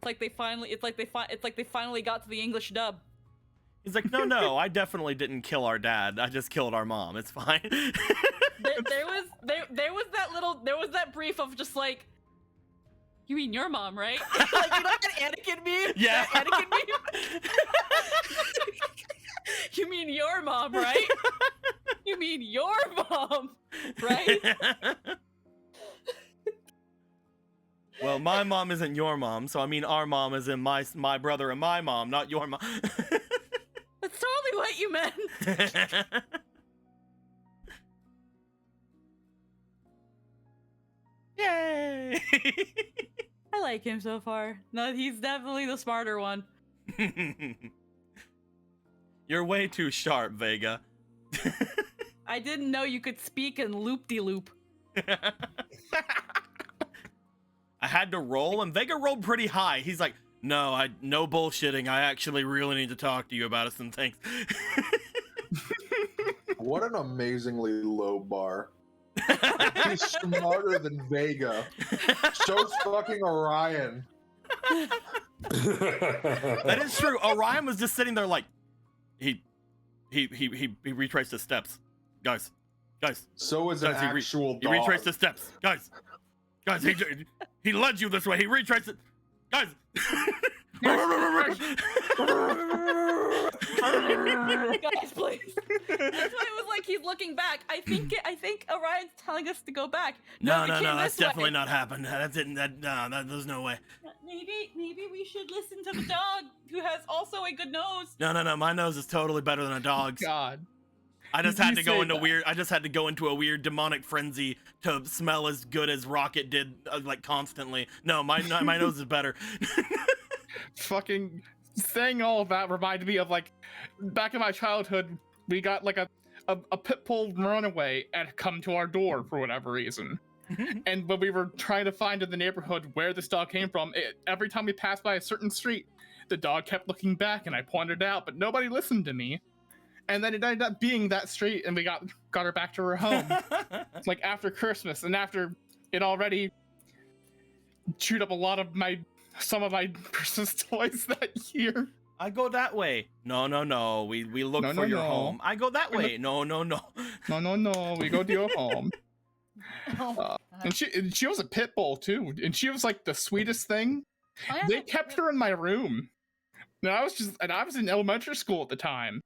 like they finally got to the English dub. He's like, no, I definitely didn't kill our dad. I just killed our mom. It's fine. there was that brief of just like, You mean your mom, right? Like, you know that Anakin meme? Yeah. That Anakin meme? You mean your mom, right? You mean your mom, right? Well, my mom isn't your mom, so I mean our mom is in my brother and my mom, not your mom. That's totally what you meant. Yay! I like him so far. No, he's definitely the smarter one. You're way too sharp, Vega. I didn't know you could speak in loop-de-loop. I had to roll, and Vega rolled pretty high. He's like, no bullshitting. I actually really need to talk to you about some things. What an amazingly low bar. He's smarter than Vega. So fucking Orion. That is true. Orion was just sitting there like, he retraced his steps. Guys. So is an actual he dog. retraced his steps. Guys, he led you this way. He retraced it. Guys. Guys, please. That's why it was like he's looking back. I think Orion's telling us to go back. No, we came that's this way. definitely not happened. There's no way. Maybe we should listen to the dog, who has also a good nose. No, my nose is totally better than a dog's. God. I just You had to go say into that. I just had to go into a weird demonic frenzy to smell as good as Rocket did, like constantly. No, my nose is better. Fucking saying all of that reminded me of like back in my childhood, we got like a pit bull runaway had come to our door for whatever reason. And when we were trying to find in the neighborhood where this dog came from, every time we passed by a certain street, the dog kept looking back, and I pointed it out, but nobody listened to me. And then it ended up being that street, and we got her back to her home. Like after Christmas, and after it already chewed up a lot of some of my Christmas toys that year. I go that way. No. We look for your home. I go that way. No. No. We go to your home. And she was a pit bull too, and she was like the sweetest thing. Oh, yeah, They kept her in my room. And I was in elementary school at the time.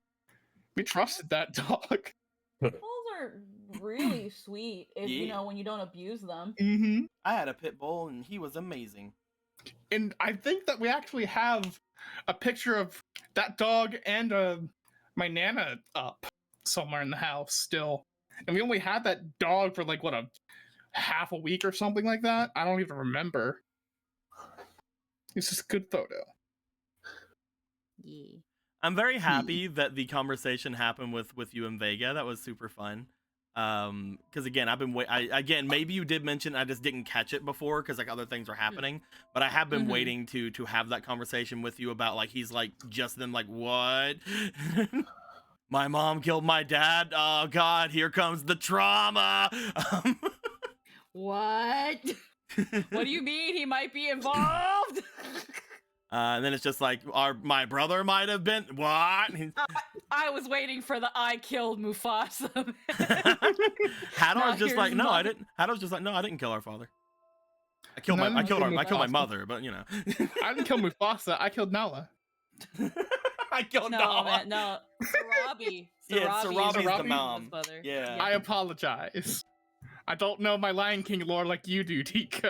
We trusted that dog. Bulls are really sweet if when you don't abuse them. Mm-hmm. I had a pit bull, and he was amazing. And I think that we actually have a picture of that dog and my Nana up somewhere in the house still. And we only had that dog for like a half a week or something like that. I don't even remember. It's just a good photo. Yeah. I'm very happy that the conversation happened with you and Vega. That was super fun. Because again, I've been again, maybe you did mention, I just didn't catch it before because like other things were happening. But I have been waiting to have that conversation with you about like he's like just then like what? My mom killed my dad. Oh God, here comes the trauma. What? What do you mean he might be involved? And then it's just like my brother might have been what? I was waiting for the I killed Mufasa. Haddo's just like no, I didn't. Haddo's just like no, I didn't kill our father. I killed my mother, but you know. I didn't kill Mufasa. I killed Nala. I killed no, Nala. man, no, Sarabi. Yeah, Sarabi's the Sarabi's mom. mother. Yeah. I apologize. I don't know my Lion King lore like you do, Tico.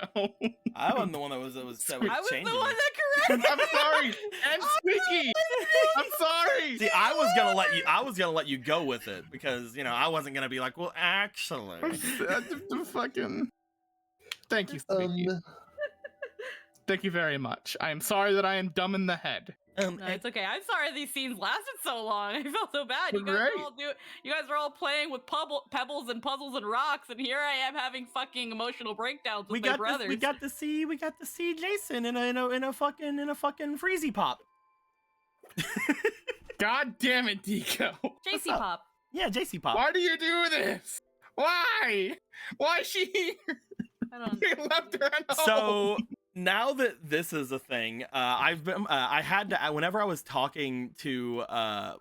I wasn't the one that was I was changing the one it. that corrected. I'm sorry. And Squeaky. I'm sorry. See, I was gonna let you go with it because I wasn't gonna be like, well, actually. Fucking. Thank you, Squeaky. Thank you very much. I am sorry that I am dumb in the head. No, it's okay. I'm sorry these scenes lasted so long. I felt so bad. You guys were all playing with pebbles and puzzles and rocks, and here I am having fucking emotional breakdowns with my brothers. We got to see Jason in a fucking freezy pop. God damn it, Tico. JC Pop. Yeah, JC Pop. Why do you do this? Why? Why is she here? I don't We left her at home. So now that this is a thing, I had to whenever I was talking to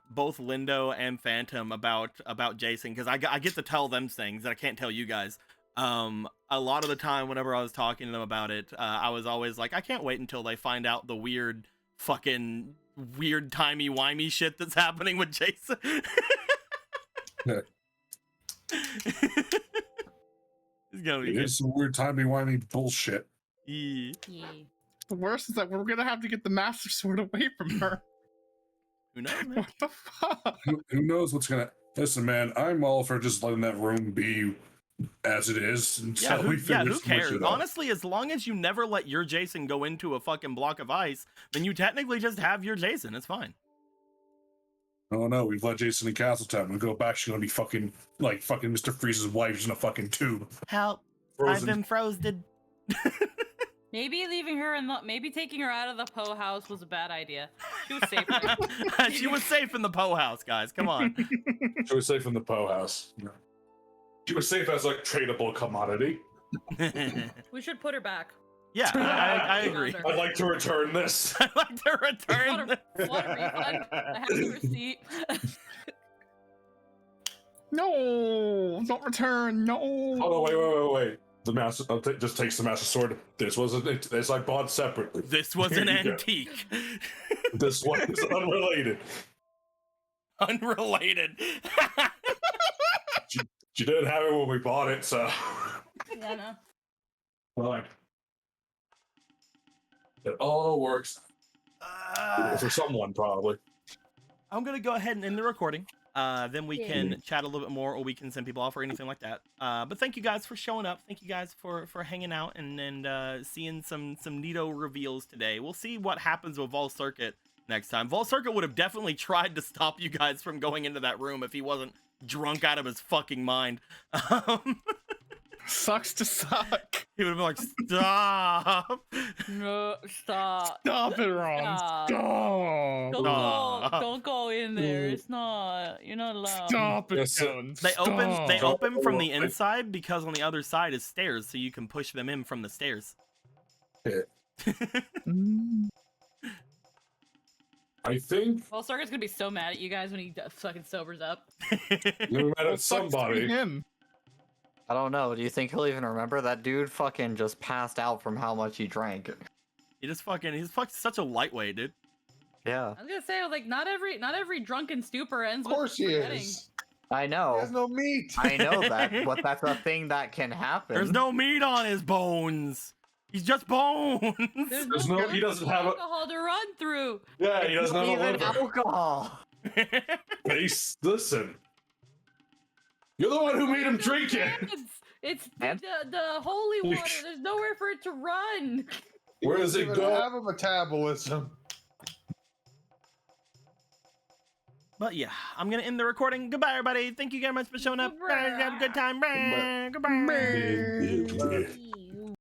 both Lindo and Phantom about Jason, because I get to tell them things that I can't tell you guys. a lot of the time whenever I was talking to them about it, I was always like, I can't wait until they find out the weird fucking weird timey-wimey shit that's happening with Jason. It's gonna be It good. is some weird timey-wimey bullshit. Yeah. The worst is that we're gonna have to get the Master Sword away from her. Who knows, man? What the fuck? Who knows what's gonna... Listen, man, I'm all for just letting that room be as it is until we figure who so much cares? of that. Honestly, as long as you never let your Jason go into a fucking block of ice, then you technically just have your Jason. It's fine. Oh no, we've let Jason in Castletown. We go back, she's gonna be fucking like fucking Mr. Freeze's wife in a fucking tube. Help! Frozen. I've been frozen. Maybe leaving her in the, maybe taking her out of the Poe house was a bad idea. She was safe there. She was safe in the Poe house, guys. Come on. She was safe in the Poe house. She was safe as like tradable commodity. We should put her back. Yeah, I agree. I'd like to return this. I'd like to return this. Want a refund? I have the receipt. No, don't return. No. Oh no, wait. The master just takes the Master Sword. This wasn't. This I bought separately. This was an Here you go. antique. This one is unrelated. Unrelated. She didn't have it when we bought it, so. Yeah, no. Fine. It all works for someone, probably. I'm gonna go ahead and end the recording. Then we can chat a little bit more, or we can send people off, or anything like that. But thank you guys for showing up. Thank you guys for hanging out and seeing some neato reveals today. We'll see what happens with Vol Circuit next time. Vol Circuit would have definitely tried to stop you guys from going into that room if he wasn't drunk out of his fucking mind. Sucks to suck. He would have been like, stop. No, stop. Stop it, Ron. Stop. Stop. Don't go in there. It's not. You're not allowed. Stop it, Yes, Jones. They Stop. open from the inside because on the other side is stairs, so you can push them in from the stairs. I think Well, Circuit's gonna be so mad at you guys when he fucking sobers up. you met What sucks to be somebody. him. I don't know. Do you think he'll even remember? That dude fucking just passed out from how much he drank. He's fucking such a lightweight, dude. Yeah, I was gonna say, like, not every drunken stupor ends Of course with he forgetting. is. I He know. has no meat. I know that, but that's a thing that can happen. There's no meat on his bones. He's just bones. There's no. He doesn't have a. alcohol to run through. Yeah, he doesn't have a even liver. alcohol. Base. Listen. You're the one who made him drink it. It's And- the holy water. There's nowhere for it to run. Where does He it doesn't go? have a metabolism. But yeah, I'm gonna end the recording. Goodbye, everybody. Thank you very much for showing up. Goodbye. Have a good time. Bye. Goodbye. Yeah.